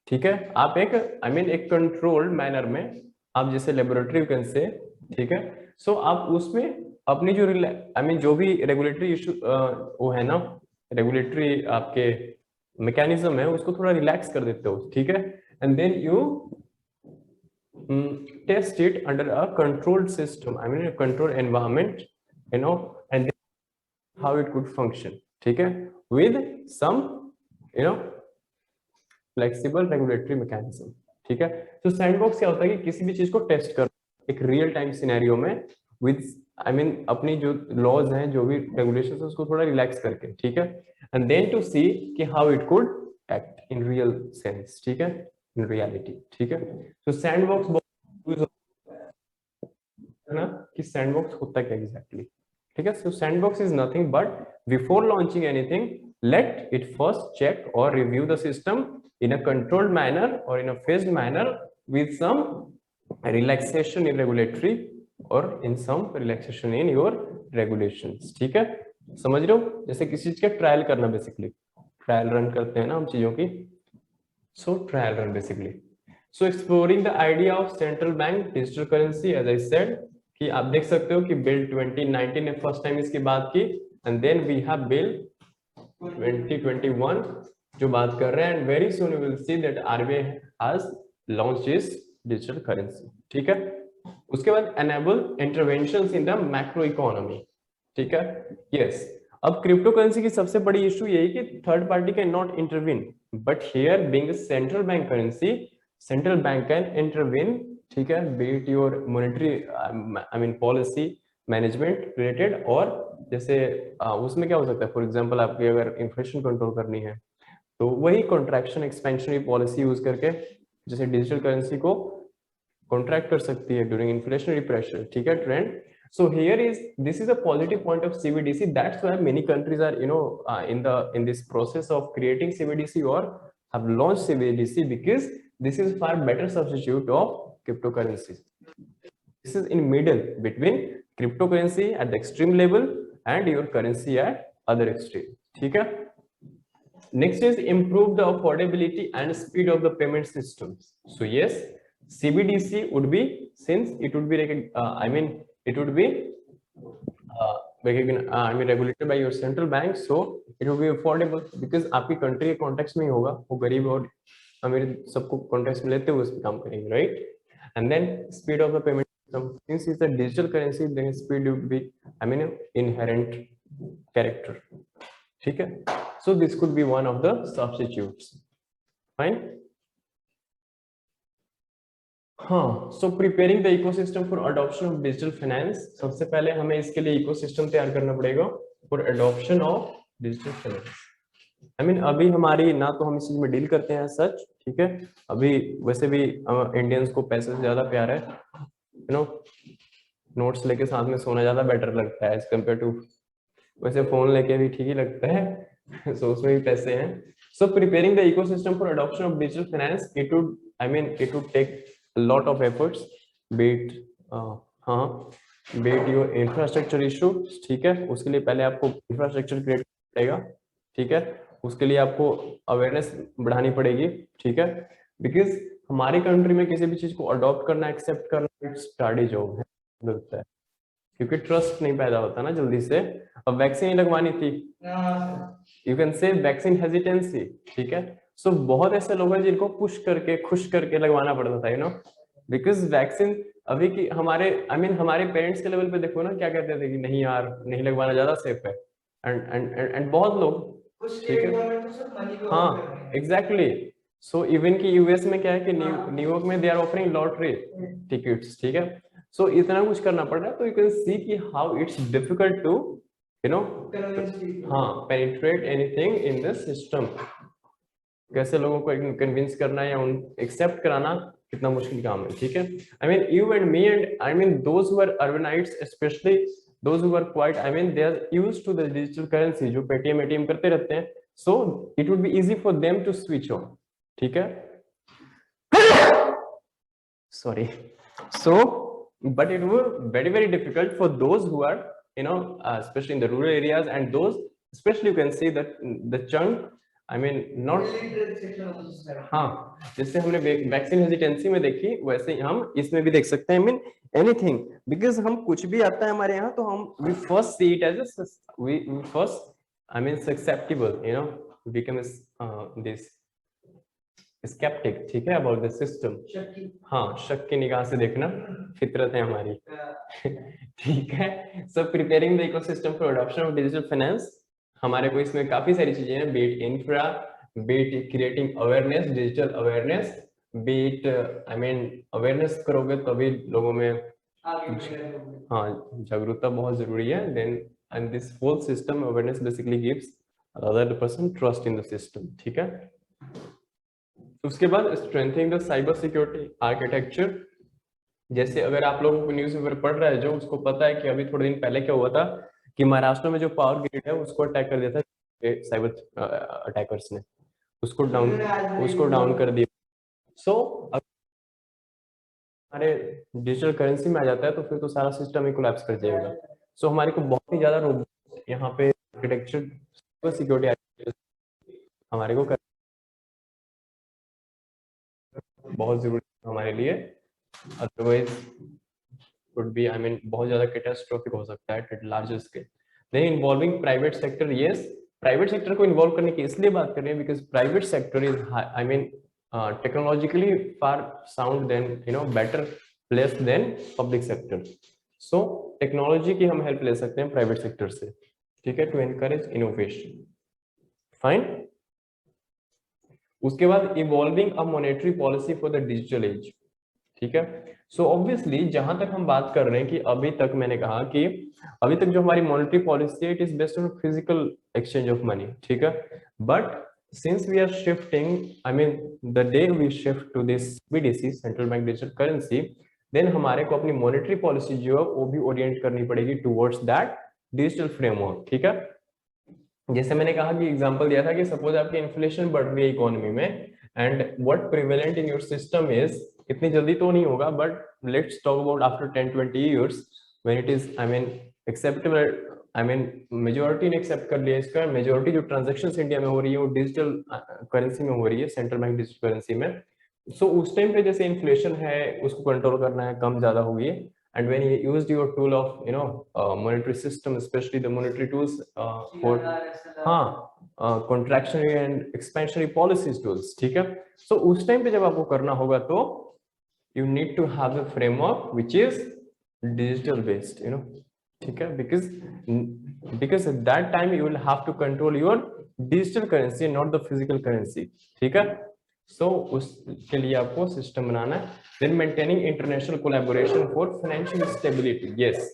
ठीक है, आप एक एक कंट्रोल्ड मैनर में आप जैसे लेबोरेटरी कैन से. ठीक है, सो आप उसमें अपनी जो जो भी रेगुलेटरी इशू वो है ना, रेगुलेटरी आपके मैकेनिज्म है, उसको थोड़ा रिलैक्स कर देते हो. ठीक है, and then you test it under a controlled system, controlled environment, and how it could function. ठीक है, with some flexible regulatory mechanism. ठीक है, तो सैंडबॉक्स क्या होता है कि किसी भी चीज को टेस्ट कर एक रियल टाइम सिनेरियो में विद अपनी जो लॉज हैं, जो भी रेगुलेशंस है, उसको थोड़ा रिलैक्स करके. ठीक है, एंड देन टू सी कि how it could act in real sense. ठीक है, इन रियलिटी. ठीक है, तो सैंडबॉक्स है ना कि सैंडबॉक्स होता है क्या एग्जैक्टली. ठीक है, so sandbox is nothing but before launching anything let it first check or review the system in a controlled manner or in a phased manner with some relaxation in regulatory or in some relaxation in your regulations. ठीक है, समझ रहे हो? जैसे किसी चीज का trial करना, बेसिकली ट्रायल रन करते हैं ना हम चीजों की. So trial run basically. So exploring the idea of central bank digital currency, as I said कि आप देख सकते हो कि बिल 2019 ने फर्स्ट टाइम इसकी बात की, and then we have bill 2021 जो बात कर रहे हैं, and very soon you will see that RBI has launched its digital currency. ठीक है, उसके बाद enable interventions in the macro economy. ठीक है, यस. अब क्रिप्टो करेंसी की सबसे बड़ी इशू यही कि third party can not intervene. but here being a central bank currency, central bank can intervene, ठीक है, be it your monetary I mean policy management related, और जैसे उसमें क्या हो सकता है, फॉर एग्जांपल आपकी अगर इन्फ्लेशन कंट्रोल करनी है तो वही कॉन्ट्रैक्शन एक्सपेंशनरी पॉलिसी यूज करके जैसे डिजिटल करेंसी को कॉन्ट्रैक्ट कर सकती है ड्यूरिंग इन्फ्लेशनरी प्रेशर, ठीक है, trend. So here is, this is a positive point of CBDC. That's why many countries are, you know, in this process of creating CBDC or have launched CBDC, because this is far better substitute of cryptocurrencies. This is in middle between cryptocurrency at the extreme level and your currency at other extreme. ठीक है. Next is improve the affordability and speed of the payment systems. So yes, CBDC would be, since it would be it would be regulated by your central bank, so it will be affordable, because आपकी country के context में ही होगा, वो गरीब और अमीर सबको context में लेते हुए उस पर काम करेंगे, right. And then speed of the payment system, since is a digital currency, then speed would be inherent character, ठीक है. So this could be one of the substitutes. Fine. हाँ, so preparing the ecosystem for adoption of digital finance. सबसे पहले हमें इसके लिए ecosystem तैयार करना पड़ेगा for adoption of digital finance. अभी हमारी ना तो हम इस चीज में डील करते हैं सच, ठीक है. अभी वैसे भी इंडियंस को पैसे से ज्यादा प्यार है, यू नो, नोट्स लेके साथ में सोना ज्यादा बेटर लगता है एज कम्पेयर टू, वैसे फोन लेके भी ठीक ही लगता है. सो उसमें भी पैसे हैं. So preparing the ecosystem for adoption of digital finance, it would take a lot of efforts, be it your infrastructure issue, ठीक है. उसके लिए पहले आपको इंफ्रास्ट्रक्चर क्रिएट पड़ेगा, ठीक है. उसके लिए आपको अवेयरनेस बढ़ानी पड़ेगी, ठीक है. बिकॉज हमारी कंट्री में किसी भी चीज को अडॉप्ट करना, एक्सेप्ट करना, इट्स स्टडी जॉब है, लगता है, क्योंकि ट्रस्ट नहीं पैदा होता ना जल्दी से. अब वैक्सीन लगवानी थी, यू कैन से वैक्सीन हेजिटेंसी, ठीक है. सो बहुत ऐसे लोग हैं जिनको पुश करके, खुश करके लगवाना पड़ता था, यू नो, बिकॉज वैक्सीन अभी की हमारे हमारे पेरेंट्स के लेवल पे देखो ना, क्या कहते थे कि नहीं यार, नहीं लगवाना, ज्यादा सेफ है. एंड बहुत लोग, ठीक है, हाँ एग्जैक्टली. सो इवन की यूएस में क्या है कि न्यूयॉर्क में they are offering lottery tickets, ठीक है. सो इतना कुछ करना पड़ रहा है. तो यू कैन सी कि how it's difficult to, you know, हाँ, penetrate anything in the system. कैसे लोगों को कन्विंस करना या उन एक्सेप्ट कराना कितना मुश्किल काम है, ठीक है. You and me and those who are urbanites, specially those who are quite, they are used to the digital currency, जो पेटीएम एटीएम करते रहते हैं. So it would be easy for them to switch on, ठीक है. Sorry. So but it would very very difficult for those who are, you know, especially in the rural areas, and those especially you can see that the chunk, not, हाँ, जैसे हमने vaccine hesitancy में देखी, वैसे हम इसमें भी देख सकते हैं. एनीथिंग, बिकॉज हम कुछ भी आता है हमारे यहाँ तो हम we first see it as a we first susceptible, you know, become this skeptic, ठीक है, about the system. हाँ, शक की निगाह से देखना फितरत है हमारी. ठीक है. So preparing the ecosystem for adoption of digital finance, हमारे को इसमें काफी सारी चीजें हैं. Be it infra, be it creating awareness, digital awareness, be it awareness करोगे तभी लोगों में, हाँ, जागरूकता बहुत जरूरी है. Then and this whole system awareness basically gives other person trust in the system, ठीक है. उसके बाद strengthening the cyber security architecture. जैसे अगर आप लोगों को न्यूज़ पेपर पढ़ रहा है, जो उसको पता है कि अभी थोड़े दिन पहले क्या हुआ था कि महाराष्ट्र में जो पावर ग्रिड है उसको अटैक कर दिया था साइबर अटैकर्स ने, उसको डाउन कर दिया. सो हमारे डिजिटल करेंसी में आ जाता है तो फिर तो सारा सिस्टम ही कोलैप्स कर जाएगा. सो हमारे को बहुत ही ज्यादा रोबस्ट यहाँ पे आर्किटेक्चर, साइबर सिक्योरिटी हमारे को बहुत जरूरी है हमारे लिए. अदरवाइज would be बहुत ज्यादा कैटास्ट्रोफिक हो सकता है at larger scale. Then involving private sector. Yes, private sector को इन्वॉल्व करने की इसलिए बात कर रहे हैं because private sector is technologically far sound then, you know, better place than public sector. So technology की हम हेल्प ले सकते हैं प्राइवेट सेक्टर से, ठीक है, टू एनकरेज इनोवेशन. फाइन. उसके बाद evolving a monetary policy for the digital age, ठीक है। सो ऑब्वियसली जहां तक हम बात कर रहे हैं कि अभी तक मैंने कहा कि अभी तक जो हमारी मॉनेटरी पॉलिसी है it is based on physical exchange of money, ठीक है। But since we are shifting, I mean the day we shift to this BDC, central bank digital currency, then हमारे को अपनी मॉनेटरी पॉलिसी जो है वो भी ओरिएंट करनी पड़ेगी टुवर्ड्स दैट डिजिटल फ्रेमवर्क, ठीक है। जैसे मैंने कहा कि एग्जांपल दिया था कि सपोज आपकी इन्फ्लेशन बढ़ रही है इकोनॉमी में and what prevalent in your system is, इतनी जल्दी तो नहीं होगा but let's talk about after 10-20 years when it is I mean acceptable, I mean majority ने एक्सेप्ट कर लिया इसका, मेजॉरिटी जो ट्रांजैक्शंस इंडिया में हो रही है वो डिजिटल करेंसी में हो रही है, सेंट्रल बैंक डिजिटल करेंसी में। सो उस टाइम पे जैसे इन्फ्लेशन है उसको कंट्रोल करना है, कम ज्यादा हो गई है, and when you used your tool of monetary system, especially the monetary tools for contractionary and expansionary policies tools, ठीक है। so उस टाइम पे जब आपको करना होगा तो you need to have a framework which is digital based, ठीक है, because at that time you will have to control your digital currency, not the physical currency, ठीक है। सो उसके लिए आपको सिस्टम बनाना है। Then maintaining international collaboration for financial stability, yes.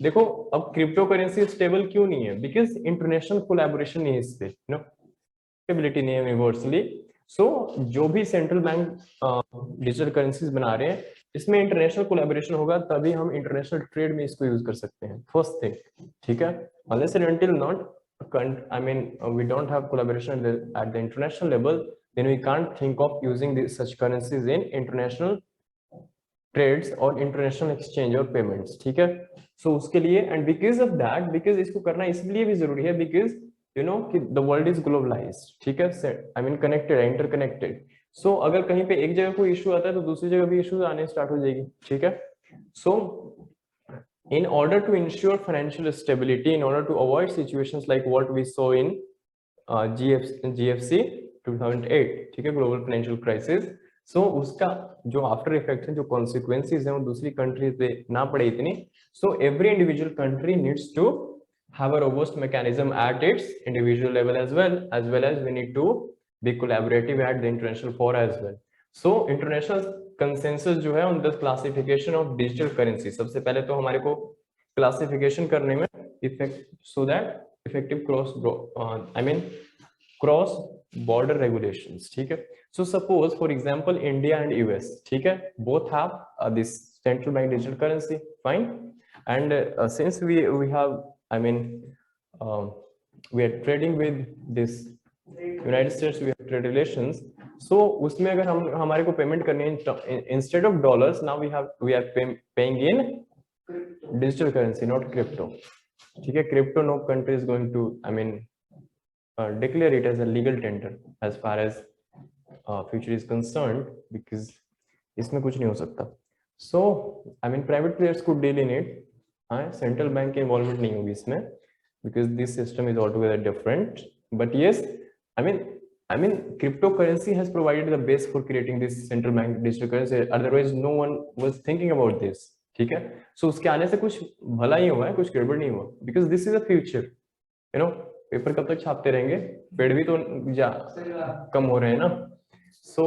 देखो अब क्रिप्टो करेंसी स्टेबल क्यों नहीं है, बिकॉज इंटरनेशनल कोलैबोरेशन नहीं है इस पे, स्टेबिलिटी नहीं है यूनिवर्सली। सो जो भी सेंट्रल बैंक डिजिटल करेंसीज बना रहे हैं इसमें इंटरनेशनल कोलैबोरेशन होगा तभी हम इंटरनेशनल ट्रेड में इसको यूज कर सकते हैं, फर्स्ट थिंग, ठीक है। Unless and until not I mean we don't have collaboration at the international level, then we can't think of using such currencies in international trades or international exchange or payments, ठीक है। so उसके लिए and because of that, because इसको करना इसलिए भी जरूरी है because कि the world is globalized, ठीक है, I mean connected, interconnected। so अगर कहीं पे एक जगह कोई इशू आता है तो दूसरी जगह भी इशू आने स्टार्ट हो जाएगी, ठीक है। so in order to ensure financial stability, in order to avoid situations like what we saw in GFC 2008, ठीक है, ग्लोबल फाइनेंशियल क्राइसिस। सो उसका जो आफ्टर इफेक्ट है, जो कॉन्सिक्वेंसेस हैं वो दूसरी कंट्रीज पे ना पड़े इतनी। So every individual country needs to have a robust mechanism at its individual level as well as we need to be collaborative at the international fora as well। So international consensus जो है on the classification of digital currency, सबसे पहले तो हमारे को classification करने में effect so that effective cross border regulations, ठीक है। So suppose for example India and US, ठीक है, both have this central bank digital currency, fine, and since we have I mean we are trading with this United States, we have trade relations. सो उसमें अगर हम हमारे को payment करनी है instead of dollars, now we are paying in digital currency, not crypto, ठीक है। Crypto no country is going to I mean declare it as a legal tender as far as future is concerned, because इसमें कुछ नहीं हो सकता। So I mean private players could deal in it, हाँ, central bank की involvement नहीं होगी इसमें because this system is altogether different. But yes, I mean cryptocurrency has provided the base for creating this central bank digital currency, otherwise no one was thinking about this, ठीक है। so उसके आने से कुछ भला ही हुआ है, कुछ गड़बड़ नहीं हुआ, because this is a future, paper कब तक छापते रहेंगे, पेड़ भी तो कम हो रहे हैं ना। so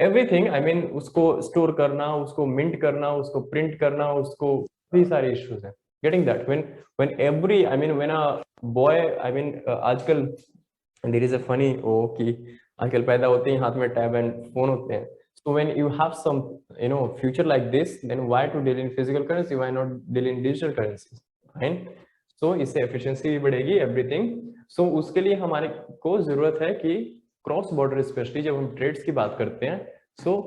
everything, I mean उसको स्टोर करना, उसको मिंट करना, उसको प्रिंट करना, उसको भी सारे इश्यूज हैं getting that when every I mean when a boy I mean आजकल there is a funny कि आजकल पैदा होते ही हाथ में टैब एंड फोन होते हैं। so when you have some future like this, then why to deal in physical currency, why not deal in digital currency, right? so इससे एफिशिएंसी भी बढ़ेगी, एवरीथिंग। so उसके लिए हमारे को जरूरत है कि क्रॉस बॉर्डर, स्पेशली जब हम ट्रेड्स की बात करते हैं, so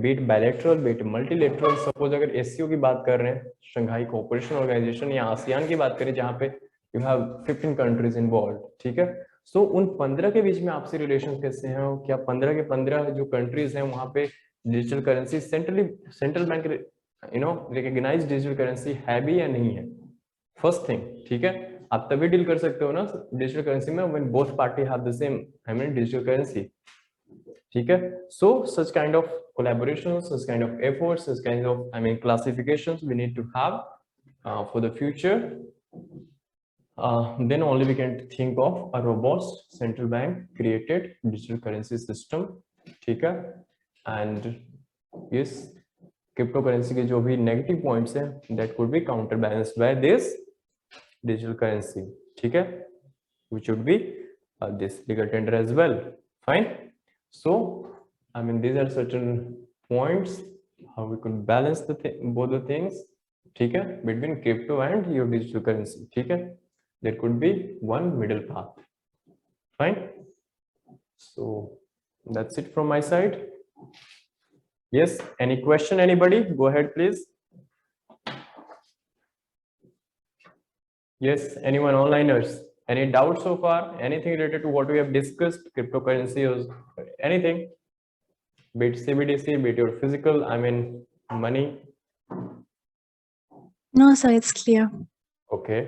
be it bilateral, be it multilateral, suppose अगर एससीओ की बात कर रहे हैं, शंघाई कोऑपरेशन ऑर्गेनाइजेशन, या आसियान की बात करें जहाँ पे यू हैव 15 कंट्रीज इन्वॉल्व, ठीक है। सो उन 15 के बीच में आपसे रिलेशन कैसे हैं, क्या 15 के 15 जो कंट्रीज हैं वहां पे digital currency central bank recognised digital currency है भी या नहीं है, फर्स्ट थिंग, ठीक है। आप तभी डील कर सकते हो ना डिजिटल करेंसी में when both party have the same I mean digital currency, ठीक है। So such kind of collaboration, such kind of efforts, such kind of I mean classifications we need to have for the future then only we can think of a robust central bank created digital currency system. ठीक है, and yes, cryptocurrency के जो भी negative points हैं that could be counterbalanced by this digital currency. ठीक है, which would be this legal tender as well. Fine. So I mean these are certain points how we could balance the both the things. ठीक है, between crypto and your digital currency. ठीक है, there could be one middle path. Fine. So that's it from my side. Yes, any question, anybody? Go ahead, please. Yes, anyone, onliners? Any doubts so far? Anything related to what we have discussed, cryptocurrency or anything? Be it CBDC, be it your physical, I mean, money. No, sir, it's clear. Okay.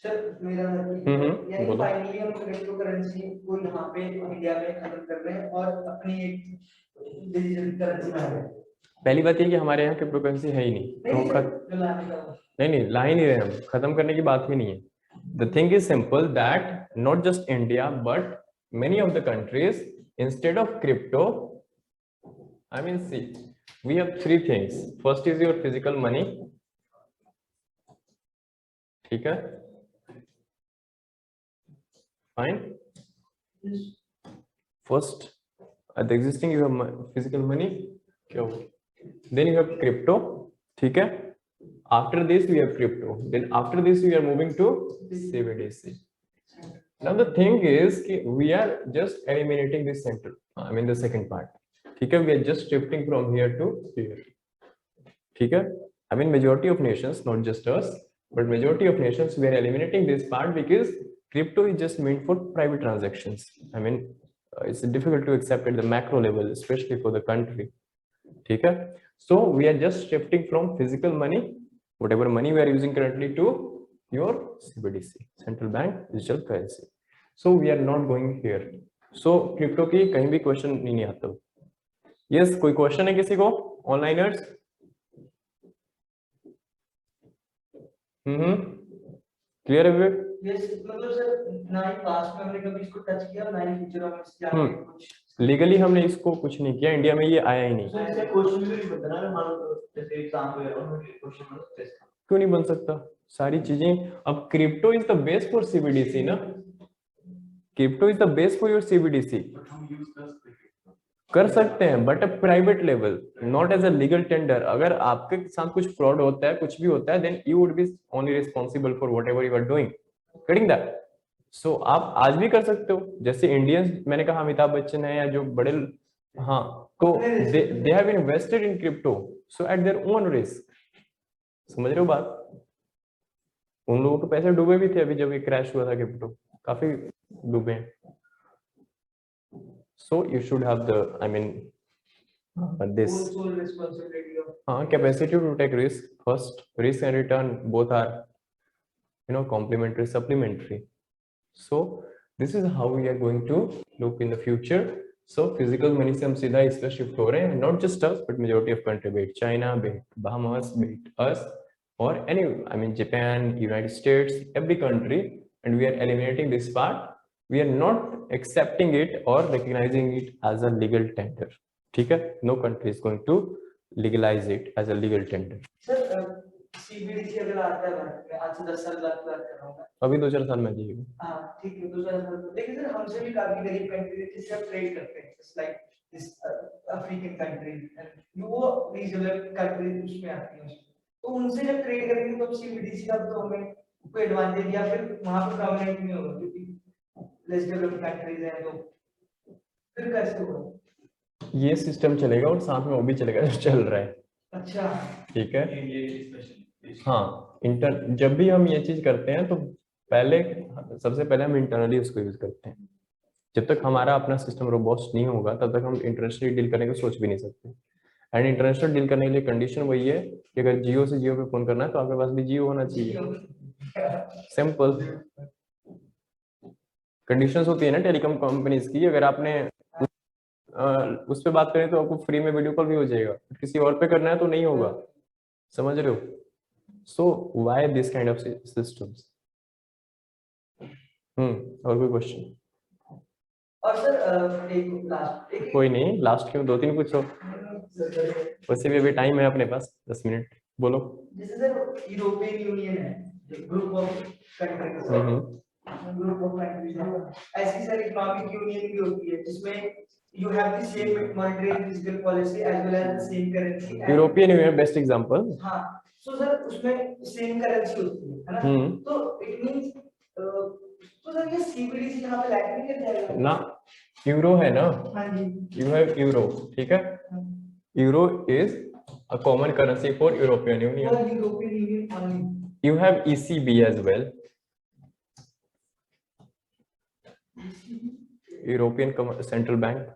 Sir मेरा यानी बोलो। Finally हम crypto currency को यहाँ पे India में खत्म कर रहे हैं और अपनी एक डिजिटल करेंसी बना रहे हैं। पहली बात ये कि हमारे यहाँ क्रिप्टो करेंसी है ही नहीं, नहीं तो सर, जो लाने का नहीं ला ही नहीं रहे हम, खत्म करने की बात ही नहीं है. The thing is simple that not just India but many of the countries instead of crypto, I mean see, we have three things. First is your physical money. ठीक है, fine. First, the existing you have physical money. क्या हो? Then you have crypto. ठीक है. After this we have crypto. Then after this we are moving to CBDC. Now the thing is we are just eliminating this center. I mean the second part. ठीक है, we are just shifting from here to here. ठीक है. I mean majority of nations, not just us, but majority of nations we are eliminating this part because crypto is just meant for private transactions. I mean it's difficult to accept at the macro level, especially for the country. ठीक है. So we are just shifting from physical money, whatever money we are using currently, to your CBDC, central bank digital currency. So we are not going here. So crypto की कहीं भी question नहीं आता. Yes, कोई question है किसी को? Onliners? Clear है विवेक? यस, मतलब सर ना ही पास्ट में हमने कभी इसको टच किया ना ही फ्यूचर में इससे जाके कुछ लीगली हमने इसको कुछ नहीं किया, इंडिया में ये आया ही नहीं. सर ऐसे क्वेश्चन भी बताना ना, मान लो जैसे एग्जाम वगैरह उनमें क्वेश्चन बन सकते हैं. क्यों नहीं बन सकता? सारी चीजें, अब crypto is the base for CBDC ना, crypto is the base for your CBDC. हम यूज कर सकते हैं but a private level, not as a legal tender. अगर आपके साथ कुछ फ्रॉड होता है, कुछ भी होता है, then you would be only responsible for whatever you are doing, getting that. So आप आज भी कर सकते हो, जैसे इंडियंस, मैंने कहा अमिताभ बच्चन है या जो बड़े, हाँ, तो they have invested in crypto so eight their own risk. समझ रहे हो बात? उन लोगों के पैसे डूबे भी थे अभी जब ये क्रैश हुआ था, क्रिप्टो काफी डूबे हैं. So you should have the, I mean, this full responsibility of capacity to take risk. First, risk and return both are, complementary, supplementary. So this is how we are going to look in the future. So physical money से हम सीधा इस पर shift हो रहे हैं. Not just us, but majority of country, be it China, be it Bahamas, be it us, or any, I mean Japan, United States, every country, and we are eliminating this part. We are not accepting it or recognizing it as a legal tender. ठीक है? No country is going to legalize it as a legal tender. Sir CBDC अगर आता है भारत में, आज से 10 साल बाद बात कर रहा हूँ मैं. अभी 2-4 साल में दिएगा. हाँ ठीक है, 2 साल बाद. लेकिन सर हमसे भी काफी गरीब कंट्री है जिससे हम ट्रेड करते हैं, just like this African country, and वो रीजनल कंट्री उसमें आती है. तो उनसे जब ट्रेड करेंगे तो सीबीडीसी का तो हमें कोई एडवांटेज या फिर वहां पे परमानेंट नहीं होगा क्योंकि लेस डेवलप्ड कंट्रीज हैं, तो फिर कैसे होगा? ये सिस्टम चलेगा और साथ में वो भी चलेगा जो चल रहा है. अच्छा, ठीक है. ये स्पेशल. हाँ, जब भी हम ये चीज करते हैं तो पहले, सबसे पहले हम इंटरनली उसको यूज करते हैं. जब तक हमारा अपना सिस्टम रोबस्ट नहीं होगा तब तक हम इंटरनेशनली डील करने को सोच भी नहीं सकते. एंड इंटरनेशनल डील करने के लिए कंडीशन वही है कि अगर जियो से जियो पे फोन करना है तो आपके पास भी जियो होना चाहिए. सिंपल कंडीशंस होती है ना टेलीकॉम कंपनीज की. अगर आपने उस पे बात करें तो आपको फ्री में वीडियो कॉल भी हो जाएगा, किसी और पे करना है तो नहीं होगा. समझ रहे हो? So why this kind of systems? और कोई क्वेश्चन? और सर एक लास्ट कोई नहीं, लास्ट के 2-3 पूछो, वैसे भी अभी टाइम है अपने पास 10 मिनट, बोलो। जैसे सर यूरोपियन यूनियन है, group of countries, group of countries है, ऐसी सर इकोनॉमिक यूनियन भी होती है जिसमें you have the same monetary and fiscal policy as well as the same currency. European union best example. हाँ, so सर उसमें same currency होती है ना, तो इट मींस तो सर ये सीबीडीसी यहाँ पे लैग नहीं कर जाएगा ना? यूरो है ना? हाँ जी, यू हैव यूरो, ठीक है, euro is a common currency for European union, for European Union only. you have ECB as well, European Central Bank.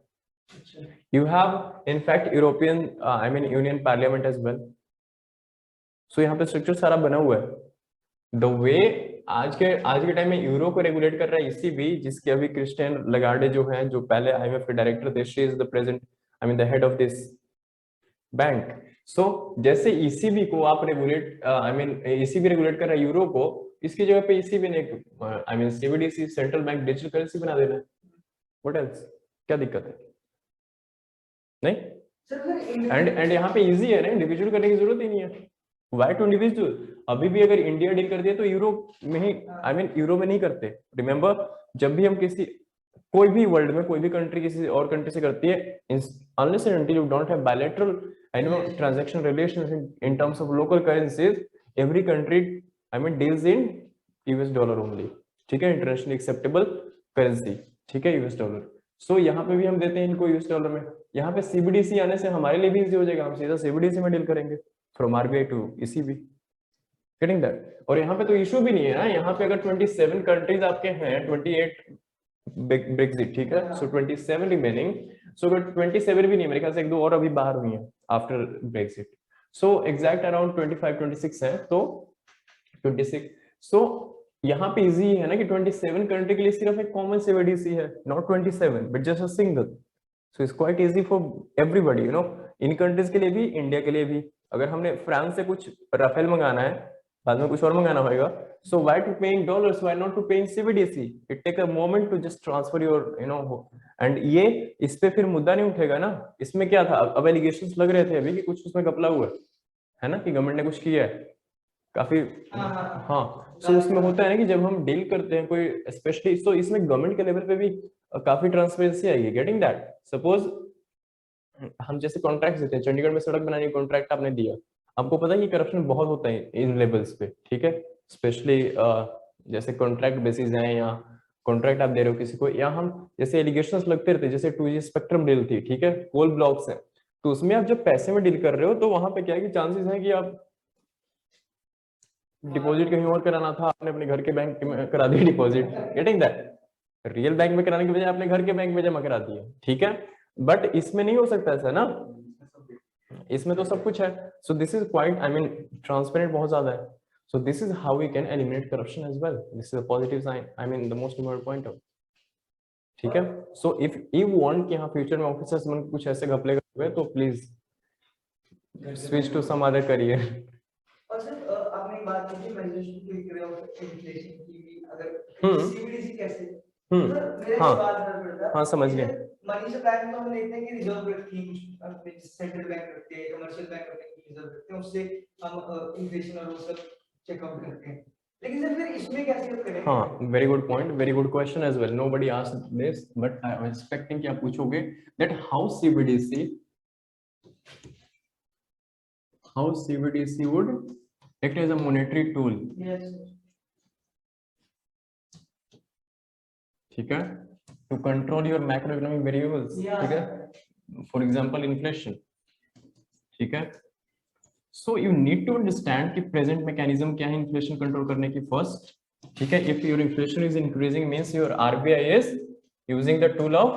You have in fact European I mean Union Parliament as well. So यहाँ पे structure सारा बना हुआ है। The way आज के time में euro को रेगुलेट कर रहा है ECB, जिसके अभी क्रिस्टियन लगार्डे जो हैं, जो पहले IMF के डायरेक्टर थे, she is the present I mean the head of this bank. So जैसे ECB को आप regulate I mean ECB regulate कर रहा है यूरो को, इसकी जगह पे ECB ने I mean CBDC central bank digital currency बना देना है। What else? क्या दिक्कत है? नहीं? एंड यहाँ पे इजी है ना, इंडिविजुअल करने की जरूरत ही नहीं है। Why to individual? अभी भी अगर इंडिया डील कर दिया तो यूरो में ही I mean यूरो में नहीं करते। रिमेम्बर, जब भी हम किसी कोई भी वर्ल्ड में कोई भी कंट्री किसी और कंट्री से करती है, unless and until you don't have bilateral I know transaction relations in terms of local currencies, every country I mean deals in US dollar only, ठीक है, इंटरनेशनली एक्सेप्टेबल करेंसी, ठीक है, US डॉलर। सो यहाँ पे भी हम देते हैं इनको US डॉलर में। यहाँ पे CBDC आने से हमारे लिए भी इजी हो जाएगा, हम सीधा CBDC में डील करेंगे from RBI to ECB, getting that. और यहाँ पे तो इशू भी नहीं है ना, यहाँ पे अगर 27 कंट्रीज आपके हैं, 28 ब्रेक्सिट, ठीक है, सो 27 रिमेनिंग, सो अगर 27 भी नहीं, मेरे ख्याल से 1-2 और अभी बाहर हुई हैं after Brexit, so exact around 25-26 है, तो 26। सो यहाँ पे इजी है ना कि 27 कंट्री के लिए सिर्फ एक कॉमन CBDC है, not 27 but just a single. So it's quite easy for everybody, you know, in countries के लिए भी, इंडिया के लिए भी। अगर हमने फ्रांस से कुछ राफेल मंगाना है, बाद में कुछ और मंगाना होगा, सो why to pay in dollars, why not to pay in CBDC? It take a moment to just transfer your you know, and ये इस पे फिर मुद्दा नहीं उठेगा ना। इसमें क्या था, अब एलिगेशंस लग रहे थे अभी कि कुछ उसमें घपला हुआ है ना, कि गवर्नमेंट ने कुछ किया है काफी। हाँ, सो उसमें होता है ना कि जब हम डील करते हैं कोई स्पेशली, तो इसमें गवर्नमेंट के लेवल पे भी काफी ट्रांसपेरेंसी आएगी, गेटिंग दैट। सपोज हम जैसे कॉन्ट्रैक्ट देते हैं, चंडीगढ़ में सड़क बनाने की कॉन्ट्रैक्ट आपने दिया, आपको पता है कि करप्शन बहुत होता है इन लेवल्स पे, ठीक है, स्पेशली जैसे कॉन्ट्रैक्ट बेसिस हैं या कॉन्ट्रैक्ट आप दे रहे हो किसी को, या हम जैसे एलिगेशंस लगते रहते, जैसे 2G स्पेक्ट्रम डील थी, ठीक है, कोल ब्लॉक्स हैं, तो उसमें आप जब पैसे में डील कर रहे हो तो वहां पे क्या है कि चांसेस है कि आप डिपॉजिट कहीं और कराना था, आपने अपने घर के बैंक में करा दिया deposit, getting that, real bank में कराने की बजाय आपने घर के बैंक में जमा करा दिया, ठीक है। बट इसमें नहीं हो सकता ऐसा ना, इसमें तो सब कुछ है। So this is quite I mean transparent बहुत ज्यादा है। So this is how we can eliminate corruption as well, this is a positive sign, I mean the most important point of, ठीक है। सो इफ यू वांट कि हाँ future में officers में कुछ ऐसे घपले हुए तो please switch to some other career. और सर आपने एक बात की measures to quick of inflation की भी, अगर CBDC कैसे, मेरे हाँ बात पड़ता, हाँ समझ गए। मनी सप्लाई में तो हम देखते हैं कि रिजर्व रखती है कुछ अपने, सेंट्रल बैंक रखते हैं, कमर्शियल बैंक अपने रिजर्व रखते हैं, उससे हम इन्फ्लेशन और वो सब चेकआउट करते हैं, लेकिन सर फिर इसमें कैसे करेंगे? हाँ, very good point, very good question as well, nobody asked this but I am expecting कि आप पूछोगे that how CBDC would act as a monetary tool, Yes. ठीक है, to control your macroeconomic variables, ठीक है, for example inflation, ठीक है। So you need to understand कि present mechanism क्या है inflation control करने की first, ठीक है। If your inflation is increasing means your RBI is using the tool of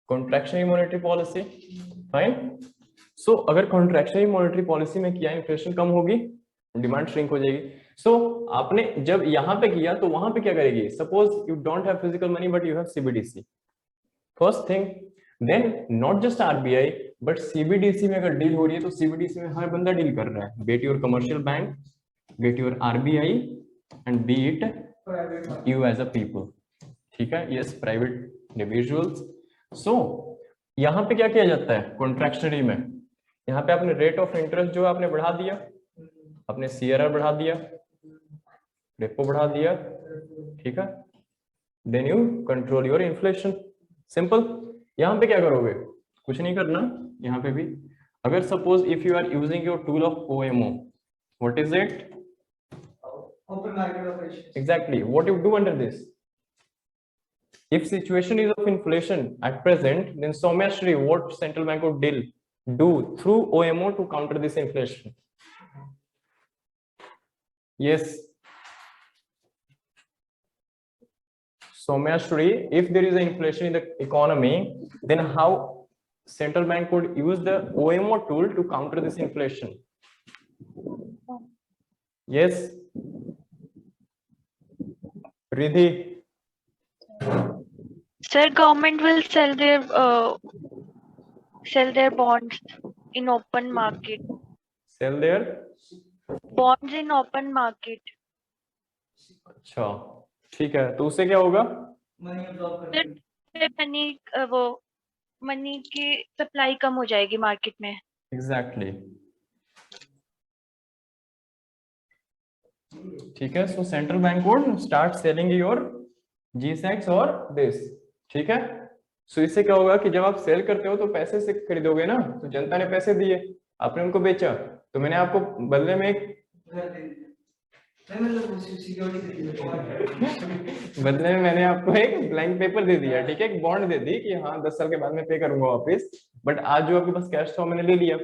contractionary monetary policy, fine। So अगर contractionary monetary policy में किया inflation कम होगी, डिमांड श्रिंक हो जाएगी। सो आपने जब यहाँ पे किया तो वहां पे क्या करेगी, suppose you don't have physical money but you have CBDC, first thing, then not just RBI but CBDC में अगर डील हो रही है तो CBDC में हर बंदा डील कर रहा है, get your commercial bank, get your RBI and B it private you as a people, ठीक है, yes private individuals. So यहाँ पे क्या किया जाता है कॉन्ट्रैक्शनरी में, यहाँ पे आपने रेट ऑफ इंटरेस्ट जो आपने बढ़ा दिया, आपने CRR बढ़ा दिया, रेपो बढ़ा दिया, ठीक है, then you control your inflation, simple. यहाँ पे क्या करोगे, कुछ नहीं करना. यहाँ पे भी अगर suppose if you are using your tool of OMO, what is it, open market operation. exactly what you do under this. If situation is of inflation at present, then Soumyashri, what central bank would do through OMO to counter this inflation? Yes, Soumyashri, if there is an inflation in the economy, then how central bank would use the OMO tool to counter this inflation? Yes, Riddhi. Sir, government will sell their bonds in open market. Sell their Bonds in open market. अच्छा ठीक है, तो उससे क्या होगा, money absorb करके. वो money की सप्लाई कम हो जाएगी मार्केट में. एग्जैक्टली ठीक है. सो central bank would start selling your G-Secs और दिस, ठीक है. सो इससे क्या होगा कि जब आप सेल करते हो तो पैसे से खरीदोगे ना, तो जनता ने पैसे दिए, आपने उनको बेचा, तो मैंने आपको बदले में एक घर दे दिया. नहीं मतलब सिक्योरिटी दे दी. बदले में मैंने आपको एक ब्लैंक पेपर दे दिया, ठीक है, एक बॉन्ड दे दी कि हाँ 10 साल के बाद में पे करूंगा वापस, बट आज जो आपके पास कैश था मैंने ले लिया.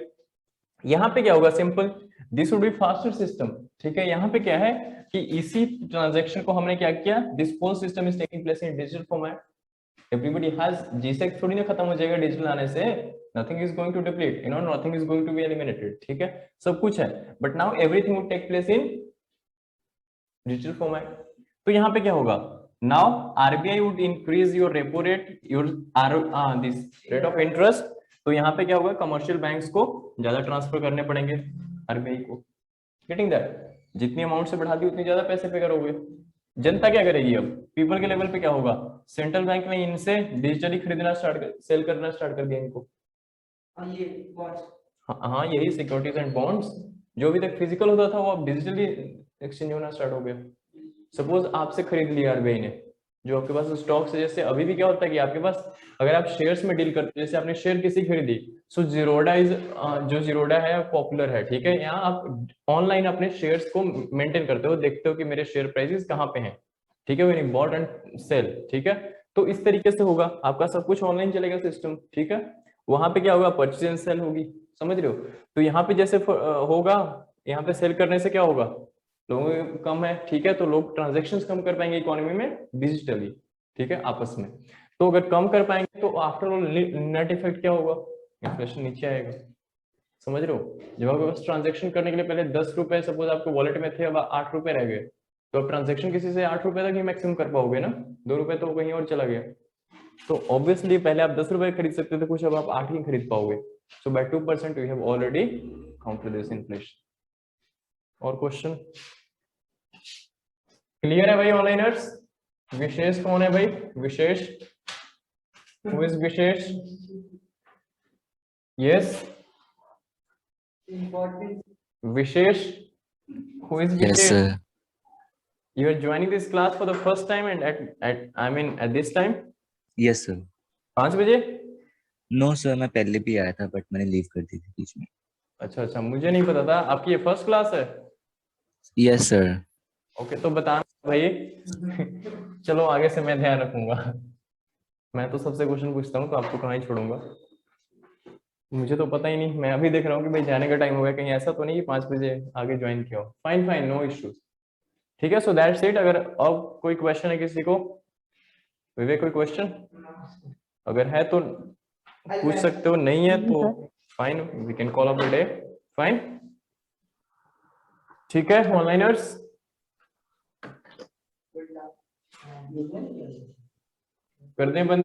यहाँ पे क्या होगा, simple, this would be faster system, ठीक है. यहाँ पे क्या है कि इसी ट्रांजैक्शन को हमने क्या किया, this whole system is taking place in digital format. Everybody has G-Sec थोड़ी ना खत्म हो जाएगा डिजिटल आने से, nothing is going to deplete, nothing is going to be eliminated, ठीक है, सब कुछ है, but now everything would take place in digital format. तो यहाँ पे क्या होगा, now RBI would increase your repo rate, your this rate of interest. तो यहाँ पे क्या होगा, कमर्शियल बैंक्स को ज्यादा ट्रांसफर करने पड़ेंगे RBI को. गेटिंग दैट, जितनी अमाउंट से बढ़ा दी उतनी ज्यादा पैसे पे करोगे. जनता क्या करेगी, अब पीपल के लेवल पे क्या होगा, सेंट्रल बैंक ने इनसे डिजिटली खरीदना सेल करना स्टार्ट कर दिया इनको. ये बॉन्ड्स. हाँ यही सिक्योरिटीज एंड बॉन्ड्स, जो अभी तक फिजिकल होता था वो अब डिजिटली एक्सचेंज होना स्टार्ट हो गया. सपोज आपसे खरीद लिया RBI ने, जो आपके पास स्टॉक से, जैसे अभी भी क्या होता है कि आपके पास अगर आप शेयर्स में डील करते हो, जैसे आपने शेयर किसी खरीदी, सो जीरोडा इज जो जीरोडा है पॉपुलर है, ठीक है. यहाँ आप ऑनलाइन अपने शेयर्स को मेंटेन करते हो, देखते हो कि मेरे शेयर प्राइसेस कहाँ पे हैं, ठीक है, when you bought and sell, ठीक है. तो इस तरीके से होगा, आपका सब कुछ ऑनलाइन चलेगा सिस्टम, ठीक है. वहां पे क्या होगा, परचेज एंड सेल होगी, समझ रहे हो. तो यहाँ पे जैसे होगा, यहाँ पे सेल करने से क्या होगा, लोगों कम है, ठीक है, तो लोग ट्रांजैक्शंस कम कर पाएंगे इकोनॉमी में डिजिटली, ठीक है, आपस में. तो अगर कम कर पाएंगे तो आफ्टर ऑल नेट इफेक्ट क्या होगा, इन्फ्लेशन नीचे आएगा, समझ रहे हो. जब आपके पास ट्रांजैक्शन करने के लिए पहले 10 रुपए सपोज आपको वॉलेट में थे, अब 8 रुपए रह गए, तो अब ट्रांजैक्शन किसी से 8 रुपए तक ही मैक्सिमम कर पाओगे ना, 2 रुपए तो कहीं और चला गया. तो ऑब्वियसली पहले आप 10 रुपए खरीद सकते थे कुछ, अब आप 8 ही खरीद पाओगे. So by 2% we have already counted this inflation. और क्वेश्चन क्लियर है भाई ऑनलाइनर्स. विशेष कौन है भाई, Vishesh, who is Vishesh, yes important. Vishesh, who is Yes, Vishesh. sir. You are joining this class for the first time and at this time. Yes, sir. 5 बजे. No, sir. मैं पहले भी आया था, but मैंने लीव कर दी थी बीच में. अच्छा, मुझे नहीं पता था. आपकी ये फर्स्ट क्लास है. Yes, sir. ओके, तो बताना भाई. चलो आगे से मैं ध्यान रखूंगा. मैं तो सबसे क्वेश्चन पूछता हूँ, तो आपको कहाँ ही छोड़ूंगा. मुझे तो पता ही नहीं, मैं अभी देख रहा हूँ कि भाई जाने का टाइम हो गया, कहीं ऐसा तो नहीं कि 5 बजे आगे ज्वाइन किया हो. फाइन, नो इश्यूज, ठीक है. So that's it. अगर अब कोई क्वेश्चन है किसी को, विवेक कोई क्वेश्चन अगर है तो पूछ सकते हो, नहीं है तो fine, we can call up the day. Fine, ठीक है ऑनलाइनर्स. कर दें बंद.